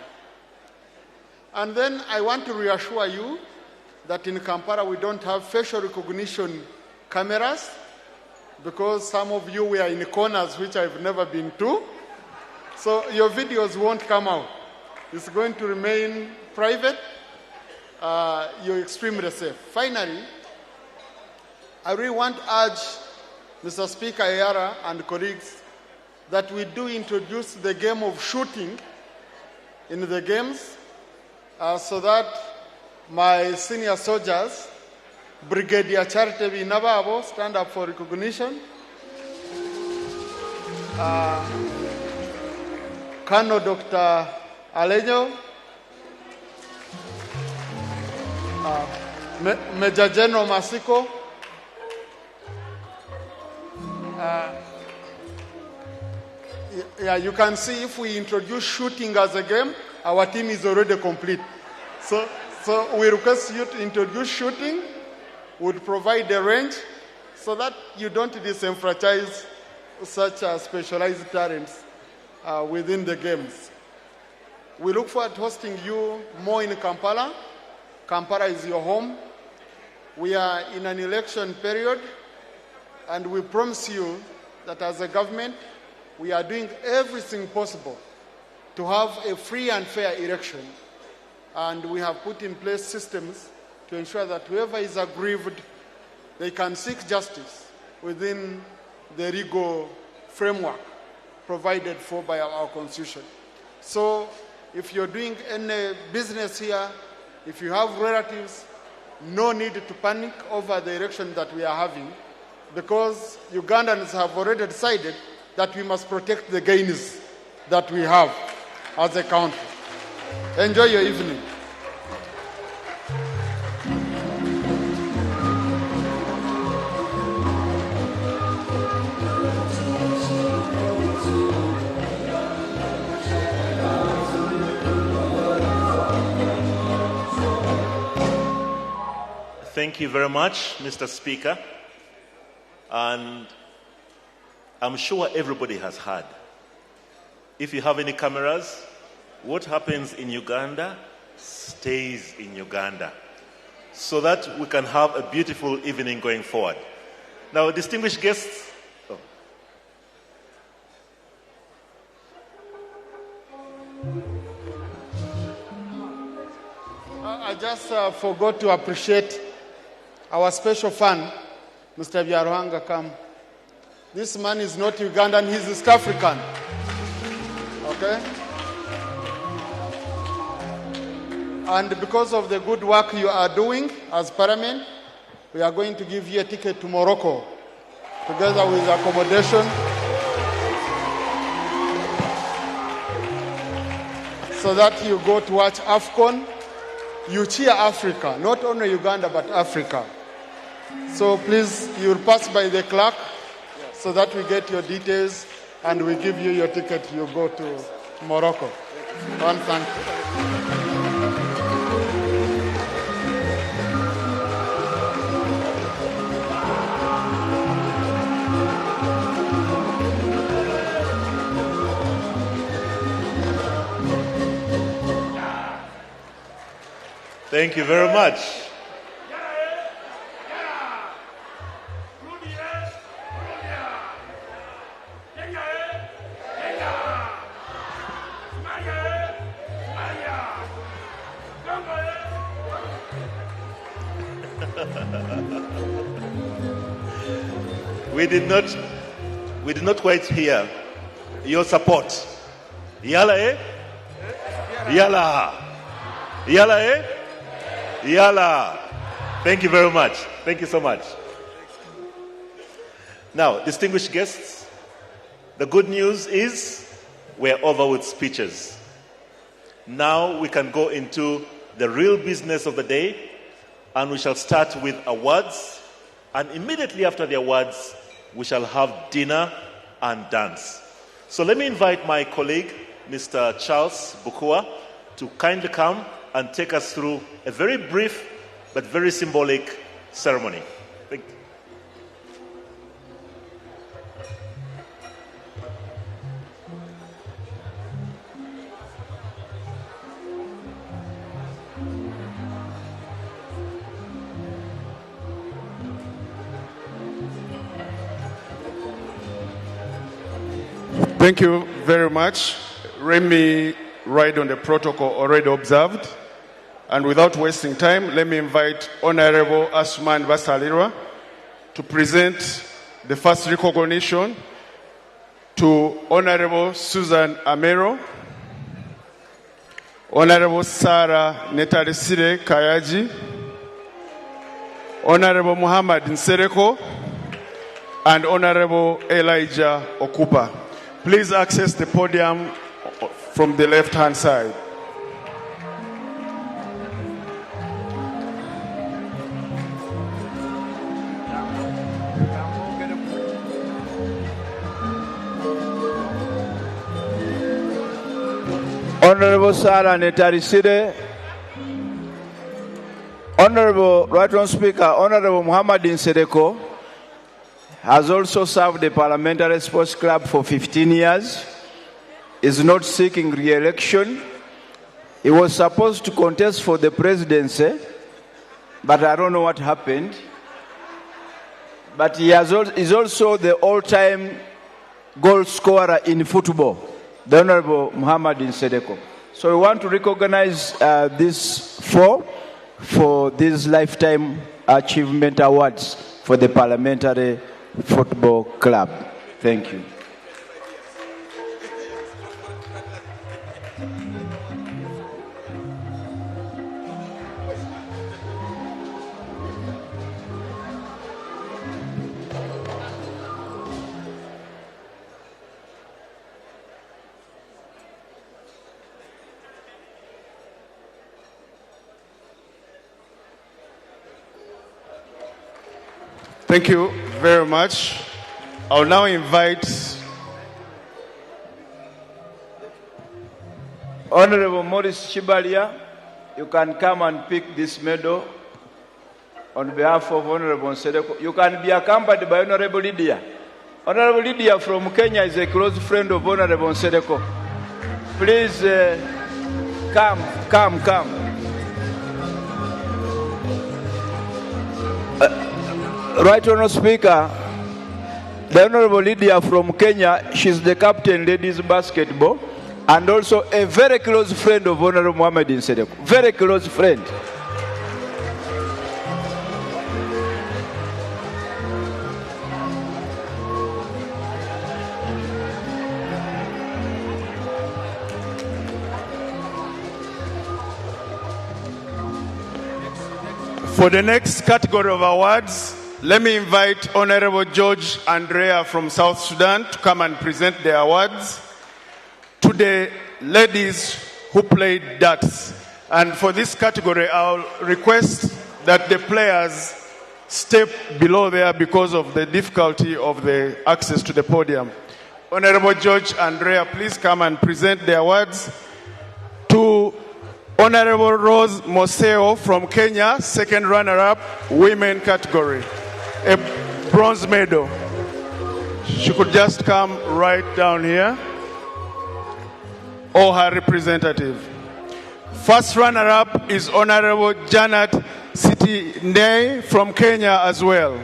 And then I want to reassure you that in Kampala, we don't have facial recognition cameras because some of you were in corners which I've never been to. So your videos won't come out. It's going to remain private. You're extremely safe. Finally, I really want to urge Mr. Speaker Ayara and colleagues that we do introduce the game of shooting in the games so that my senior soldiers, Brigadier Charity Nababo, stand up for recognition. Colonel Dr. Alejo, Major General Masiko, yeah, you can see if we introduce shooting as a game, our team is already complete. So we request you to introduce shooting, would provide a range so that you don't disenfranchise such specialized talents within the games. We look forward to hosting you more in Kampala. Kampala is your home. We are in an election period, and we promise you that as a government, we are doing everything possible to have a free and fair election. And we have put in place systems to ensure that whoever is aggrieved, they can seek justice within the legal framework provided for by our Constitution. So if you're doing any business here, if you have relatives, no need to panic over the election that we are having, because Ugandans have already decided that we must protect the gains that we have as a country. Enjoy your evening. Thank you very much, Mr. Speaker. And I'm sure everybody has heard. If you have any cameras, what happens in Uganda stays in Uganda, so that we can have a beautiful evening going forward. Now, distinguished guests. I just forgot to appreciate our special fan, Mr. Byaruhanga Kam. This man is not Ugandan, he's East African. Okay? And because of the good work you are doing as Parliament, we are going to give you a ticket to Morocco, together with accommodation. So that you go to watch AFCON. You cheer Africa, not only Uganda, but Africa. So please, you'll pass by the clerk so that we get your details and we give you your ticket. You go to Morocco. One, thank you. Thank you very much. We did not quite hear your support. Yala, eh? Yala. Yala, eh? Yala. Thank you very much. Thank you so much. Now, distinguished guests, the good news is we're over with speeches. Now we can go into the real business of the day, and we shall start with awards, and immediately after the awards, we shall have dinner and dance. So let me invite my colleague, Mr. Charles Bukua, to kindly come and take us through a very brief but very symbolic ceremony. Thank you. Thank you very much. Let me ride on the protocol already observed. And without wasting time, let me invite Honorable Asuman Basalirwa to present the first recognition to Honorable Susan Amero, Honorable Sarah Netarisire Kayaji, Honorable Muhammad Nsereko, and Honorable Elijah Okupa. Please access the podium from the left-hand side. Honorable Sarah Netarisire, Honorable Right Honourable Speaker, Honorable Muhammad Nsereko has also served the Parliamentary Sports Club for 15 years, is not seeking re-election. He was supposed to contest for the presidency, but I don't know what happened. But he is also the all-time goal scorer in football, the Honorable Muhammad Nsereko. So we want to recognize these four for these Lifetime Achievement Awards for the Parliamentary Football Club. Thank you. Thank you very much. I'll now invite Honorable Morris Chibalia, you can come and pick this medal on behalf of Honorable Nsereko. You can be accompanied by Honorable Lydia. Honorable Lydia from Kenya is a close friend of Honorable Nsereko. Please come. Right Honourable Speaker, the Honourable Lydia from Kenya, she's the captain ladies basketball and also a very close friend of Honourable Muhammad Nsereko. Very close friend. for the next category of awards. Let me invite Honorable George Andrea from South Sudan to come and present the awards to the ladies who played darts. And for this category, I'll request that the players step below there because of the difficulty of the access to the podium. Honorable George Andrea, please come and present the awards to Honorable Rose Moseo from Kenya, second runner-up, women category, a bronze medal. She could just come right down here, or her representative. First runner-up is Honorable Janet Siti Ndei from Kenya as well.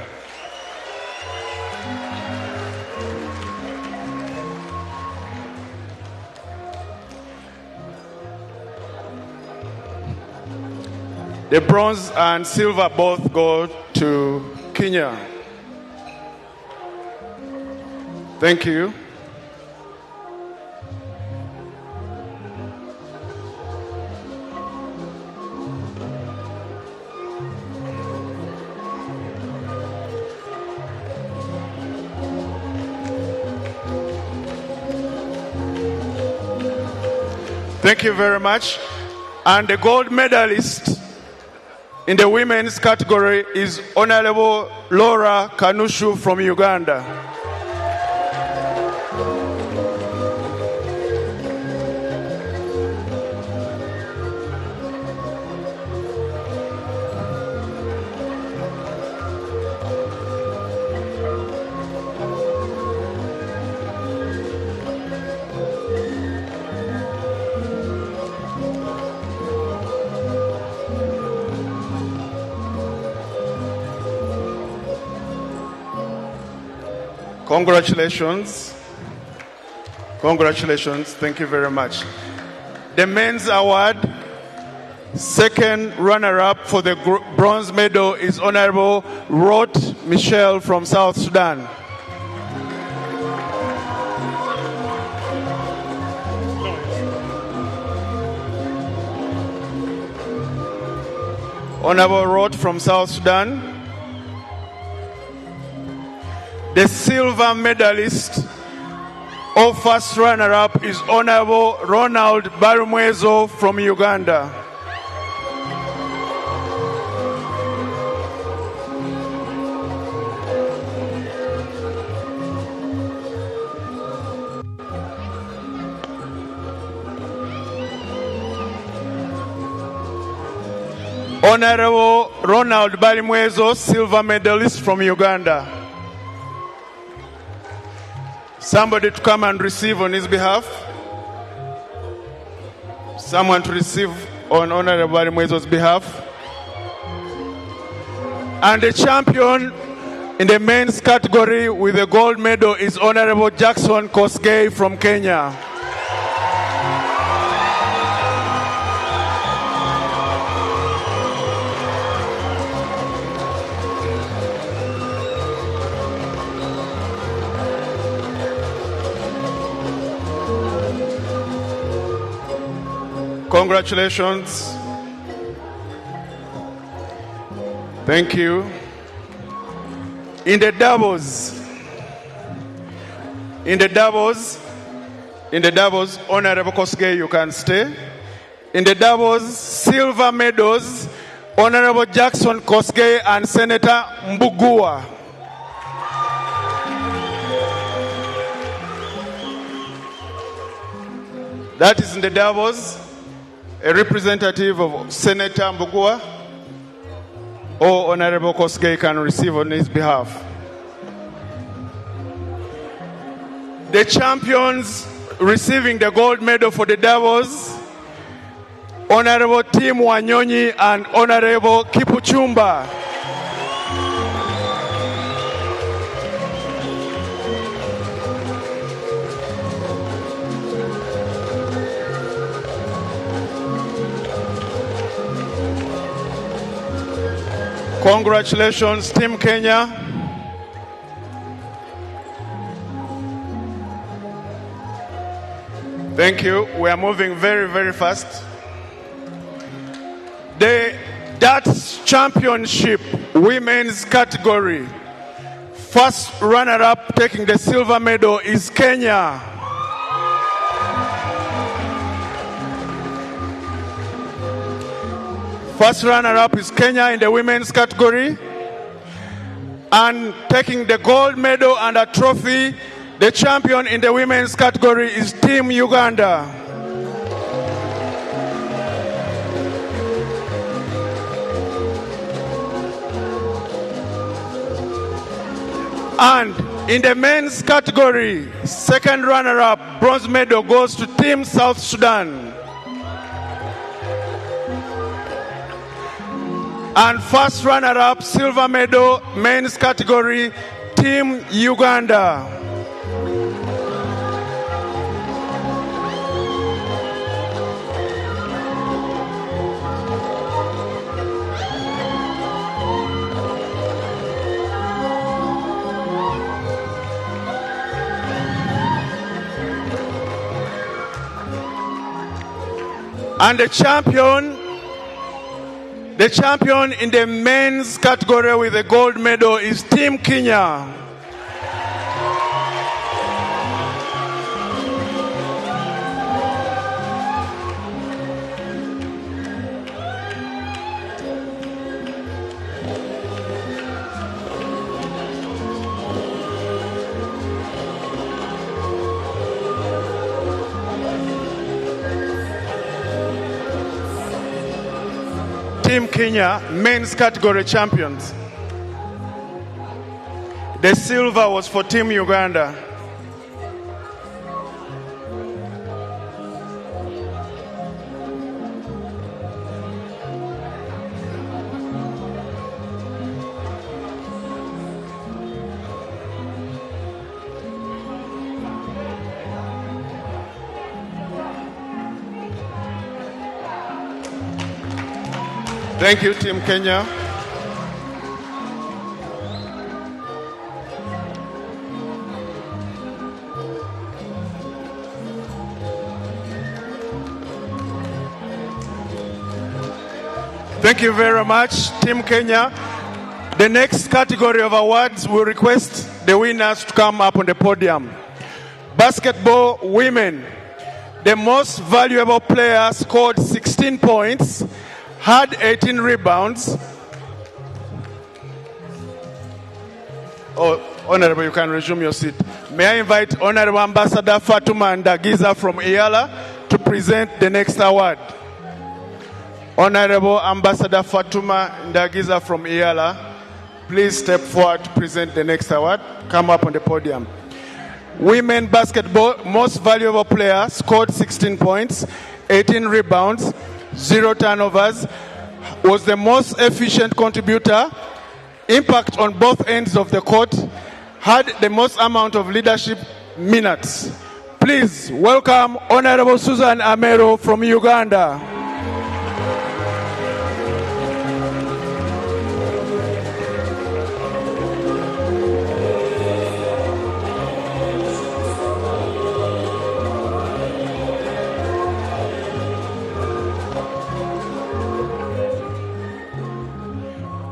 The bronze and silver both go to Kenya. Thank you. Thank you very much. And the gold medalist in the women's category is Honorable Laura Kanushu from Uganda. Congratulations. Congratulations. Thank you very much. The men's award, second runner-up for the bronze medal is Honorable Roth Michelle from South Sudan. Honorable Roth from South Sudan. The silver medalist or first runner-up is Honorable Ronald Barumwezo from Uganda. Honorable Ronald Barumwezo, silver medalist from Uganda. Somebody to come and receive on his behalf. Someone to receive on Honorable Barumwezo's behalf. And the champion in the men's category with the gold medal is Honorable Jackson Kosgei from Kenya. Congratulations. Thank you. In the doubles, Honorable Kosgei, you can stay. In the doubles, silver medals, Honorable Jackson Kosgei and Senator Mbugua. That is in the doubles. A representative of Senator Mbugua or Honorable Kosgei can receive on his behalf. The champions receiving the gold medal for the doubles, Honorable Tim Wanyonyi and Honorable Kipuchumba. Congratulations, Team Kenya. Thank you. We are moving very, very fast. The Darts Championship women's category. First runner-up taking the silver medal is Kenya. First runner-up is Kenya in the women's category. And taking the gold medal and a trophy, the champion in the women's category is Team Uganda. And in the men's category, second runner-up, bronze medal goes to Team South Sudan. And first runner-up, silver medal, men's category, Team Uganda. And the champion in the men's category with the gold medal is Team Kenya. Team Kenya men's category champions. The silver was for Team Uganda. Thank you, Team Kenya. Thank you very much, Team Kenya. The next category of awards will request the winners to come up on the podium. Basketball women. The most valuable player scored 16 points, had 18 rebounds. Oh, Honorable, you can resume your seat. May I invite Honorable Ambassador Fatuma Ndagiza from EALA to present the next award. Honorable Ambassador Fatuma Ndagiza from EALA, please step forward to present the next award. Come up on the podium. Women basketball, most valuable player, scored 16 points, 18 rebounds, 0 turnovers, was the most efficient contributor, impact on both ends of the court, had the most amount of leadership minutes. Please welcome Honorable Susan Amero from Uganda.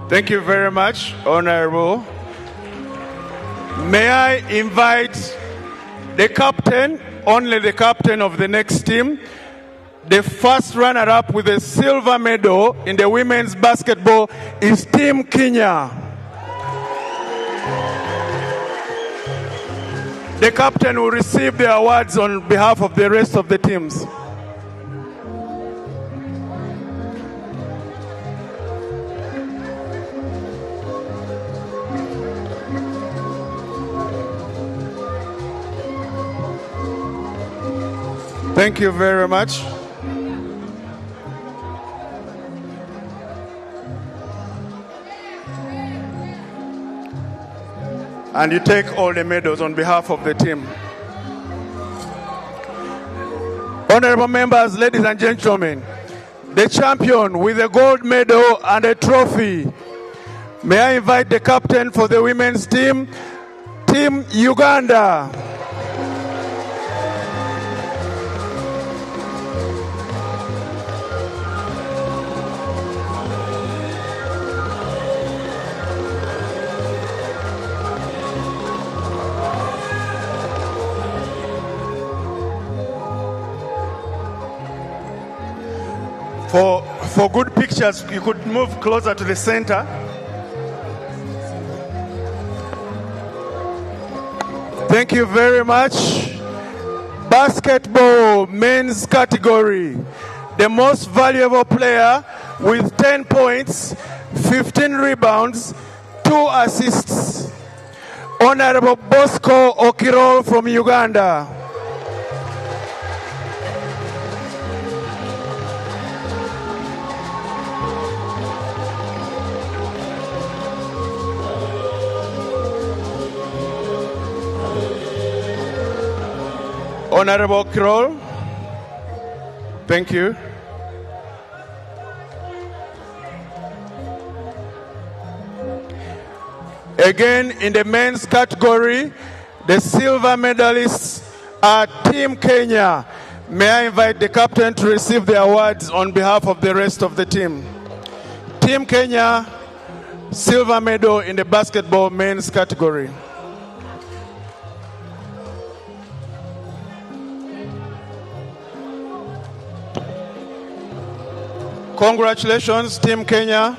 Thank you very much, Honorable. May I invite the captain, only the captain of the next team, the first runner-up with a silver medal in the women's basketball is Team Kenya. The captain will receive the awards on behalf of the rest of the teams. Thank you very much. And you take all the medals on behalf of the team. Honorable members, ladies and gentlemen, the champion with a gold medal and a trophy. May I invite the captain for the women's team, Team Uganda. For good pictures, you could move closer to the center. Thank you very much. Basketball men's category. The most valuable player with 10 points, 15 rebounds, 2 assists. Honorable Bosco Okiro from Uganda. Honorable Kroll, thank you. Again, in the men's category, the silver medalists are Team Kenya. May I invite the captain to receive the awards on behalf of the rest of the team. Team Kenya, silver medal in the basketball men's category. Congratulations, Team Kenya.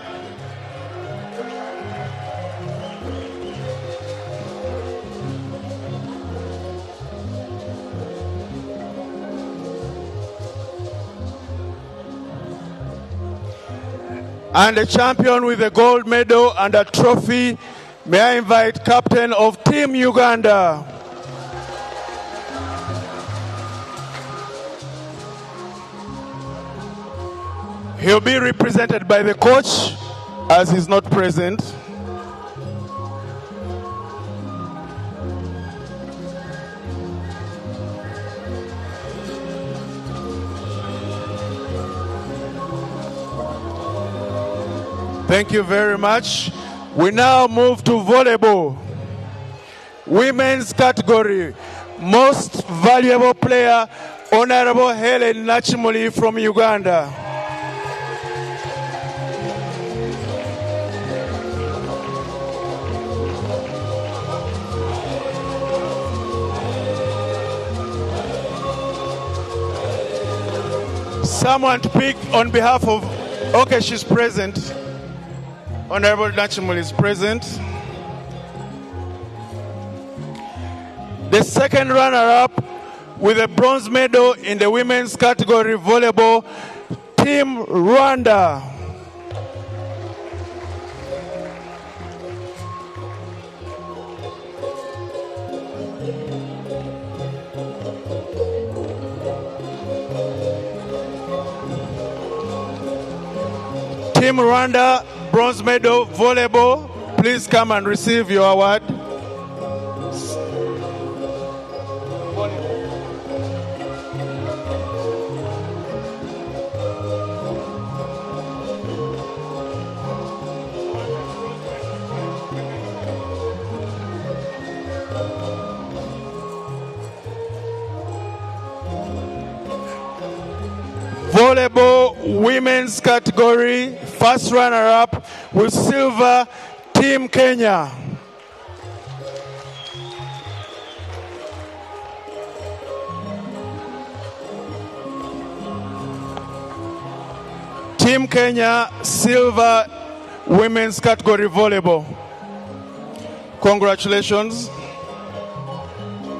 And the champion with the gold medal and a trophy, may I invite captain of Team Uganda. He'll be represented by the coach as he's not present. Thank you very much. We now move to volleyball. Women's category. Most valuable player, Honorable Helen Nachimuli from Uganda. Someone to pick on behalf of, okay, she's present. Honorable Nachimuli is present. The second runner-up with a bronze medal in the women's category volleyball, Team Rwanda. Team Rwanda, bronze medal, volleyball. Please come and receive your award. Volleyball women's category, first runner-up with silver, Team Kenya. Team Kenya, silver, women's category volleyball. Congratulations.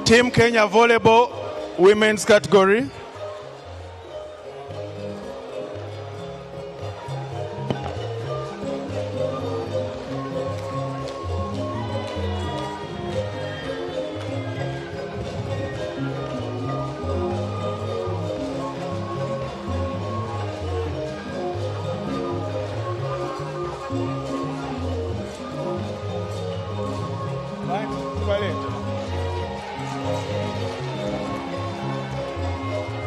Team Kenya volleyball, women's category.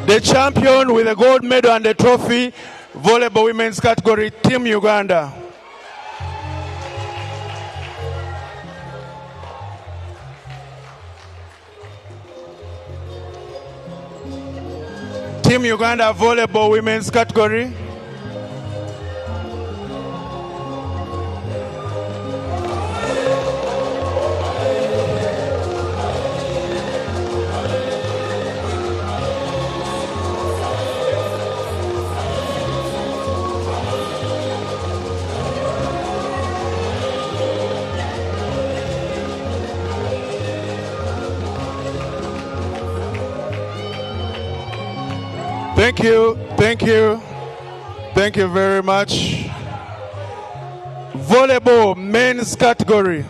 The champion with a gold medal and a trophy, volleyball women's category, Team Uganda. Team Uganda volleyball women's category. Thank you, thank you, thank you very much. Volleyball men's category.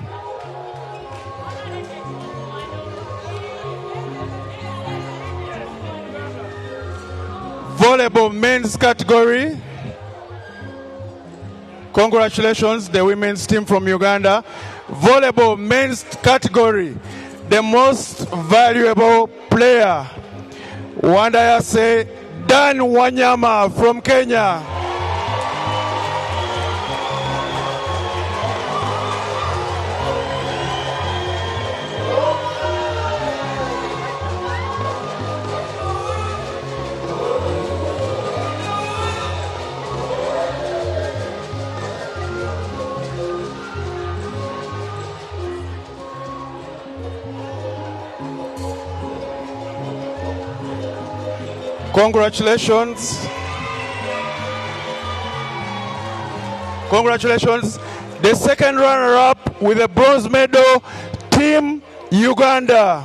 Volleyball men's category. Congratulations, the women's team from Uganda. Volleyball men's category, the most valuable player. Wanda say Dan Wanyama from Kenya. Congratulations. Congratulations. The second runner-up with a bronze medal, Team Uganda.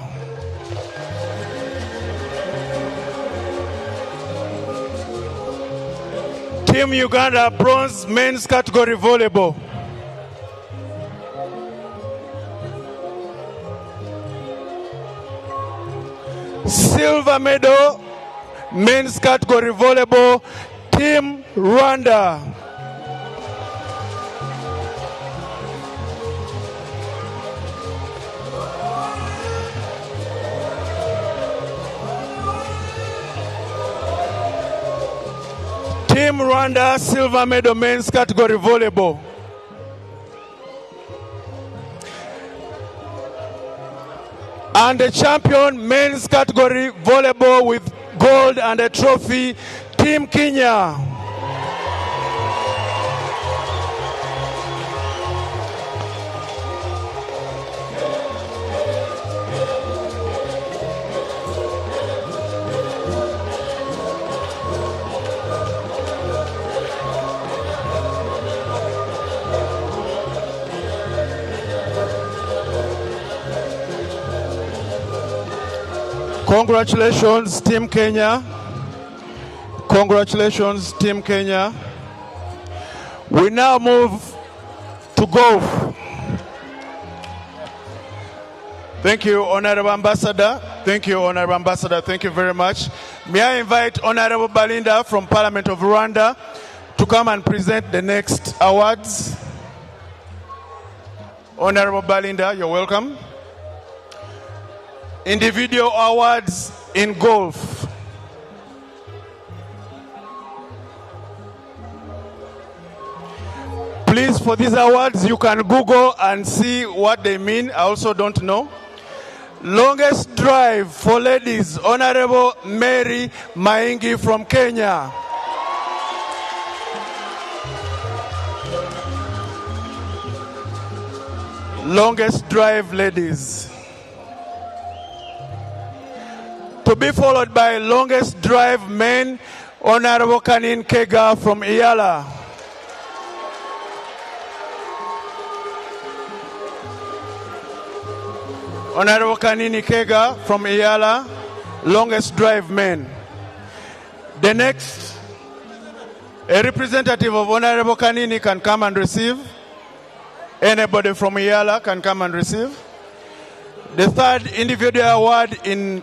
Team Uganda bronze men's category volleyball. Silver medal men's category volleyball, Team Rwanda. Team Rwanda, silver medal men's category volleyball. And the champion men's category volleyball with gold and a trophy, Team Kenya. Congratulations, Team Kenya. Congratulations, Team Kenya. We now move to golf. Thank you, Honorable Ambassador. Thank you, Honorable Ambassador. Thank you very much. May I invite Honorable Balinda from Parliament of Rwanda to come and present the next awards. Honorable Balinda, you're welcome. Individual awards in golf. Please, for these awards, you can Google and see what they mean. I also don't know. Longest drive for ladies, Honorable Mary Maingi from Kenya. Longest drive, ladies. To be followed by longest drive men, Honorable Kanin Kega from Iyala. Honorable Kanini Kega from Iyala, longest drive men. The next, a representative of Honorable Kanini can come and receive. Anybody from Iyala can come and receive. The third individual award in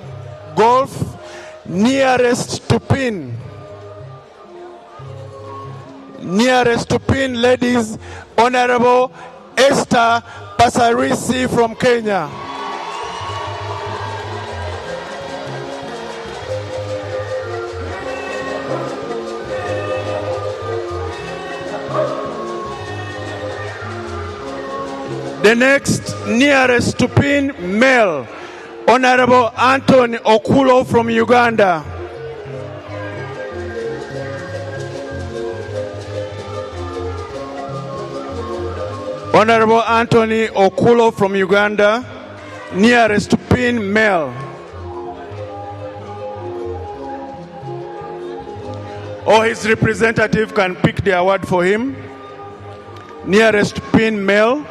golf, nearest to pin. Nearest to pin, ladies, Honorable Esther Pasarisi from Kenya. The next nearest to pin, male, Honorable Anthony Okulo from Uganda. Honorable Anthony Okulo from Uganda, nearest to pin, male. Or his representative can pick the award for him. Nearest to pin, male.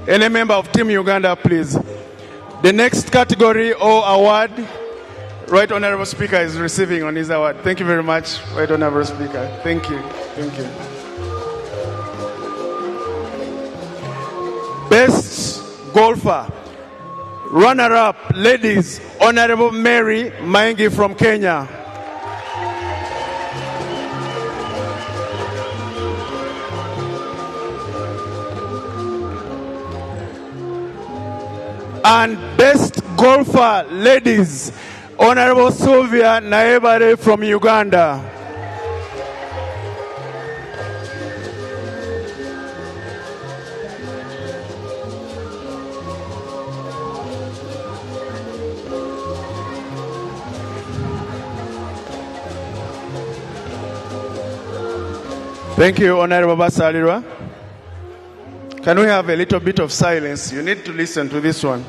Any member of Team Uganda, please. The next category or award, Right Honorable Speaker is receiving on his award. Thank you very much, Right Honorable Speaker. Thank you. Thank you. Best golfer, runner-up, ladies, Honorable Mary Maingi from Kenya. And best golfer, ladies, Honorable Sylvia Naebare from Uganda. Thank you, Honorable Basalirwa. Can we have a little bit of silence? You need to listen to this one.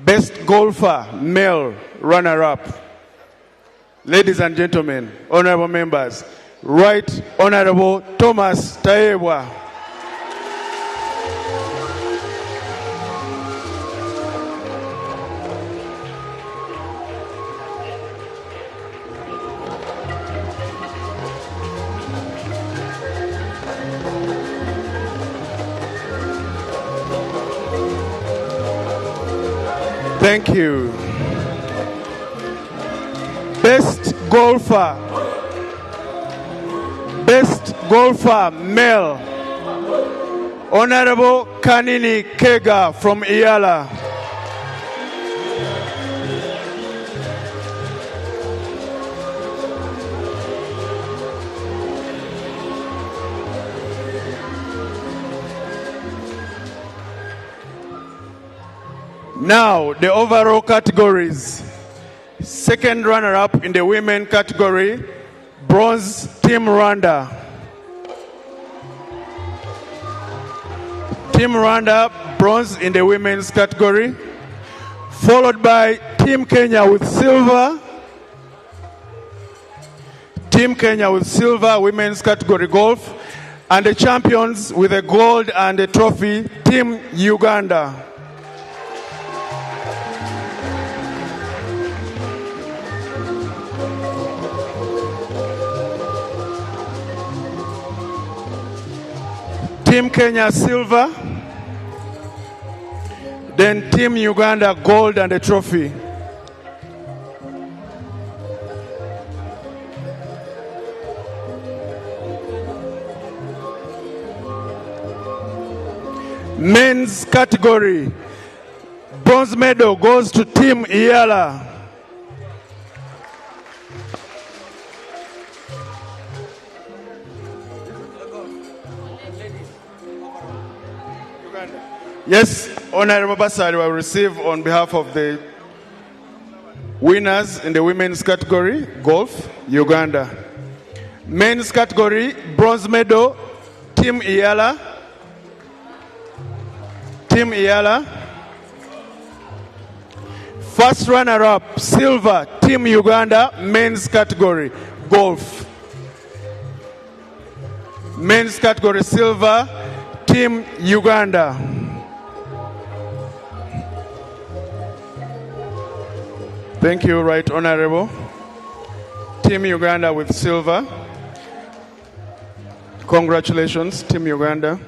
Best golfer, male, runner-up. Ladies and gentlemen, honorable members, Right Honorable Thomas Taebwa. Thank you. Best golfer. Best golfer male. Honorable Kanini Kega from Iyala. Now, the overall categories. Second runner-up in the women category, bronze, Team Rwanda. Team Rwanda, bronze in the women's category, followed by Team Kenya with silver. Team Kenya with silver, women's category golf, and the champions with a gold and a trophy, Team Uganda. Team Kenya silver, then Team Uganda gold and a trophy. Men's category, bronze medal goes to Team Iyala. Yes, Honorable Basari will receive on behalf of the winners in the women's category, golf, Uganda. Men's category, bronze medal, Team Iyala. Team Iyala. First runner-up, silver, Team Uganda, men's category, golf. Men's category, silver, Team Uganda. Thank you, Right Honorable. Team Uganda with silver. Congratulations, Team Uganda.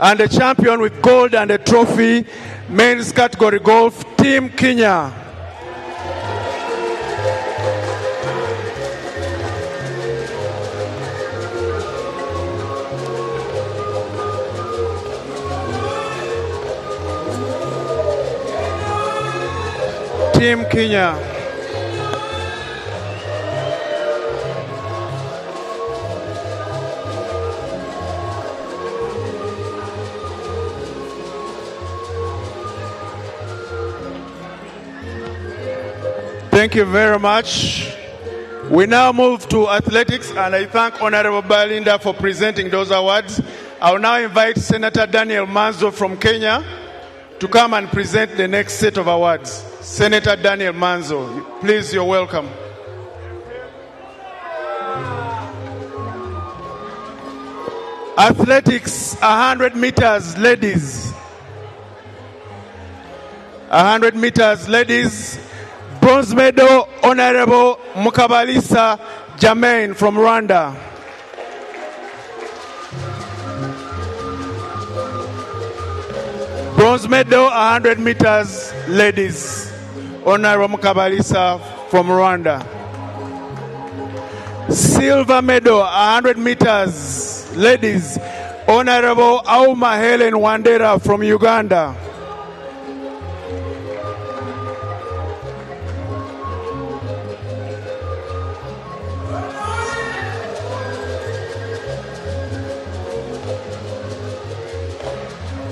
And the champion with gold and a trophy, men's category golf, Team Kenya. Team Kenya. Thank you very much. We now move to athletics, and I thank Honorable Balinda for presenting those awards. I will now invite Senator Daniel Manzo from Kenya to come and present the next set of awards. Senator Daniel Manzo, please, you're welcome. Athletics, 100 meters, ladies. 100 meters, ladies. Bronze medal, Honorable Mukabalisa Jermaine from Rwanda. Bronze medal, 100 meters, ladies. Honorable Mukabalisa from Rwanda. Silver medal, 100 meters, ladies. Honorable Auma Helen Wandera from Uganda.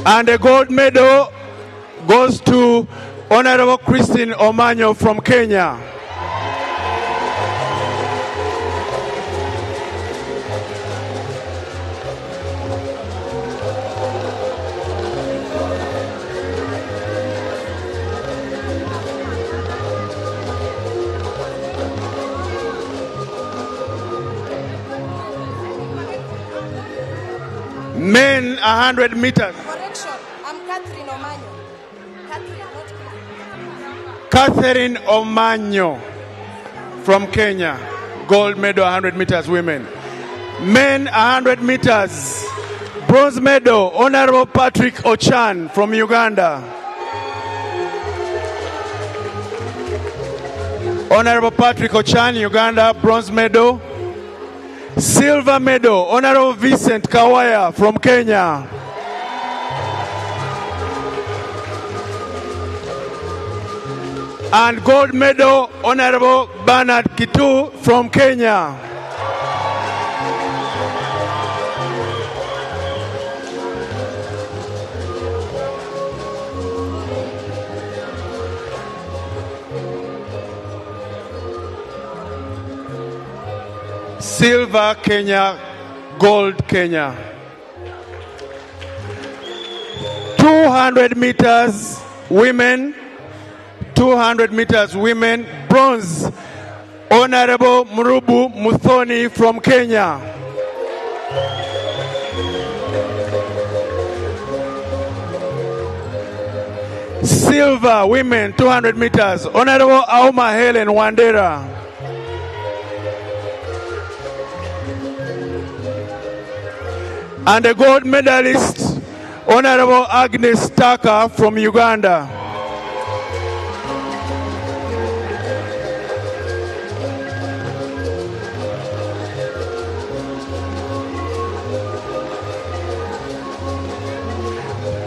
And the gold medal goes to Honorable Christine Omanyo from Kenya. Men 100 meters. Correction, I'm Catherine Omanyo. Catherine Omanyo from Kenya. Gold medal 100 meters women. Men 100 meters. Bronze medal, Honorable Patrick Ochan from Uganda. Honorable Patrick Ochan, Uganda, bronze medal. Silver medal, Honorable Vincent Kawaya from Kenya. And gold medal, Honorable Bernard Kitu from Kenya. Silver Kenya, gold Kenya. 200 meters women, 200 meters women, bronze, Honorable Murubu Muthoni from Kenya. Silver women, 200 meters, Honorable Auma Helen Wandera. And the gold medalist, Honorable Agnes Taka from Uganda.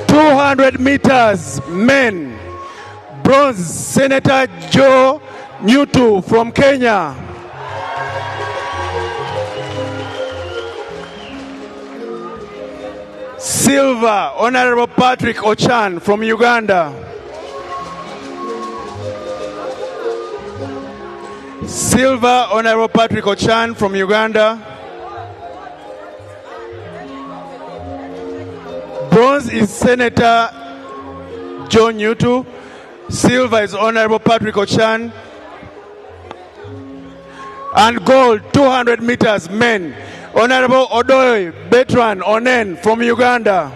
.200 meters men, bronze, Senator Joe Nyutu from Kenya. Silver, Honorable Patrick Ochan from Uganda. Silver, Honorable Patrick Ochan from Uganda. Bronze is Senator John Nyutu. Silver is Honorable Patrick Ochan. And gold, 200 meters men, Honorable Odoy Betran Onen from Uganda.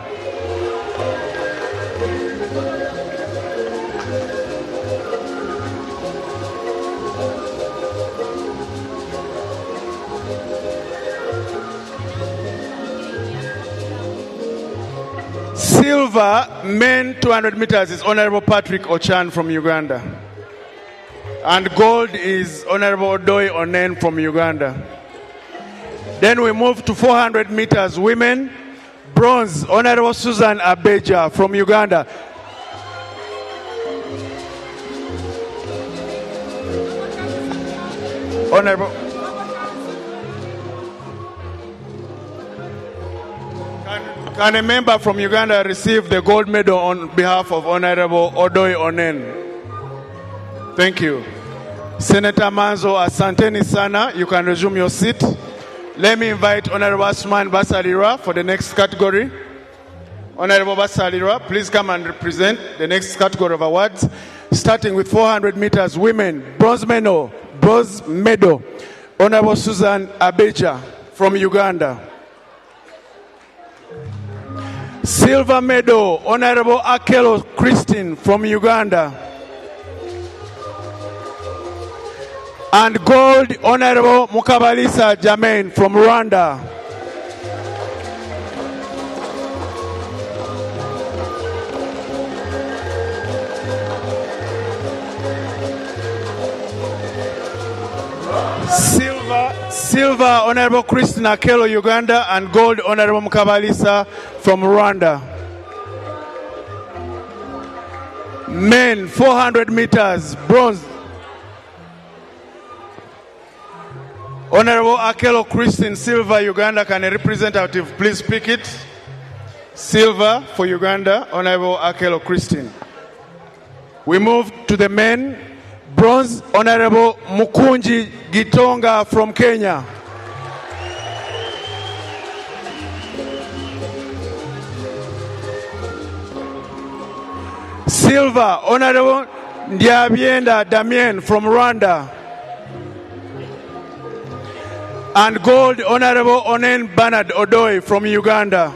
Silver, men 200 meters is Honorable Patrick Ochan from Uganda. And gold is Honorable Odoy Onen from Uganda. Then we move to 400 meters women. Bronze, Honorable Susan Abeja from Uganda. Honorable. Can a member from Uganda receive the gold medal on behalf of Honorable Odoy Onen? Thank you. Senator Manzo Asanteni Sana, you can resume your seat. Let me invite Honorable Asman Basalira for the next category. Honorable Basalira, please come and represent the next category of awards, starting with 400 meters women, bronze medal, Honorable Susan Abeja from Uganda. Silver medal, Honorable Akelo Christine from Uganda. And gold, Honorable Mukabalisa Jermaine from Rwanda. Silver, Honorable Christina Akelo, Uganda, and gold, Honorable Mukabalisa from Rwanda. Men, 400 meters, bronze, Honorable Akelo Christine, silver, Uganda. Can a representative please speak it? Silver for Uganda, Honorable Akelo Christine. We move to the men. Bronze, Honorable Mukunji Gitonga from Kenya. Silver, Honorable Ndiabienda Damien from Rwanda. And gold, Honorable Onen Bernard Odoy from Uganda.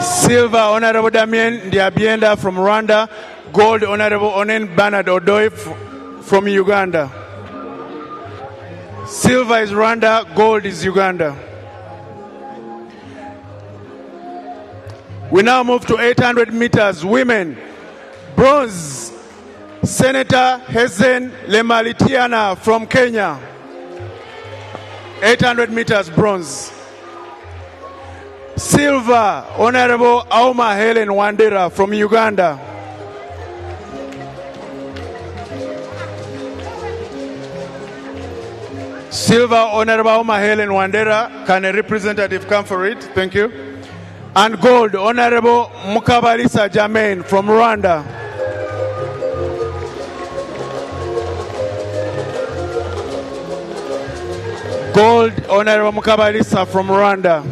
Silver, Honorable Damien Ndiabienda from Rwanda. Gold, Honorable Onen Bernard Odoy from Uganda. Silver is Rwanda, gold is Uganda. We now move to 800 meters, women. Bronze, Senator Hezen Lemalitiana from Kenya. 800 meters, bronze. Silver, Honorable Auma Helen Wandera from Uganda. Silver, Honorable Auma Helen Wandera. Can a representative come for it? Thank you. And gold, Honorable Mukabalisa Jermaine from Rwanda. Gold, Honorable Mukabalisa from Rwanda.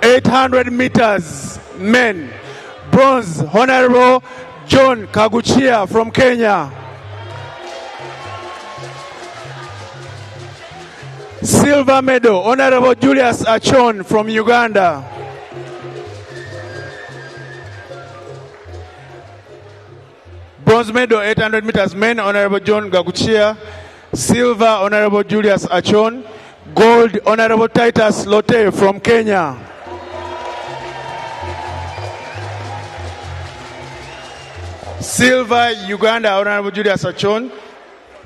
800 meters, men. Bronze, Honorable John Kaguchia from Kenya. Silver medal, Honorable Julius Achon from Uganda. Bronze medal, 800 meters, men, Honorable John Kaguchia. Silver, Honorable Julius Achon. Gold, Honorable Titus Lote from Kenya. Silver, Uganda, Honorable Julius Achon.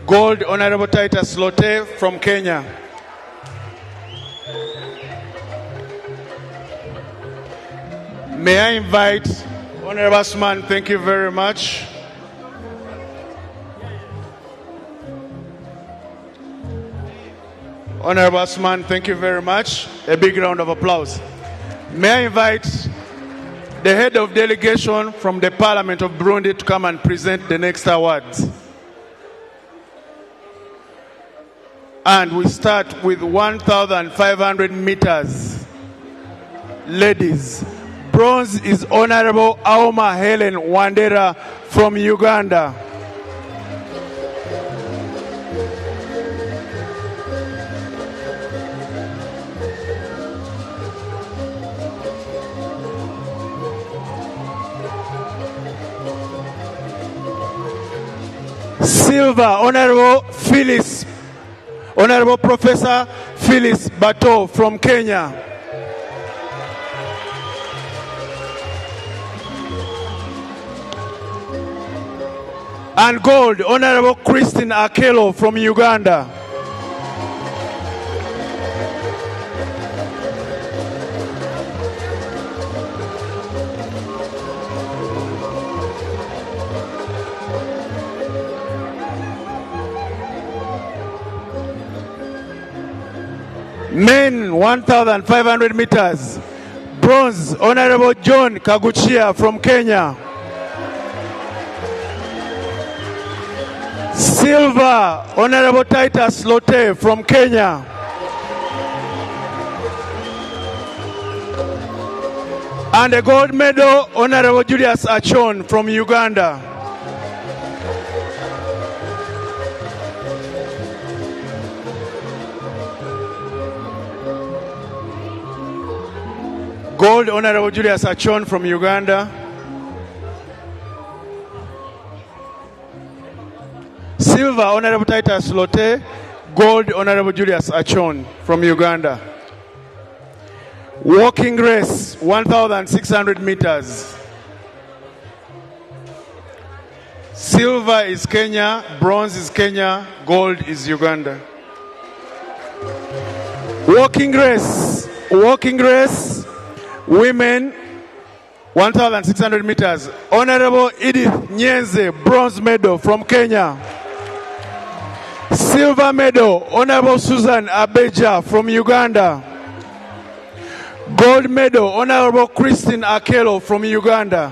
Gold, Honorable Titus Lote from Kenya. May I invite Honorable Asman, thank you very much. Honorable Asman, thank you very much. A big round of applause. May I invite the head of delegation from the Parliament of Burundi to come and present the next awards. And we start with 1,500 meters. Ladies, bronze is Honorable Auma Helen Wandera from Uganda. Silver, Honorable Professor Phyllis Bato from Kenya. And gold, Honorable Christine Akelo from Uganda. Men, 1,500 meters. Bronze, Honorable John Kaguchia from Kenya. Silver, Honorable Titus Lote from Kenya. And a gold medal, Honorable Julius Achon from Uganda. Gold, Honorable Julius Achon from Uganda. Silver, Honorable Titus Lote. Gold, Honorable Julius Achon from Uganda. Walking race, 1,600 meters. Silver is Kenya, bronze is Kenya, gold is Uganda. Walking race, women, 1,600 meters. Honorable Edith Nyenze, bronze medal from Kenya. Silver medal, Honorable Susan Abeja from Uganda. Gold medal, Honorable Christine Akelo from Uganda.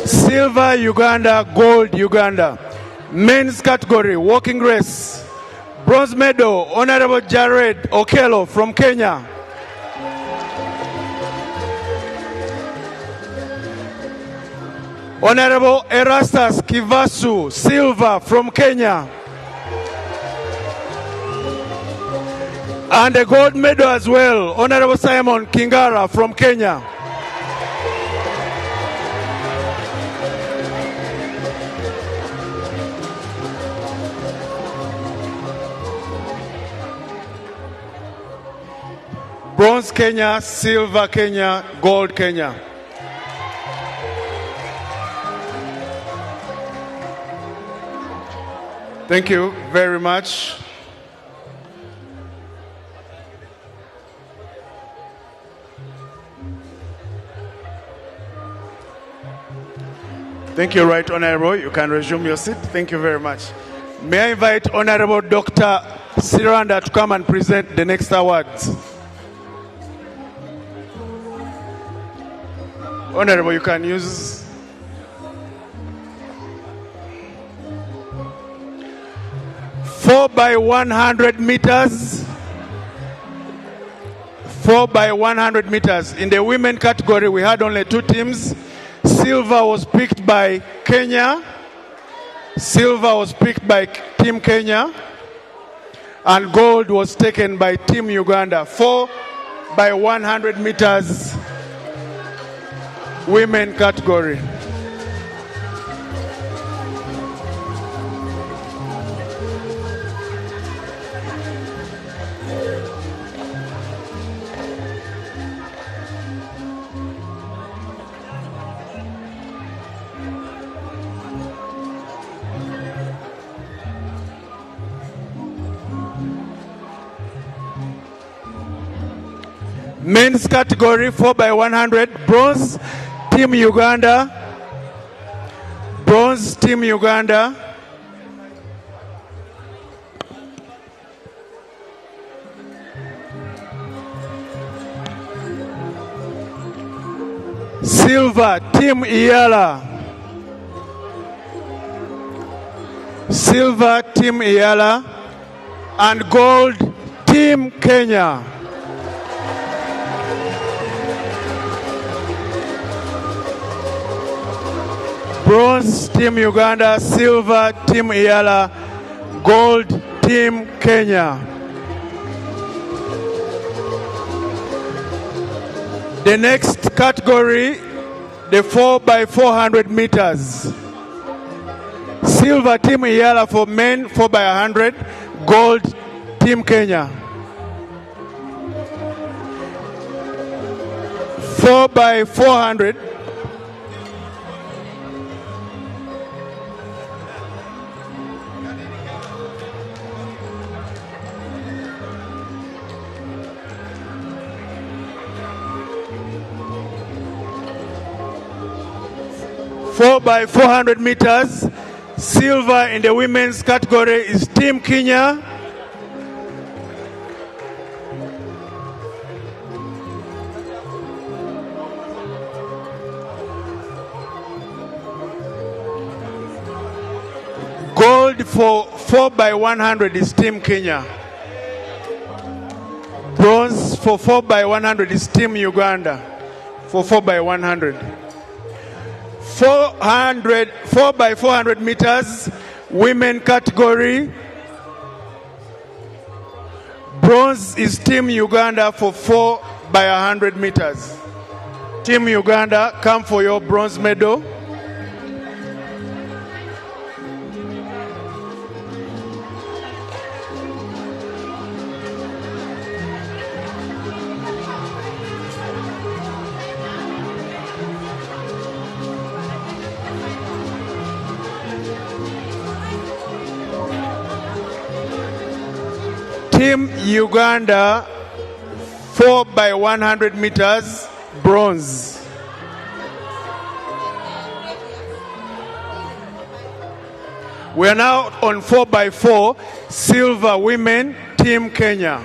Silver, Uganda, gold, Uganda. Men's category, walking race. Bronze medal, Honorable Jared Okello from Kenya. Honorable Erastus Kivasu, silver from Kenya. And a gold medal as well, Honorable Simon Kingara from Kenya. Bronze Kenya, silver Kenya, gold Kenya. Thank you very much. Thank you, Right Honorable. You can resume your seat. Thank you very much. May I invite Honorable Dr. Siranda to come and present the next awards. Honorable, you can use 4 by 100 meters. 4 by 100 meters. In the women category, we had only 2 teams. Silver was picked by Kenya. Silver was picked by Team Kenya. And gold was taken by Team Uganda. 4 by 100 meters. Women category. Men's category 4 by 100, bronze, Team Uganda. Bronze, Team Uganda. Silver, Team Iyala. Silver, Team Iyala. And gold, Team Kenya. Bronze, Team Uganda. Silver, Team Iyala. Gold, Team Kenya. The next category, the 4 by 400 meters. Silver, Team Iyala for men, 4 by 100. Gold, Team Kenya. 4 by 400. Four by 400 meters. Silver in the women's category is Team Kenya. Gold for 4 by 100 is Team Kenya. Bronze for 4 by 100 is Team Uganda. For 4 by 100. 4 by 400 meters, women category. Bronze is Team Uganda for 4 by 100 meters. Team Uganda, come for your bronze medal. Team Uganda, 4 by 100 meters, bronze. We are now on 4 by 4, silver women, Team Kenya.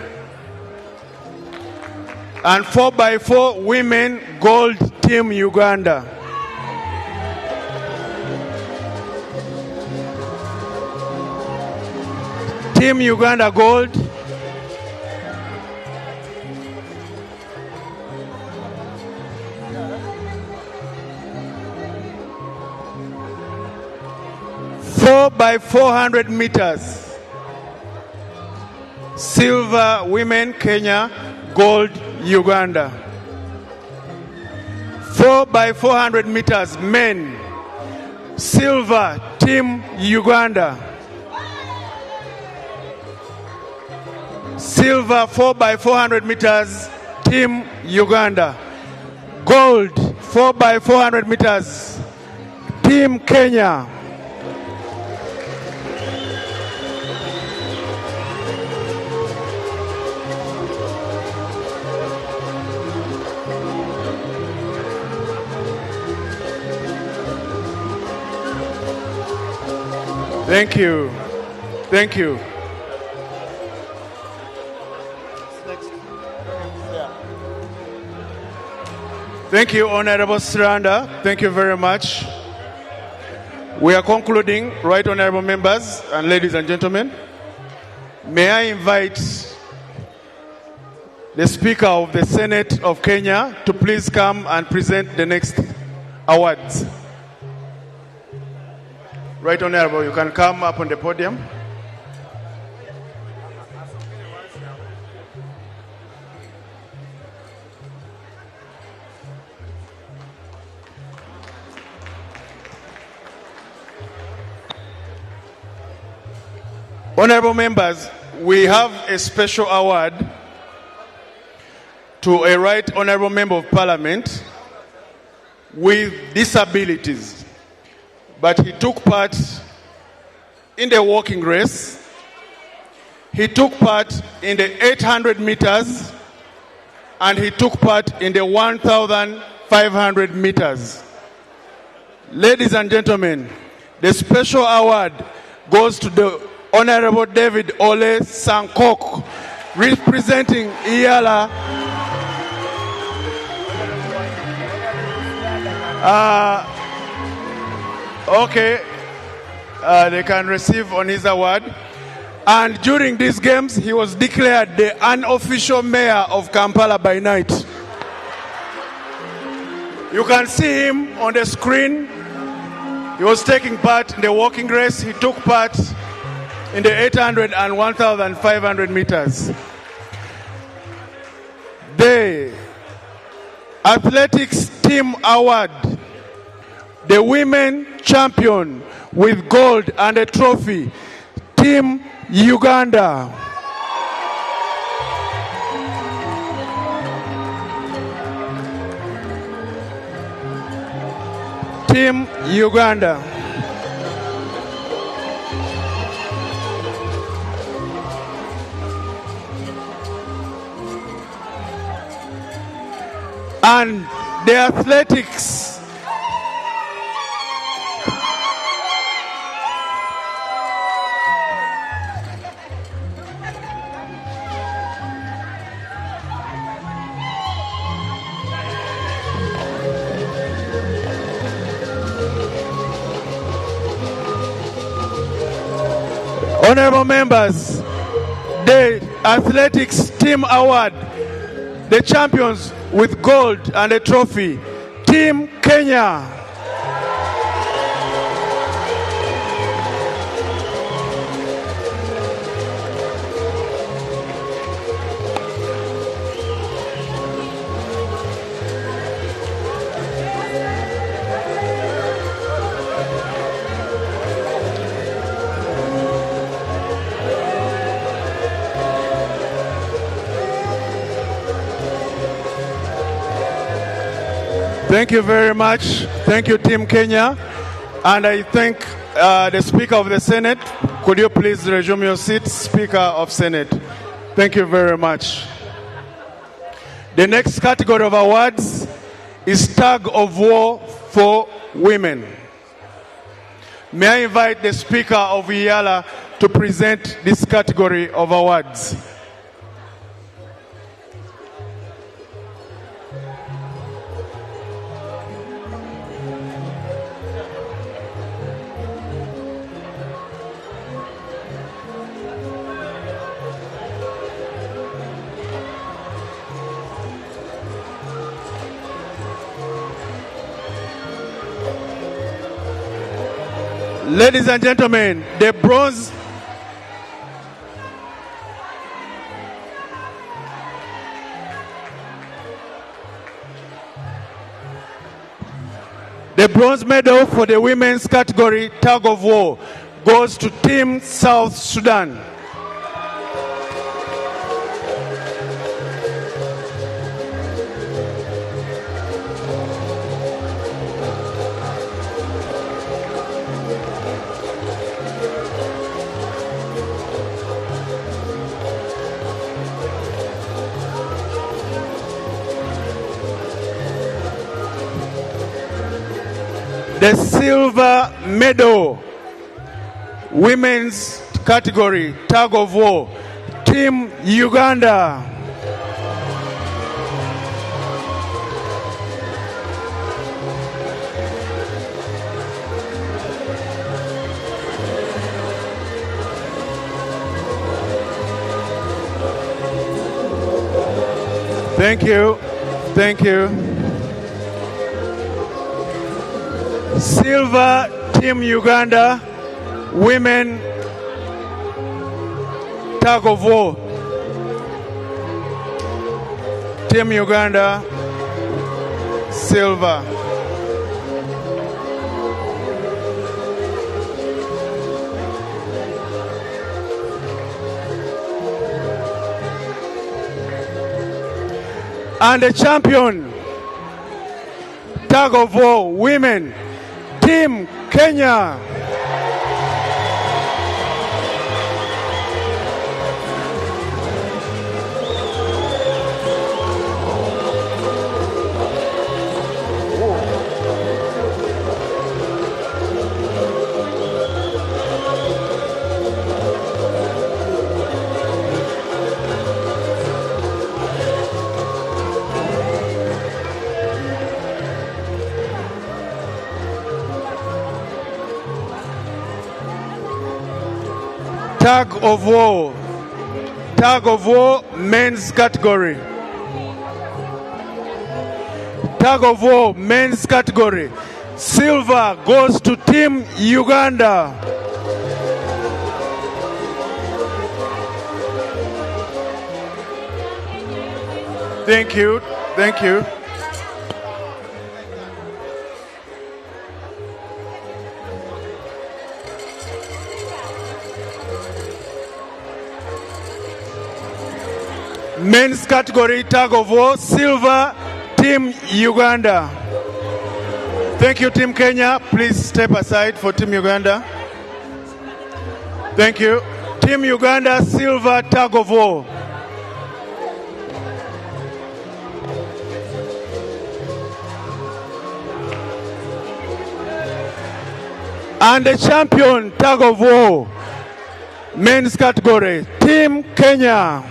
And 4 by 4 women, gold, Team Uganda. Team Uganda, gold. By 400 meters. silver women Kenya, gold Uganda. 4x400 meters men, silver team Uganda. Silver 4x400 meters team Uganda. Gold 4x400 meters team Kenya. Thank you. Thank you. Thank you, Honorable Sranda. Thank you very much. We are concluding, right, honorable members and ladies and gentlemen. May I invite the Speaker of the Senate of Kenya to please come and present the next awards. Right, honorable, you can come up on the podium. Honorable members, we have a special award to a right honorable member of parliament with disabilities, but he took part in the walking race, he took part in the 800 meters, and he took part in the 1,500 meters. Ladies and gentlemen, the special award goes to the Honorable David Ole Sankok, representing Iyala. Okay, they can receive on his award. And during these games, he was declared the unofficial mayor of Kampala by night. You can see him on the screen. He was taking part in the walking race. He took part in the 800 and 1,500 meters. The Athletics Team Award, the women champion with gold and a trophy, Team Uganda. Team Uganda. And the athletics honorable members, the athletics team award, the champions with gold and a trophy, Team Kenya. Thank you very much. Thank you, Team Kenya. And I thank the Speaker of the Senate. Could you please resume your seat, Speaker of Senate? Thank you very much. The next category of awards is Tug of War for Women. May I invite the Speaker of Iyala to present this category of awards. Ladies and gentlemen, the bronze The bronze medal for the women's category tug of war goes to Team South Sudan. The silver medal, women's category, tug of war, Team Uganda. Thank you. Thank you. Silver, Team Uganda, women tug of war. Team Uganda, silver. And the champion, tug of war, women, Team Kenya. Tug of war, men's category. Tug of war, men's category. Silver goes to Team Uganda. Thank you. Thank you. Men's category, tug of war, silver, Team Uganda. Thank you, Team Kenya. Please step aside for Team Uganda. Thank you. Team Uganda, silver, tug of war. And the champion, tug of war, men's category, Team Kenya.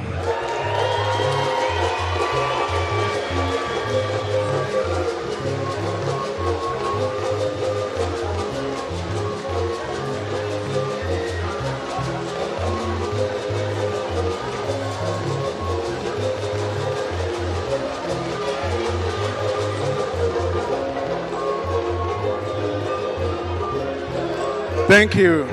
Thank you.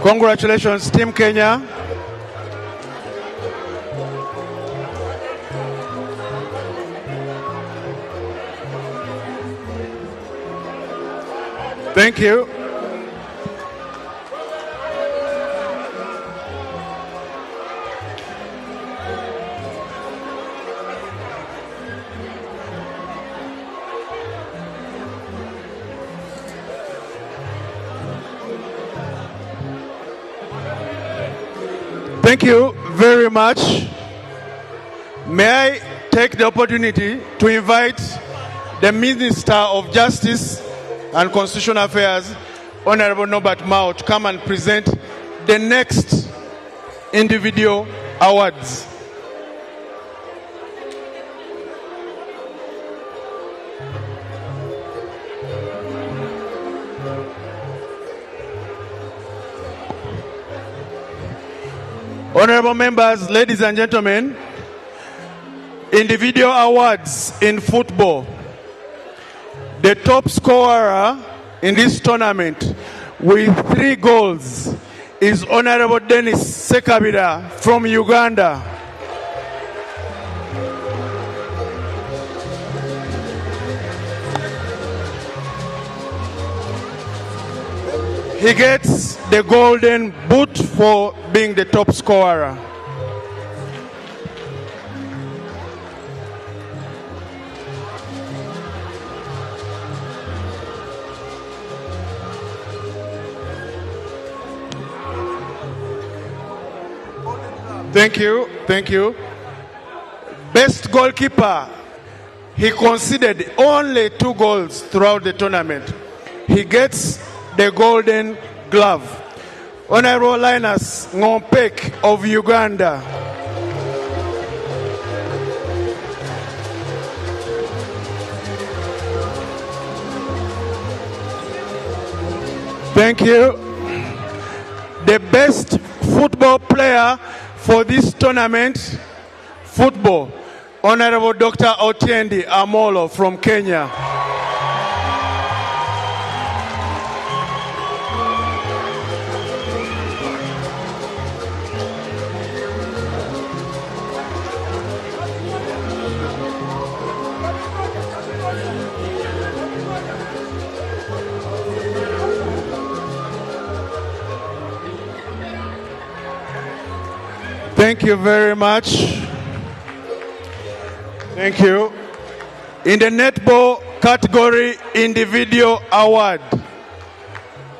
Congratulations, Team Kenya. Thank you. Thank you very much. May I take the opportunity to invite the Minister of Justice and Constitutional Affairs, Honorable Norbert Mao, to come and present the next individual awards. Honorable members, ladies and gentlemen, individual awards in football. The top scorer in this tournament with 3 goals is Honorable Dennis Sekabira from Uganda. He gets the golden boot for being the top scorer. Thank you, thank you. Best goalkeeper. He conceded only 2 goals throughout the tournament. He gets the golden glove. Honorable Linus Ngompek of Uganda. Thank you. The best football player for this tournament, football, Honorable Dr. Otiendi Amolo from Kenya. Thank you very much. Thank you. In the netball category individual award,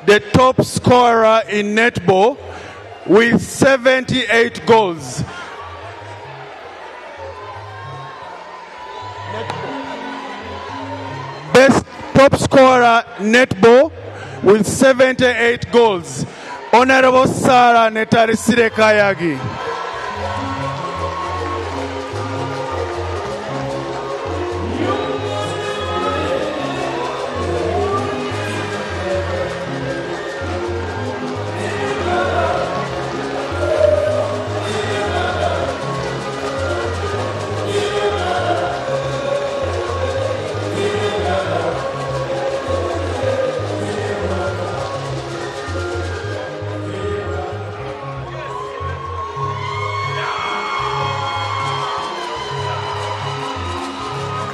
the top scorer in netball with 78 goals. Best top scorer netball with 78 goals. Honorable Sarah Netarisire Kayagi.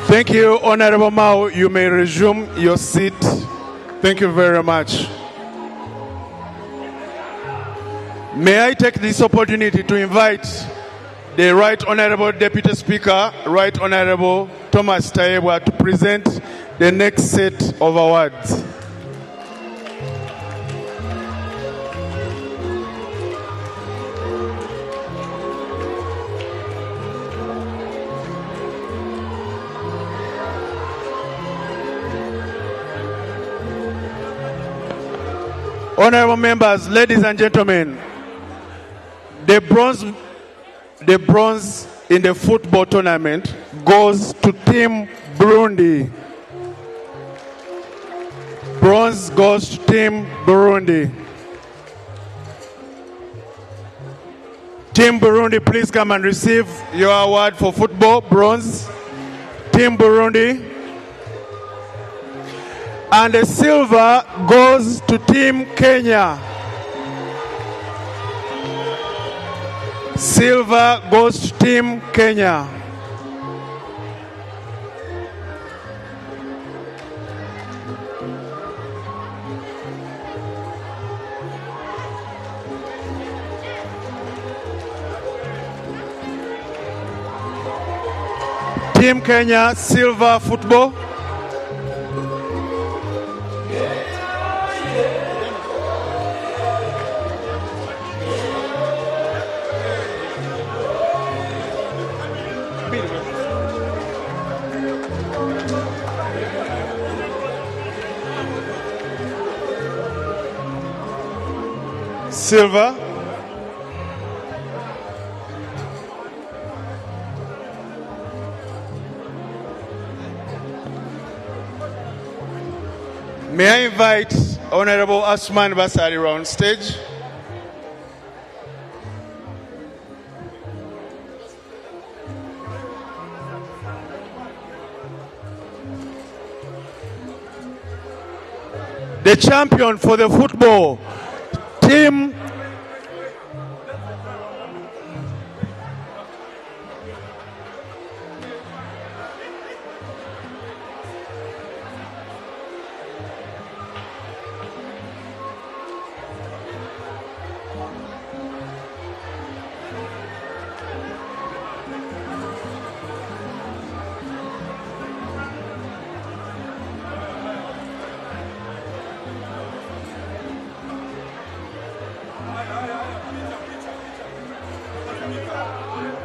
Thank you, Honorable Mao. You may resume your seat. Thank you very much. May I take this opportunity to invite the Right Honorable Deputy Speaker, Right Honorable Thomas Taebwa, to present the next set of awards. Honorable members, ladies and gentlemen, the bronze in the football tournament goes to Team Burundi. Bronze goes to Team Burundi. Team Burundi, please come and receive your award for football, bronze. Team Burundi. And the silver goes to Team Kenya. Silver goes to Team Kenya. Team Kenya, silver football. Silver. May I invite Honorable Asman Basari on stage? The champion for the football, Team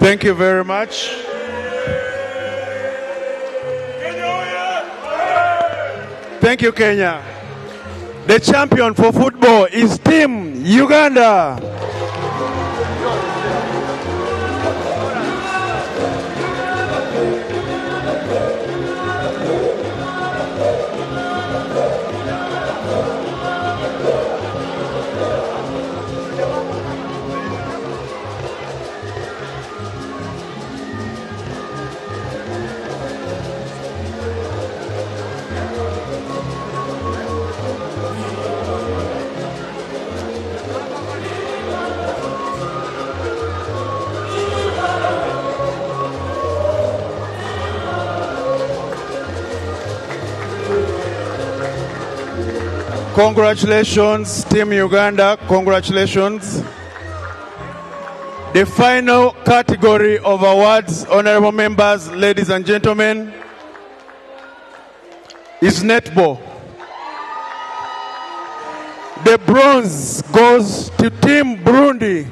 Thank you very much. Thank you, Kenya. The champion for football is Team Uganda. Congratulations, Team Uganda. Congratulations. The final category of awards, honorable members, ladies and gentlemen, is netball. The bronze goes to Team Burundi.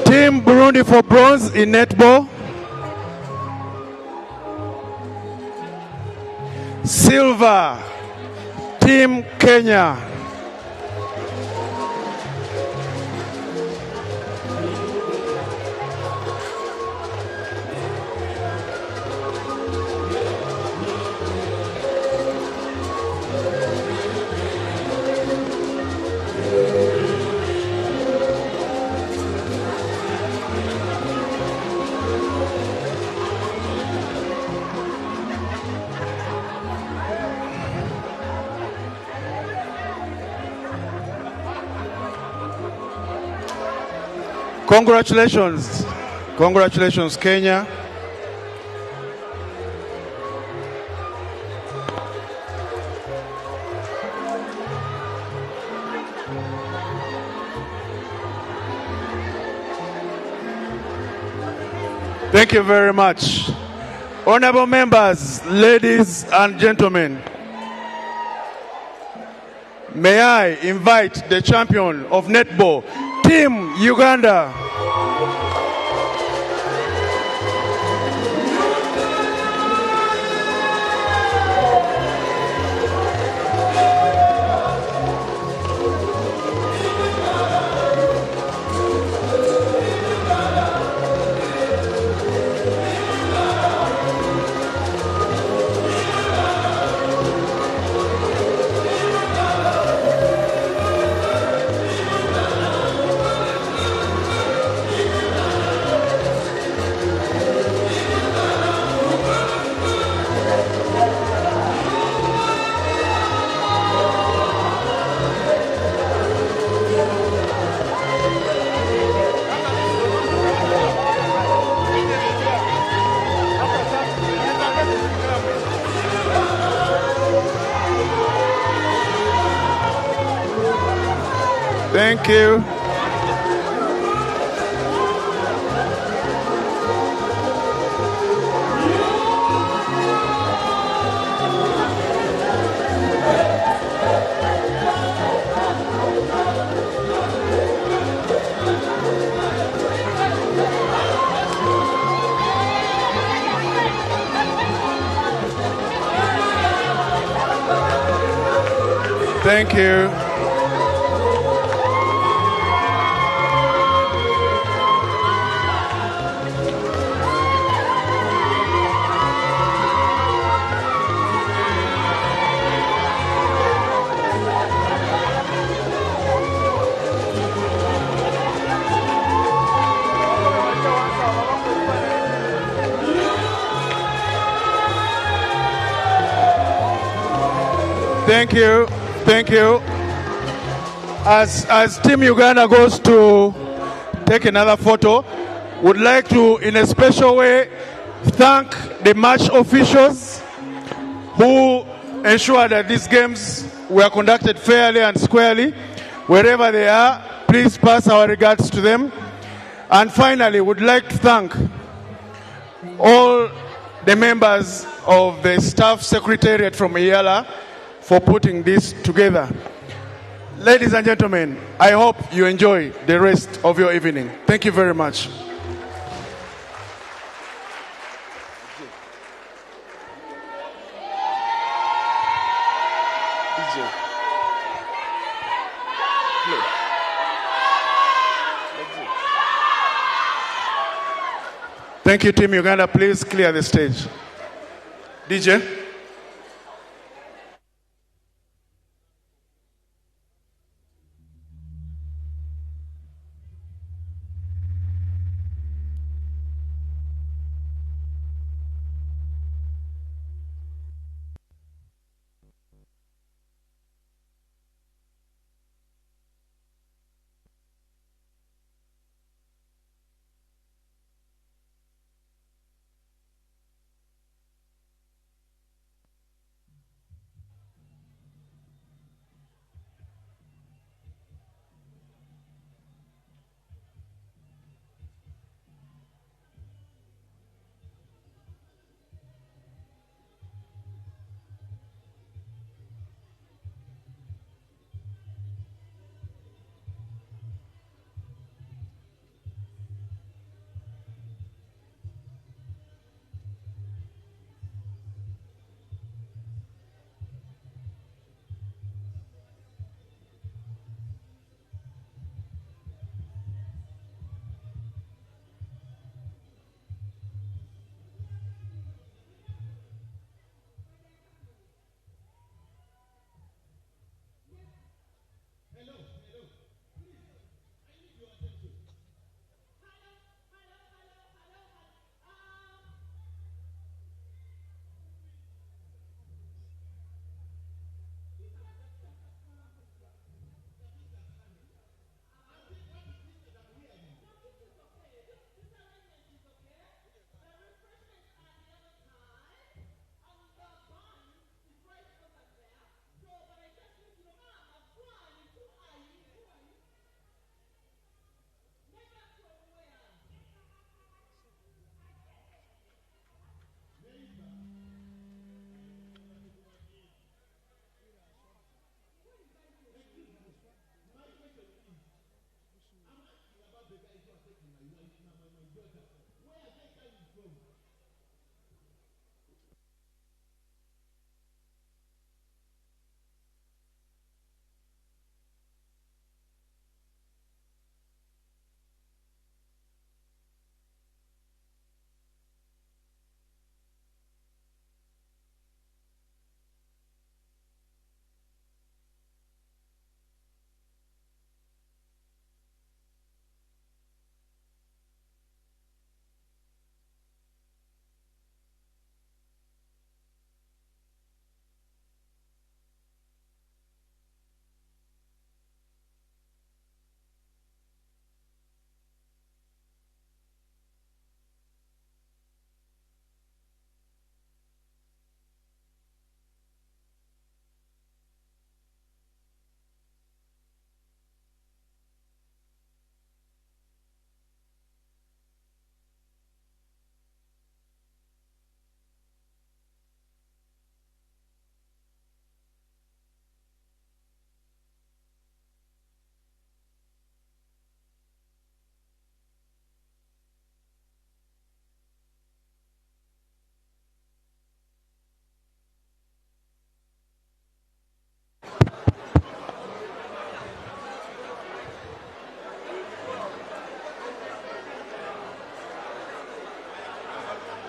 Team Burundi for bronze in netball. Silver, Team Kenya. Congratulations. Congratulations, Kenya. Thank you very much. Honorable members, ladies and gentlemen, may I invite the champion of netball, Team Uganda. Thank you. Thank you. Thank you. Thank you. As Team Uganda goes to take another photo, would like to, in a special way, thank the match officials who ensured that these games were conducted fairly and squarely. Wherever they are, please pass our regards to them. And finally, would like to thank all the members of the staff secretariat from EALA for putting this together. Ladies and gentlemen, I hope you enjoy the rest of your evening. Thank you very much. Thank you, Team Uganda. Please clear the stage. DJ.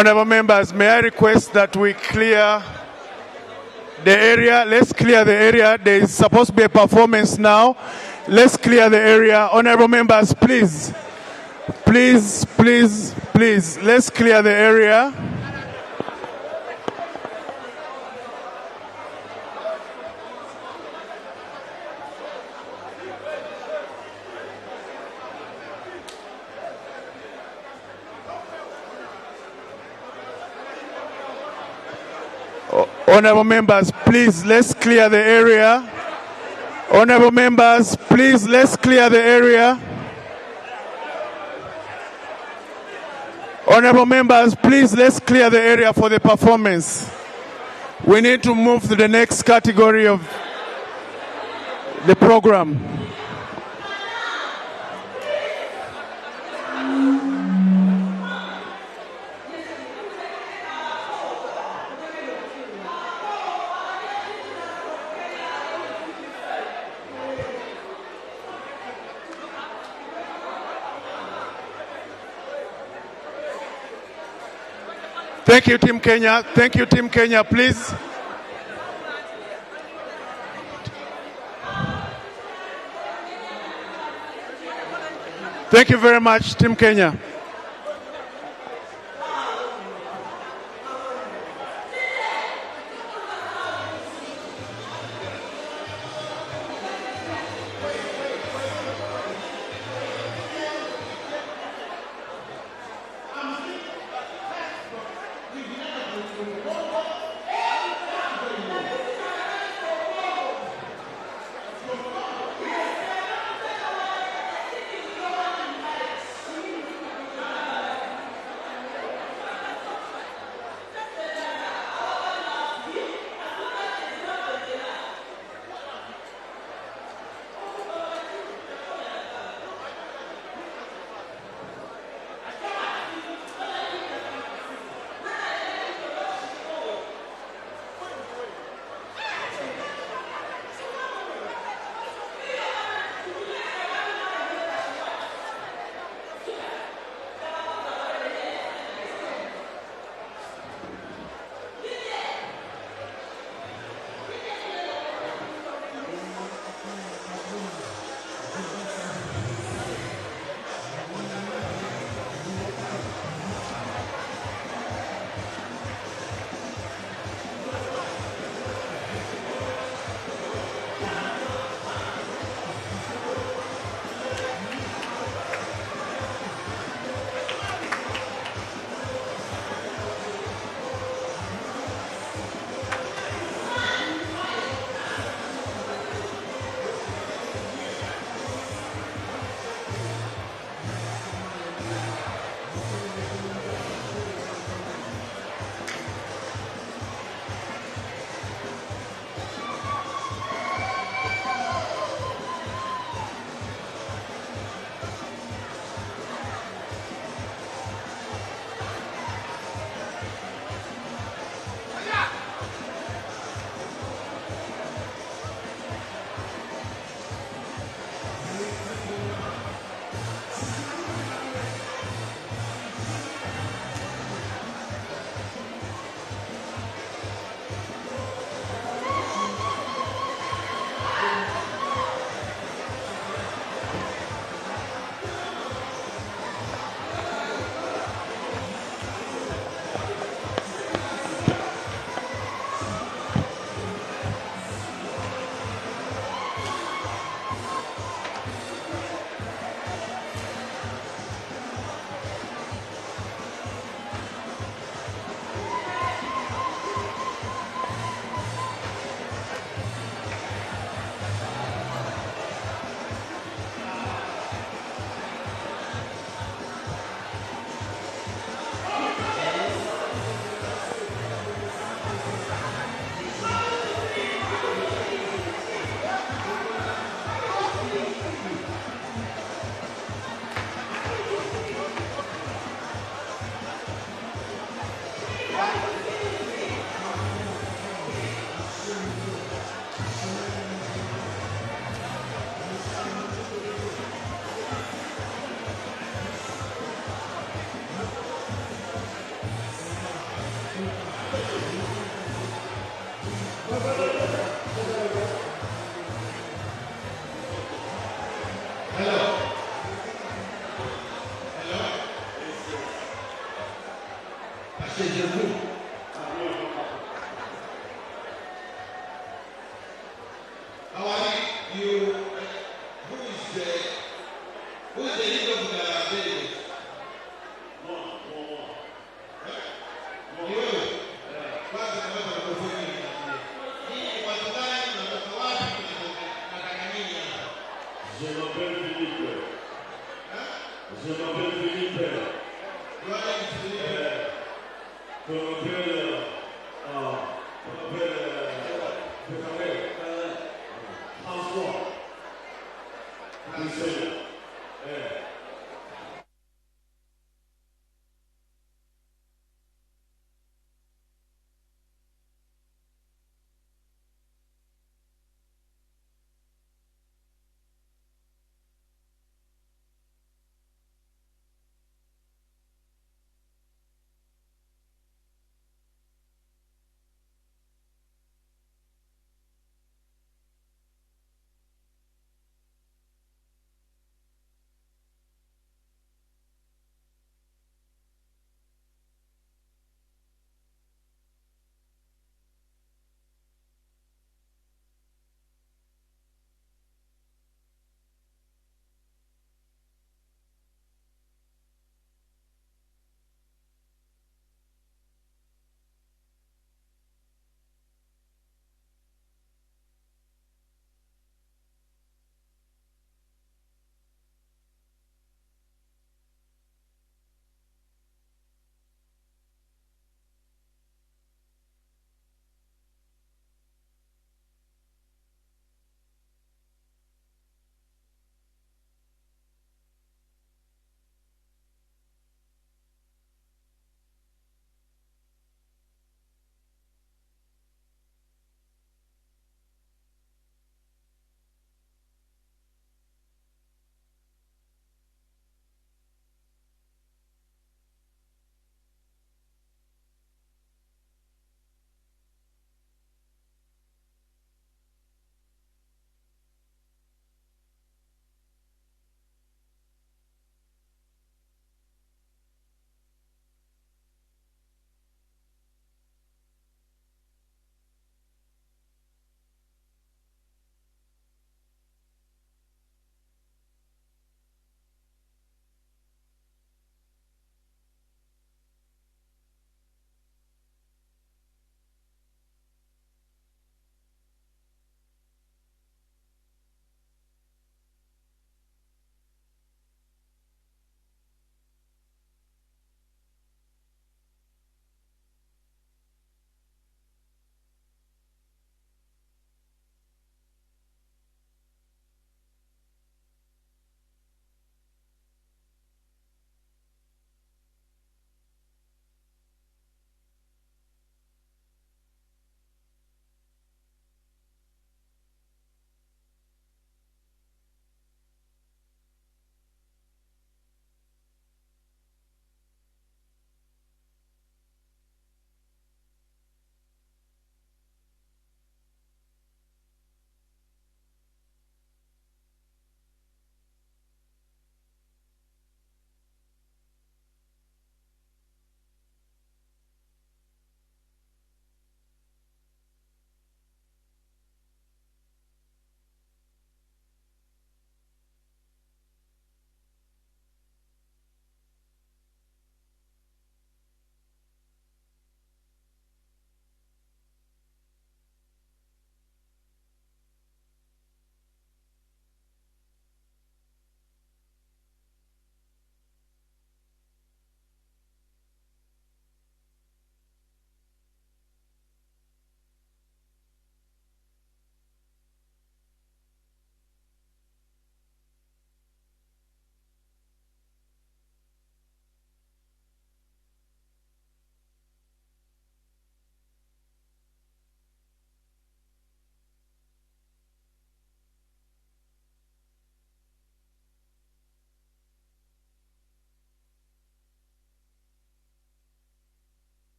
Honorable members, may I request that we clear the area? Let's clear the area. There is supposed to be a performance now. Let's clear the area. Honorable members, please. Please, please, please. Let's clear the area. Honorable members, please, let's clear the area. Honorable members, please, let's clear the area. Honorable members, please let's clear the area for the performance. We need to move to the next category of the program. Thank you, Team Kenya. Thank you, Team Kenya, please. Thank you very much, Team Kenya. Je m'appelle Philippe.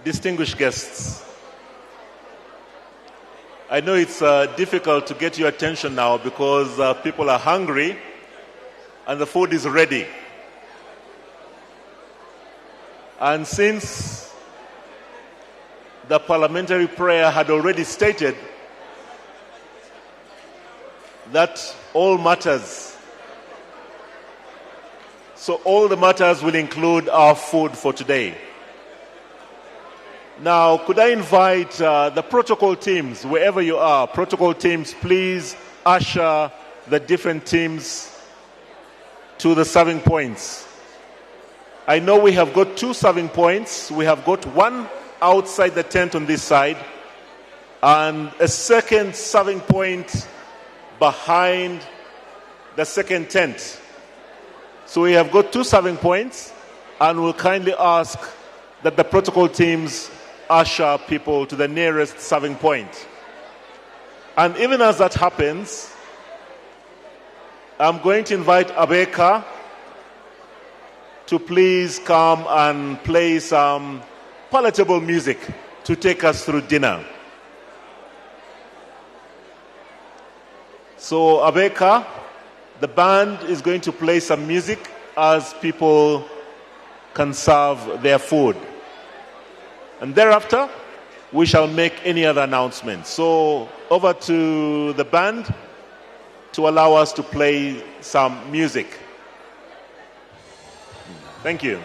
distinguished guests, I know it's difficult to get your attention now because people are hungry and the food is ready. And since the parliamentary prayer had already stated that all matters, so all the matters will include our food for today. Now, could I invite the protocol teams, wherever you are, protocol teams, please usher the different teams to the serving points. I know we have got 2 serving points. We have got one outside the tent on this side and a second serving point behind the second tent. So we have got 2 serving points, and we'll kindly ask that the protocol teams usher people to the nearest serving point. And even as that happens, I'm going to invite Abeka to please come and play some palatable music to take us through dinner. So Abeka, the band is going to play some music as people can serve their food. And thereafter, we shall make any other announcements. So over to the band to allow us to play some music. Thank you.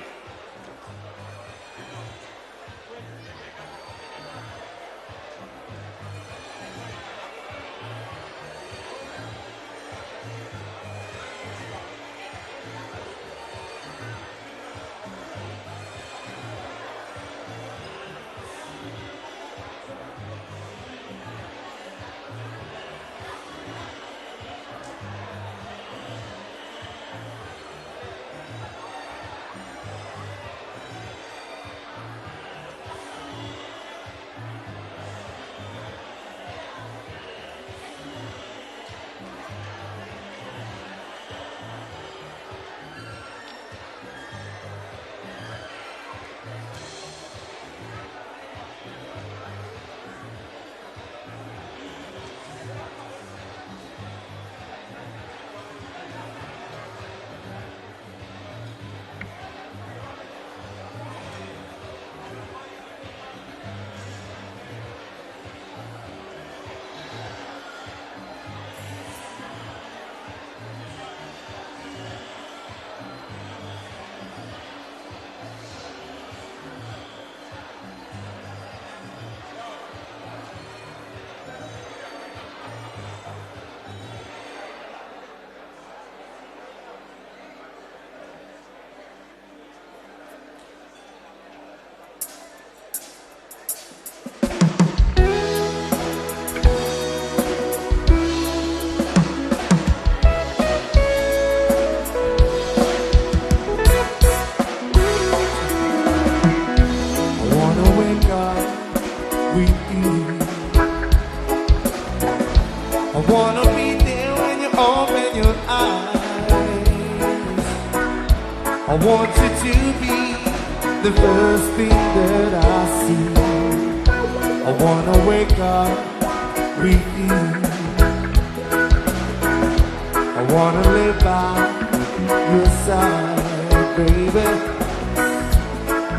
I want you to be the first thing that I see. I wanna wake up with you. I wanna live by your side, baby.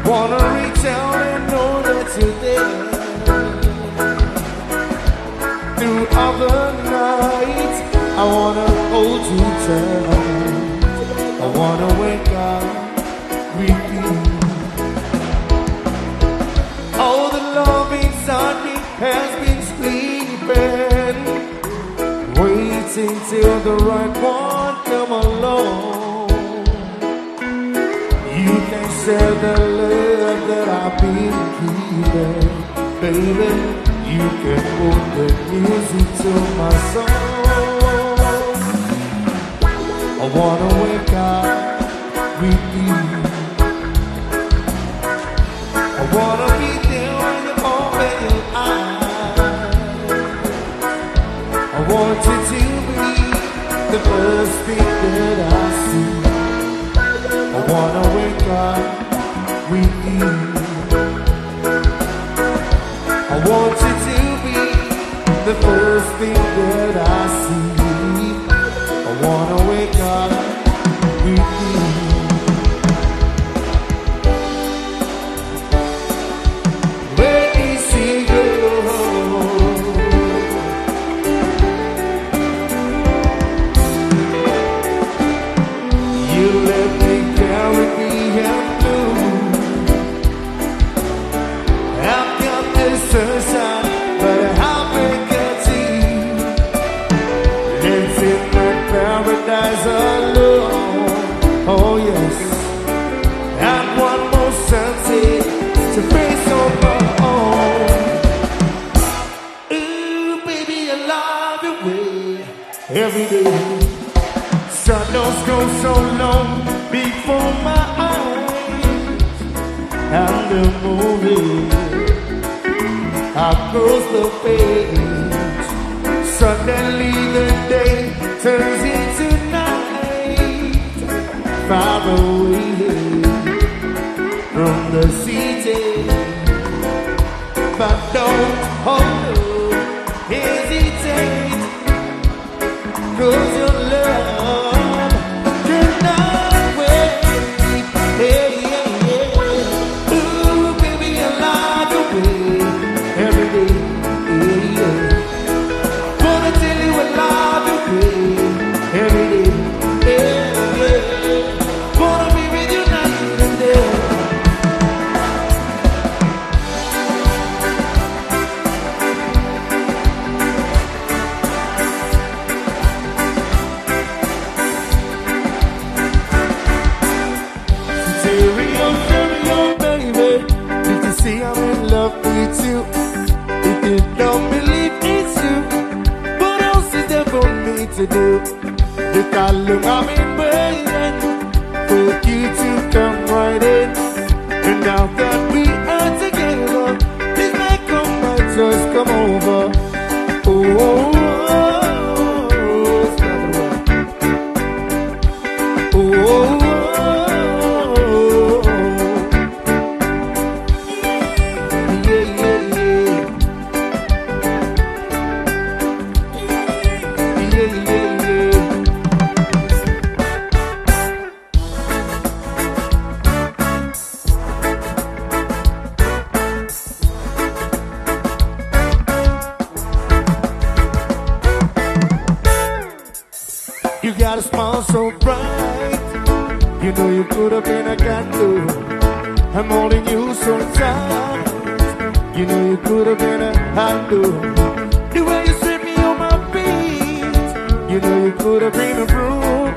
Wanna reach out and know that you're there. Through other nights, I wanna hold you tight. I wanna wake up with you. All the love inside me has been sleeping, waiting till the right one come along. You can share the love that I've been keeping, baby. You can put the music to my song. I wanna wake up with you. I wanna be there when you open your eyes. I want you to be the first thing that I see. I wanna wake up with you. I want you to be the first thing that I see. I wanna wake up with you. Where is he go? You let me carry me and blue. I've got this sunshine, but a heartbreak at sea. Lives in my paradise alone. Oh yes, and one more sunset to face on my own. Ooh, baby, I love your way every day. Shadows go so long before my eyes, and the movie across the page. Suddenly the day turns into night, far away from the city. But don't hesitate, 'cause your love cannot wait. Hey, yeah, yeah. Ooh, baby, I love the way every day. Yeah, yeah. Wanna tell you I love the way every day. Yeah, yeah. Wanna be with you night and day. Stereo, baby. Did you see I'm in love with you? If you don't believe it's you, what else is there for me to do? Look how long I've been waiting for you to come right in. And now that we are together, please make up my choice, come over. Oh, oh, oh, oh, it's not right. Oh, oh, oh. You got a smile so bright. You know you could have been a candle. I'm holding you so tight. You know you could have been a handle. The way you set me on my feet. You know you could have been a broom.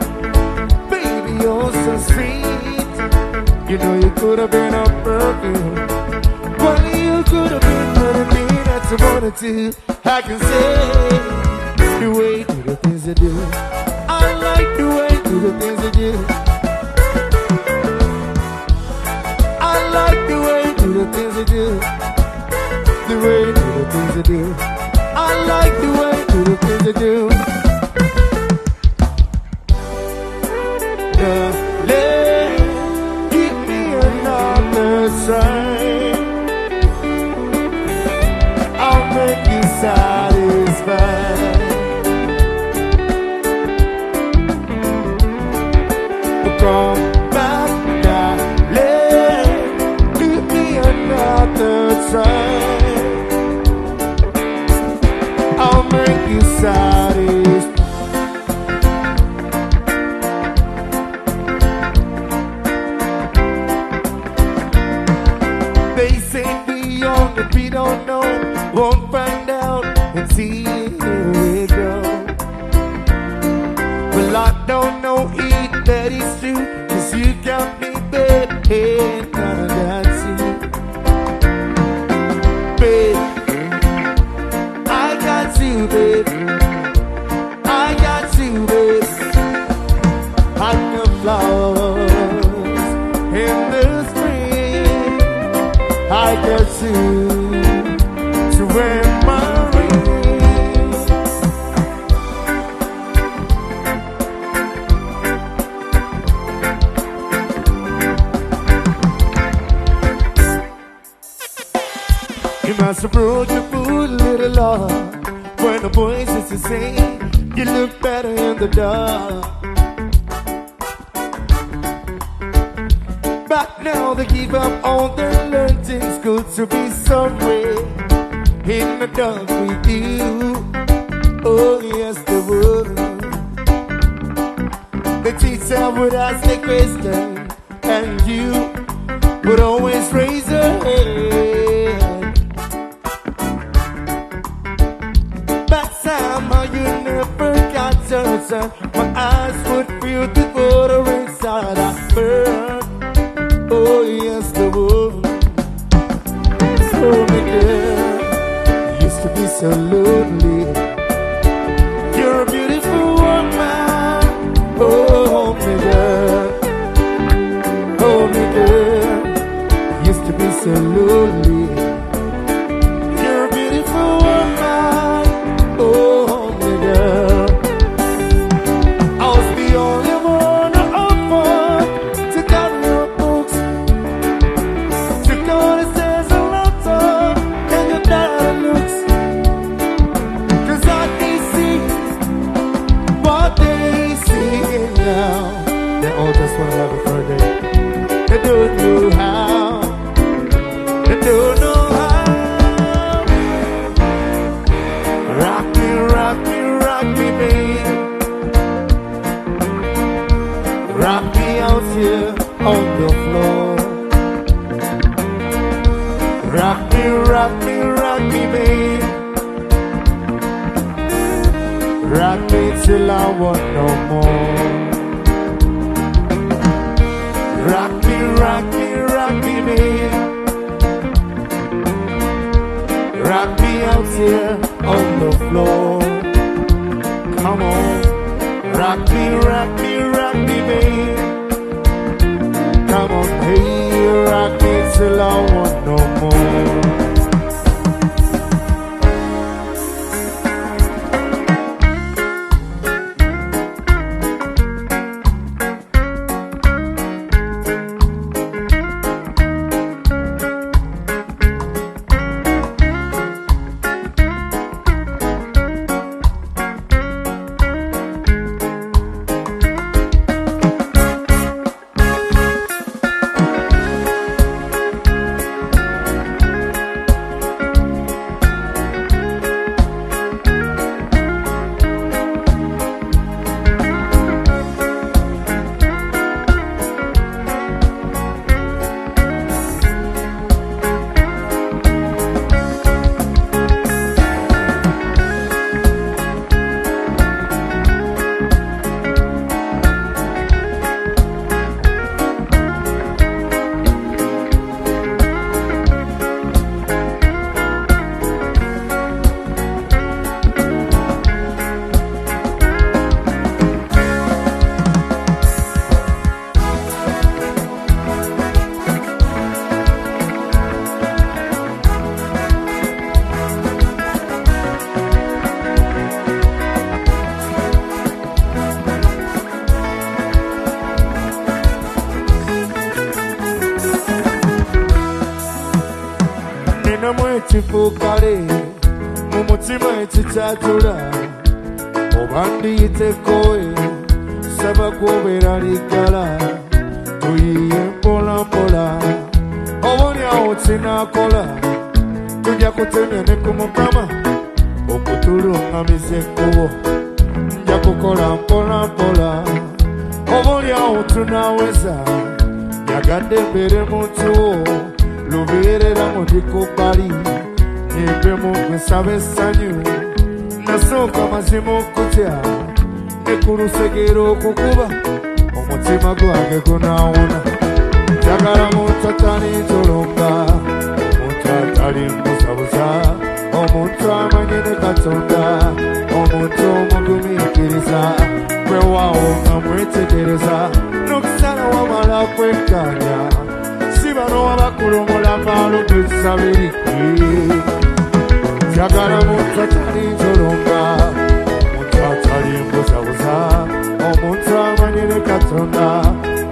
Baby, you're so sweet. You know you could have been a perfume. Well, you could have been anything that you wanted to. I can say the way you do the things you do. I like the way you do the things you do. I like the way you do the things you do. The way you do the things you do. I like the way you do the things you do. Give me another sign. I'll make you satisfied. Come back, darling. Give me another try. I'll make you satisfied. They say beyond the we don't know, won't find out until we go. Well, I don't know if that is true, 'cause you got me, baby, now that's you. Babe, I got you, babe. I got you, babe. Like the flowers in the spring, I got you to wear my ring. You must have brought your food, little Lord. When the boys used to say, you look better in the dark. But now they give up all their learned. It's good to be somewhere in the dark with you. Oh yes, the world. The teacher would ask the question, and you would always raise your hand. But somehow you never got to answer. My eyes would feel the water inside. I burn. Oh yes, the world. Oh my girl, used to be so lonely. You're a beautiful woman. Oh my girl, oh my girl, used to be so lonely. You're a beautiful woman. Oh my girl, I was the only one to afford to carry your books, to go to stairs a lot of, and your dad looks. 'Cause I can see what they see now. They all just wanna have a birthday. They don't know how. They don't know how. Rock me, rock me, rock me, baby. Rock me out here on the floor. Rock me, rock me, rock me, baby. Rock me till I want no more. Rock me, rock me, rock me, baby. Rock me out here on the floor. Come on. Rock me, rock me, rock me, baby. Come on, hey, rock me till I want no more. Chifukale mumutima echichatura obandiyite koe saba kubeera ligala tuyiye mpola mpola oboni awo kinakola tujja kutemya ne ku mukama okutulungamiza ekkubo nja kukola mpola mpola oboni awo tunaweza yagadde mbere muntu lubeerera mu dikubali Nipe Mungu sabe sanyu Nasooka mazima okutya ne ku lusegero okukuba omutima gwange gunaawuna njagala muntu atali ntolonga omuntu atali mbuzabuza omuntu amanye ne Katonda omuntu omugumiikiriza bwewaawo nga mwetegereza n'okusala wamala kwekkaanya si bano abakulumula maalo tusabirikwe njagala muntu atali ntolonga omuntu atali mbuzabuza omuntu amanye ne Katonda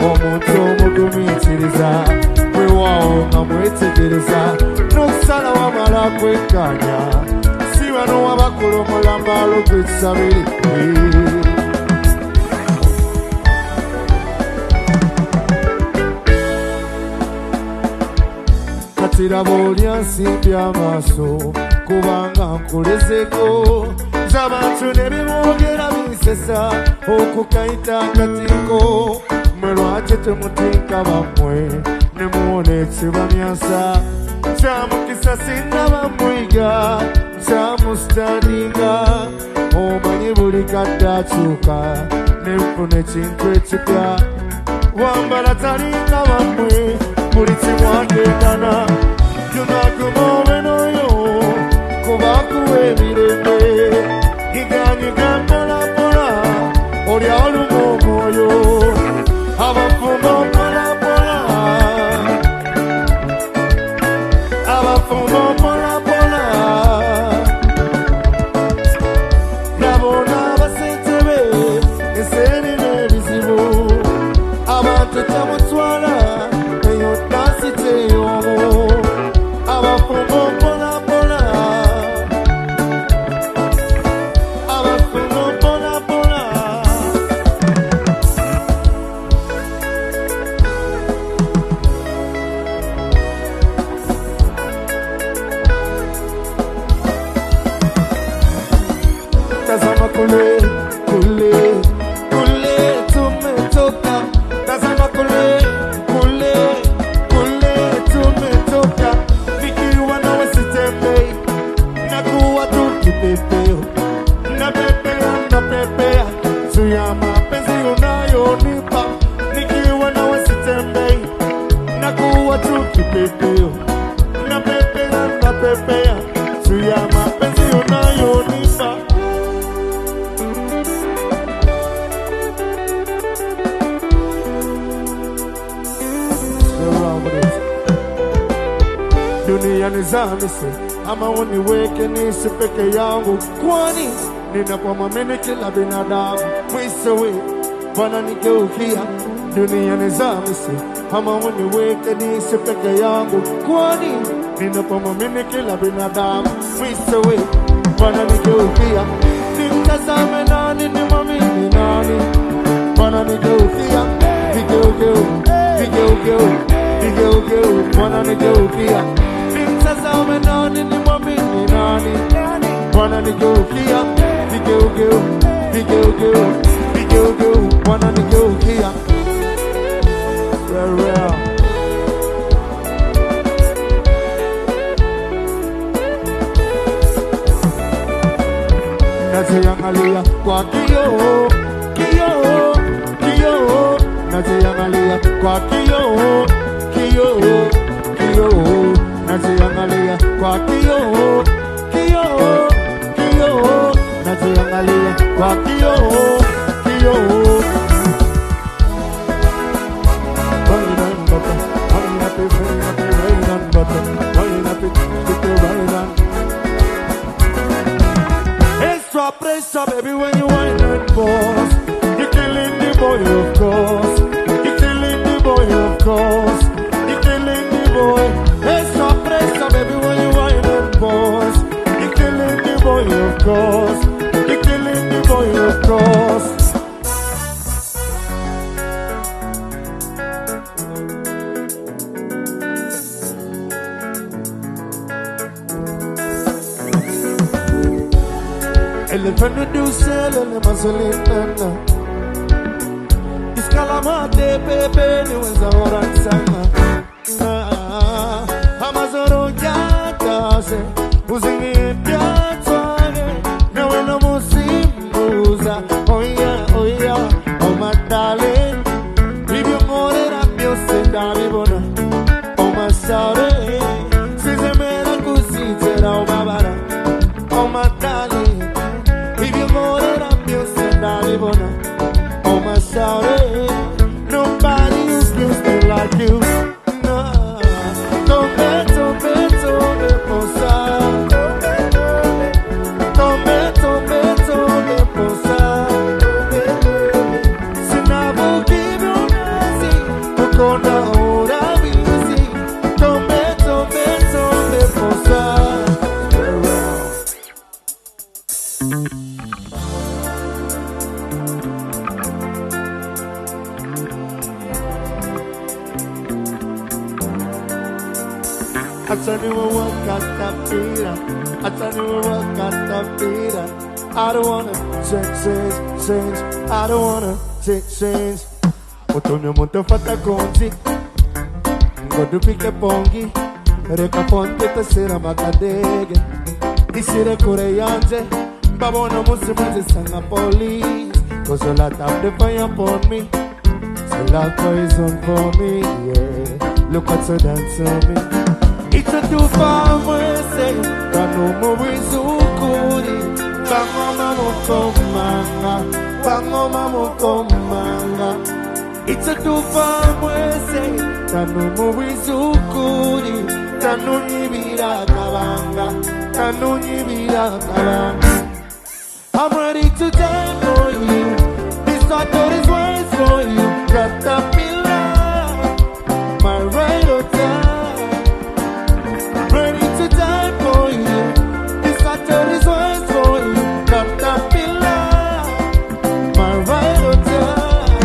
omuntu omugumiikiriza bwewaawo nga mwetegereza n'okusala wamala tekanya si wano wabakula omulambalo gw'ekisabiri kati raba olyansimbye amaaso kubanga nkulezeko z'abantu ne bimwogera binsesa okukayita akatiko mwe lwaki temutinka bammwe ne muwona ekibamyansa kyamukisa sinna bamwiga kyamusitandinga omanyi buli kadde akyuka ne nfuna ekintu ekipya wambala talinga bammwe buli kimwagendana gyonaguma n'oyo kubakuwa emirembe yiganyiga mpolampola olya oluma omwoyo abafumbo mpolampola abafumbo mpolampola nabona abasentebe eseni n'ebizibu abantu tamutwala eyo dansi teyomu abafumbo mpolampola abafumbo mpolampola tazama kule kule kule tumetoka tazama kule kule kule tumetoka nikiwa nawe sitembei nakuwa tu kipepeo napepea juu ya mapenzi unayonipa nikiwa nawe sitembei nakuwa tu kipepeo napepea juu ya mapenzi unayonipa dunia nizamise ama uniweke nisi peke yangu kwani ninapomwamini kila binadamu mwishowe wananigeukia dunia nizamise ama uniweke nisi peke yangu kwani ninapomwamini kila binadamu mwishowe wananigeukia nimtazame nani nimwamini nani wananigeukia vigeugeu wananigeukia nimtazame nani nimwamini nani wananigeukia vigeugeu wananigeukia najiangalia kwa kioo najiangalia kwa kioo najiangalia kwa kioo najiangalia kwa kioo extra pressure baby when you whine and boss you're killing the boy of course you're killing the boy of course you're killing the boy extra pressure baby when you whine and boss you're killing the boy of course you're killing the boy of course elephant do sell le masolina iscalamate pepe ni wenza oransana amazoro yakase uzini piatsane na wena musimbuza oya oh my darling if you more rapio senda vibona oh my sorry si se mera kusitera o babara oh my darling if you more rapio senda vibona oh my sorry nobody used to feel like you no don't be posar I don't wanna change. I don't wanna change. Otoño monte fata conti. Ngodu pike pongi. Reka ponte te sera makadege. Isire koreante. Babona musimuzi sanga police. Cause a lot of the fire upon me. So love poison for me, yeah. Look what's so dance on me. It's a too far away, say. Kano mo wizukuri. Bangoma mukomanga. It's a too far away, say. Kano mo wizukuri. Kano nyibira kabanga. I'm ready to die for you. This heart is wise for you. Caterpillar, my ride or die. I'm ready to die for you. This heart is wise for you. Caterpillar, my ride or die.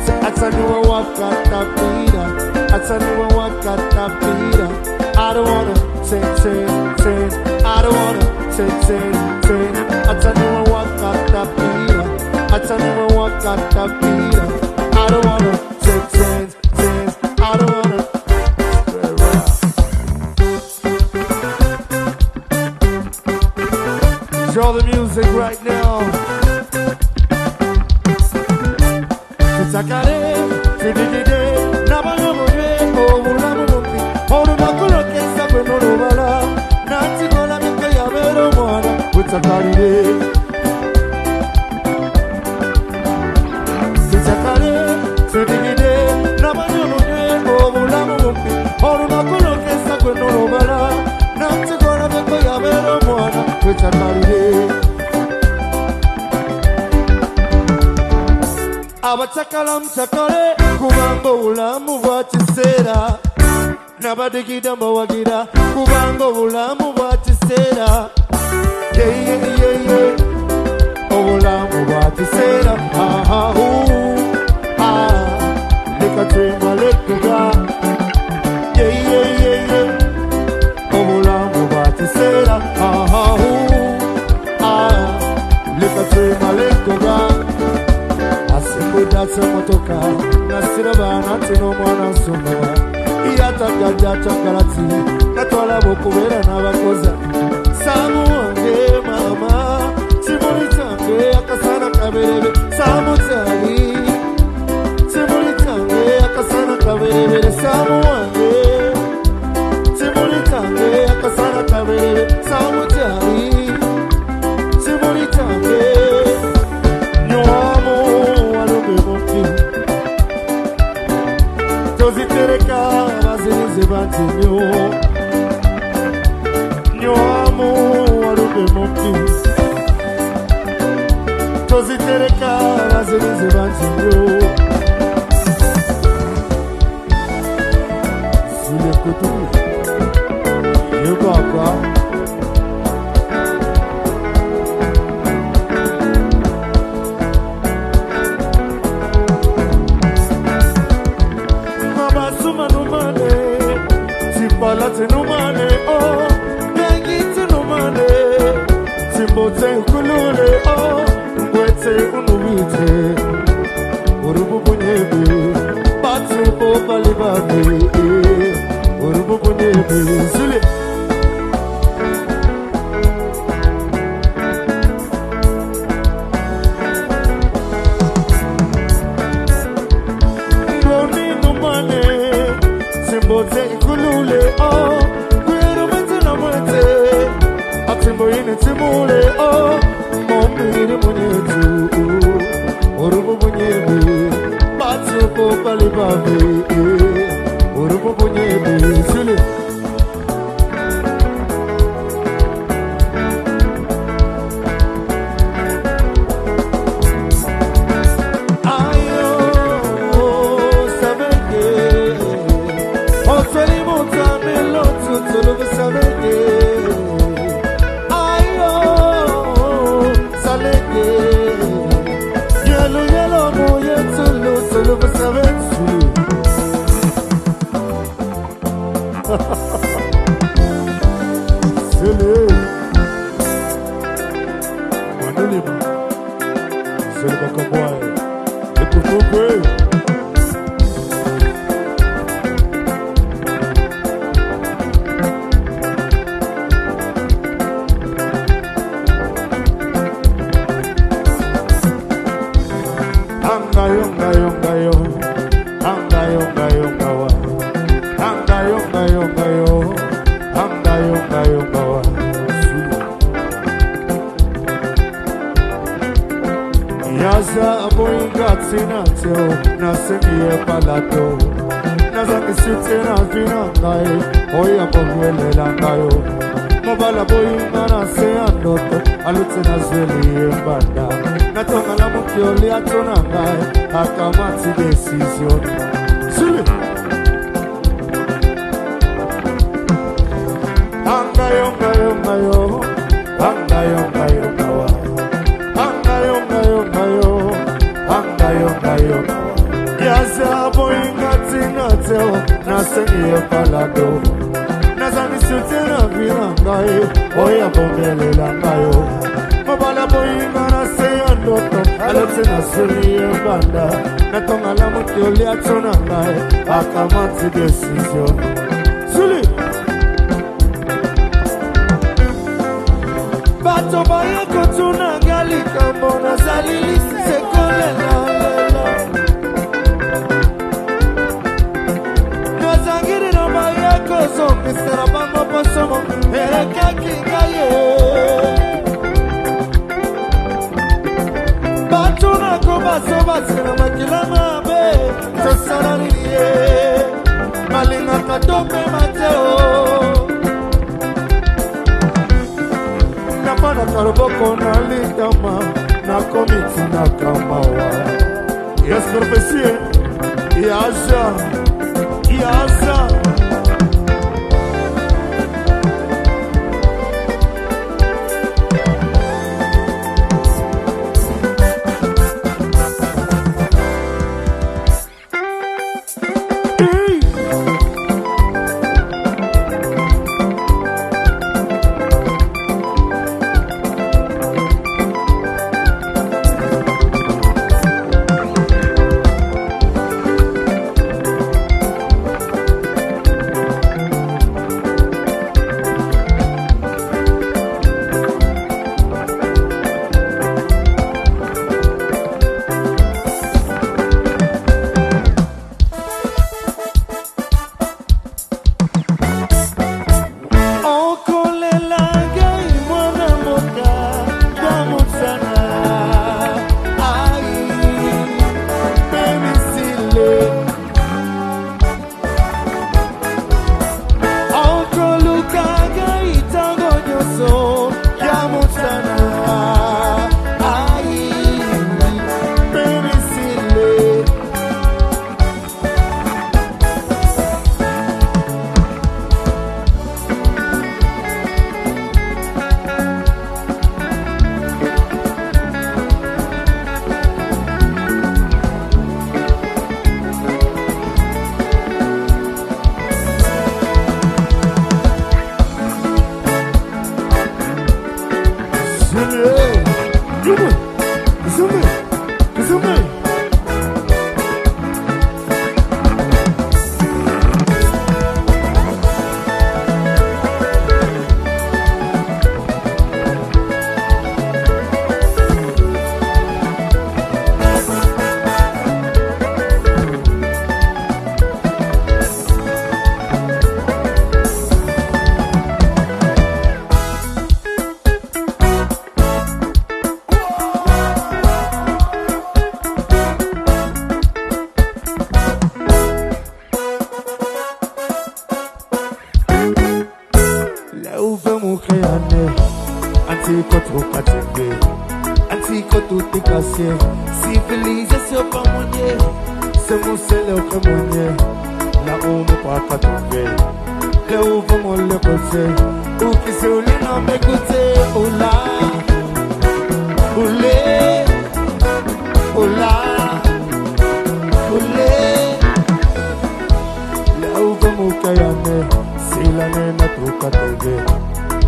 Say, I tell you what caterpillar. I tell you what caterpillar. I don't wanna change. I don't wanna change. I tell you what caterpillar. I tell you what caterpillar. I don't wanna change. I don't wanna. Enjoy the music right now. Abachakala mchakale kubango ulamu bwachisera nabadigida mbawagira kubango ulamu bwachisera yeah obulamu bwachisera lekatrema lekuga yeah obulamu bwachisera lekatrema lekuga That's a motoka, Nasirabana, Tino Mona Sumua, Iataka Chakarati, Natola Bokuvera Navakosa, Samu, Mama, Simulitanga, Akasana Kabere, Samutari, Simulitanga, Akasana Kabere, Samu, Simulitanga, Akasana Kabere, Samutari, Simulitanga. Tozitereka bazinize bantinyo Nyoamo warume mokti Tozitereka bazinize bantinyo Sule kutu Yubaka Numane, oh, Nagit Numane, Timbote Kulule, oh, Wete Unuite, Urubunyebe, Batu Balibabe, Urubunyebe, Zuli. Timbote Kulule, oh, Timule, oh, Mommy, Munetu, Urubu Munebi, Batu Balibabe, Urubu Munebi, Suli. Ha ha ha.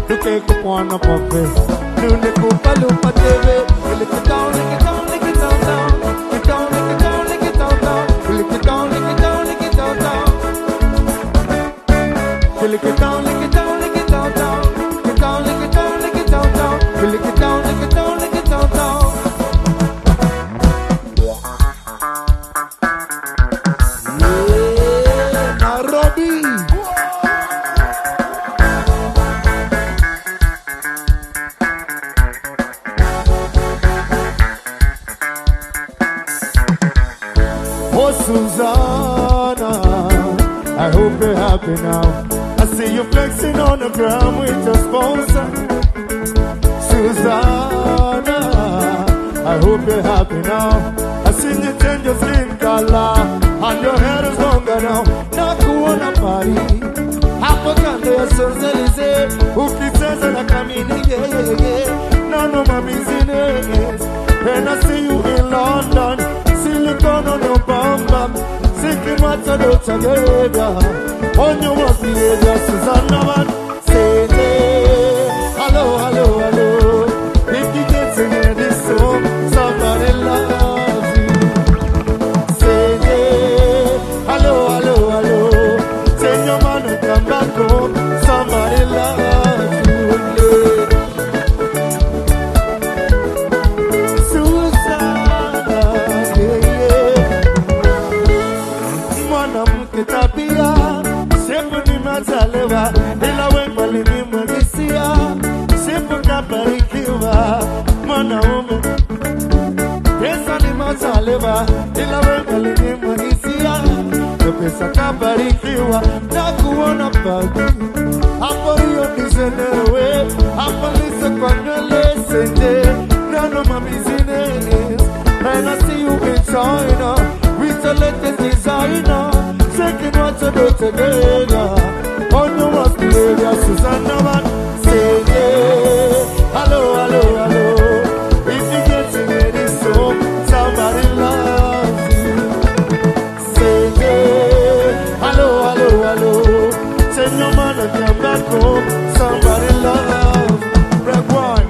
Luke kupona pope. Lune kupa lupa teve. Lick it down, lick it down, lick it down, down. Lick it down, lick it down, lick it down, down. Lick it down, lick it down, lick it down, down. Lick it down, lick it down, lick it down, down. Lick it down, lick it down, lick it down, down. Lick it down, lick it down, lick it down, down. Nairobi. Oh, Susanna, I hope you're happy now. I see you flexing on the ground with your sponsor. Susanna, I hope you're happy now. I see you change your skin color and your hair is longer now. Nakuona pari hapo kando ya Champs-Elysees, ukicheza na kamini none of my business. When I see you in London, silicone on your bum bum, seeking what to do together. On your work behavior, Susanna man, say hello, hello, hello. If you get to hear this song, somebody loves you. Say hello, hello, hello. Tell your man to come back home, somebody loves you. Susanna, mwanamke tabia, sepu ni mazalewa, ila wengi walinimwagisia, sepu kabarikiwa, mwanaume. Pesa ni mazalewa, ila wengi walinimwagisia, pesa kabarikiwa, na kuona pagi. Hapo hiyo nizenewe, hapo nise kwa nywele sende, none of my business. And I see you in China, with the latest designer, taking what to do together. On your work behavior, Susanna man, say hello, hello, hello. If you get to hear this song, somebody loves you. Say hello, hello, hello. Tell your man to come back home, somebody loves. Red wine.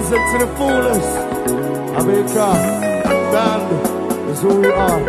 To the fullest, America, band is who we are.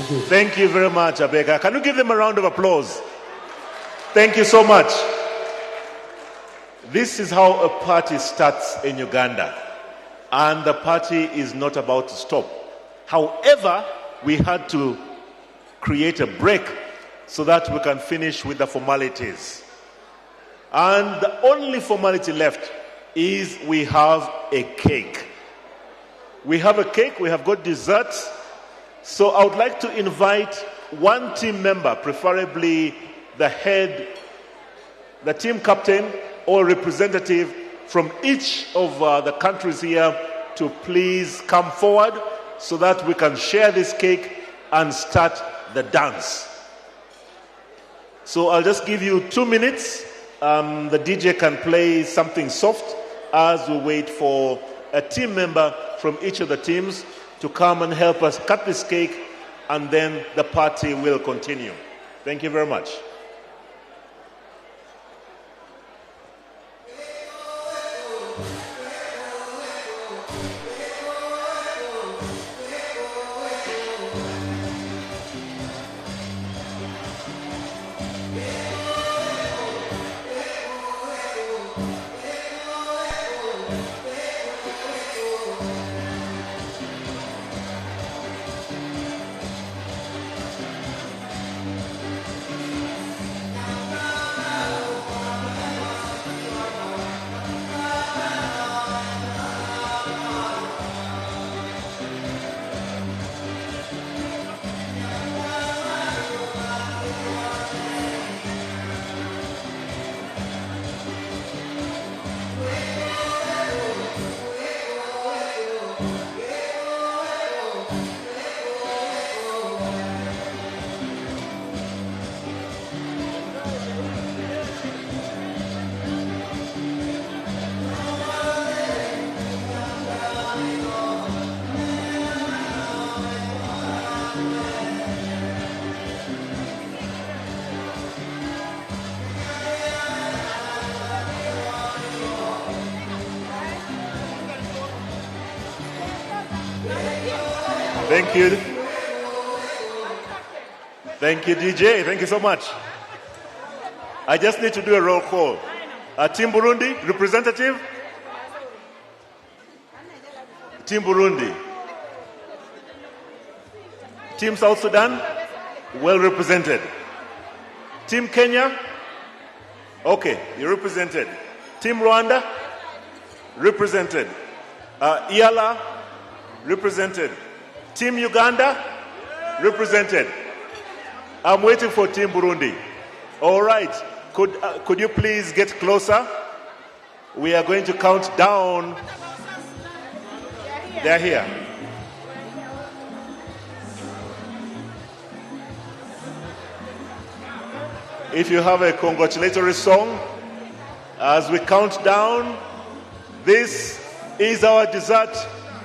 Thank you very much, Abeka. Can you give them a round of applause? Thank you so much. This is how a party starts in Uganda. And the party is not about to stop. However, we had to create a break so that we can finish with the formalities. And the only formality left is we have a cake. We have a cake, we have got desserts. So I would like to invite one team member, preferably the head, the team captain or representative from each of the countries here to please come forward so that we can share this cake and start the dance. So I'll just give you 2 minutes. The DJ can play something soft as we wait for a team member from each of the teams to come and help us cut this cake, and then the party will continue. Thank you very much. Thank you. Thank you, DJ. Thank you so much. I just need to do a roll call. Team Burundi, representative. Team Burundi. Team South Sudan, well represented. Team Kenya, okay, you're represented. Team Rwanda, represented. EALA, represented. Team Uganda, represented. I'm waiting for Team Burundi. All right, could you please get closer? We are going to count down. They're here. If you have a congratulatory song, as we count down, this is our dessert.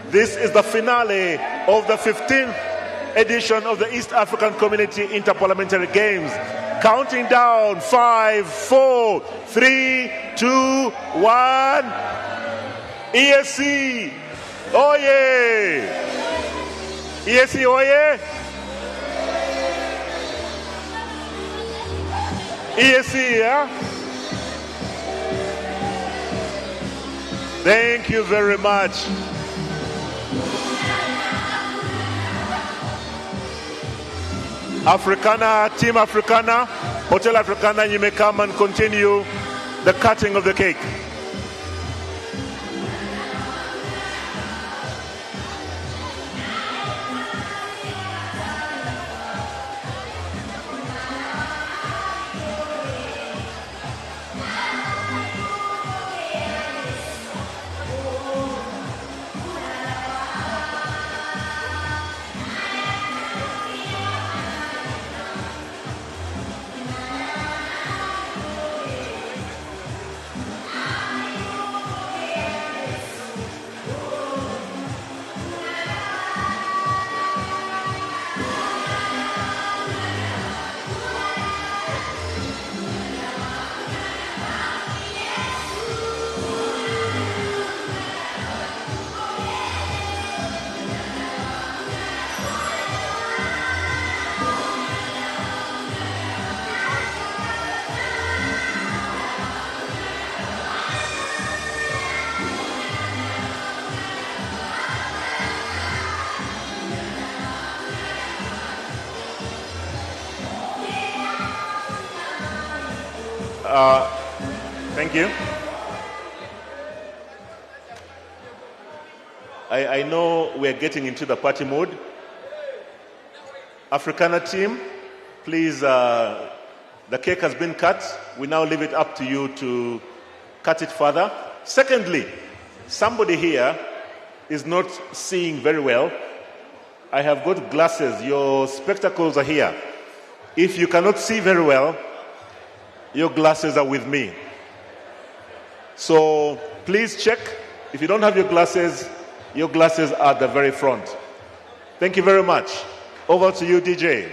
This is the finale of the 15th edition of the East African Community Interparliamentary Games. Counting down, 5, 4, 3, 2, 1. EAC, oye! EAC, oye! EAC, yeah? Thank you very much. Africana, Team Africana, Hotel Africana, you may come and continue the cutting of the cake. Thank you. I know we're getting into the party mode. Africana team, please, the cake has been cut. We now leave it up to you to cut it further. Secondly, somebody here is not seeing very well. I have got glasses. Your spectacles are here. If you cannot see very well, your glasses are with me. So please check. If you don't have your glasses are at the very front. Thank you very much. Over to you, DJ.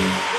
Amen.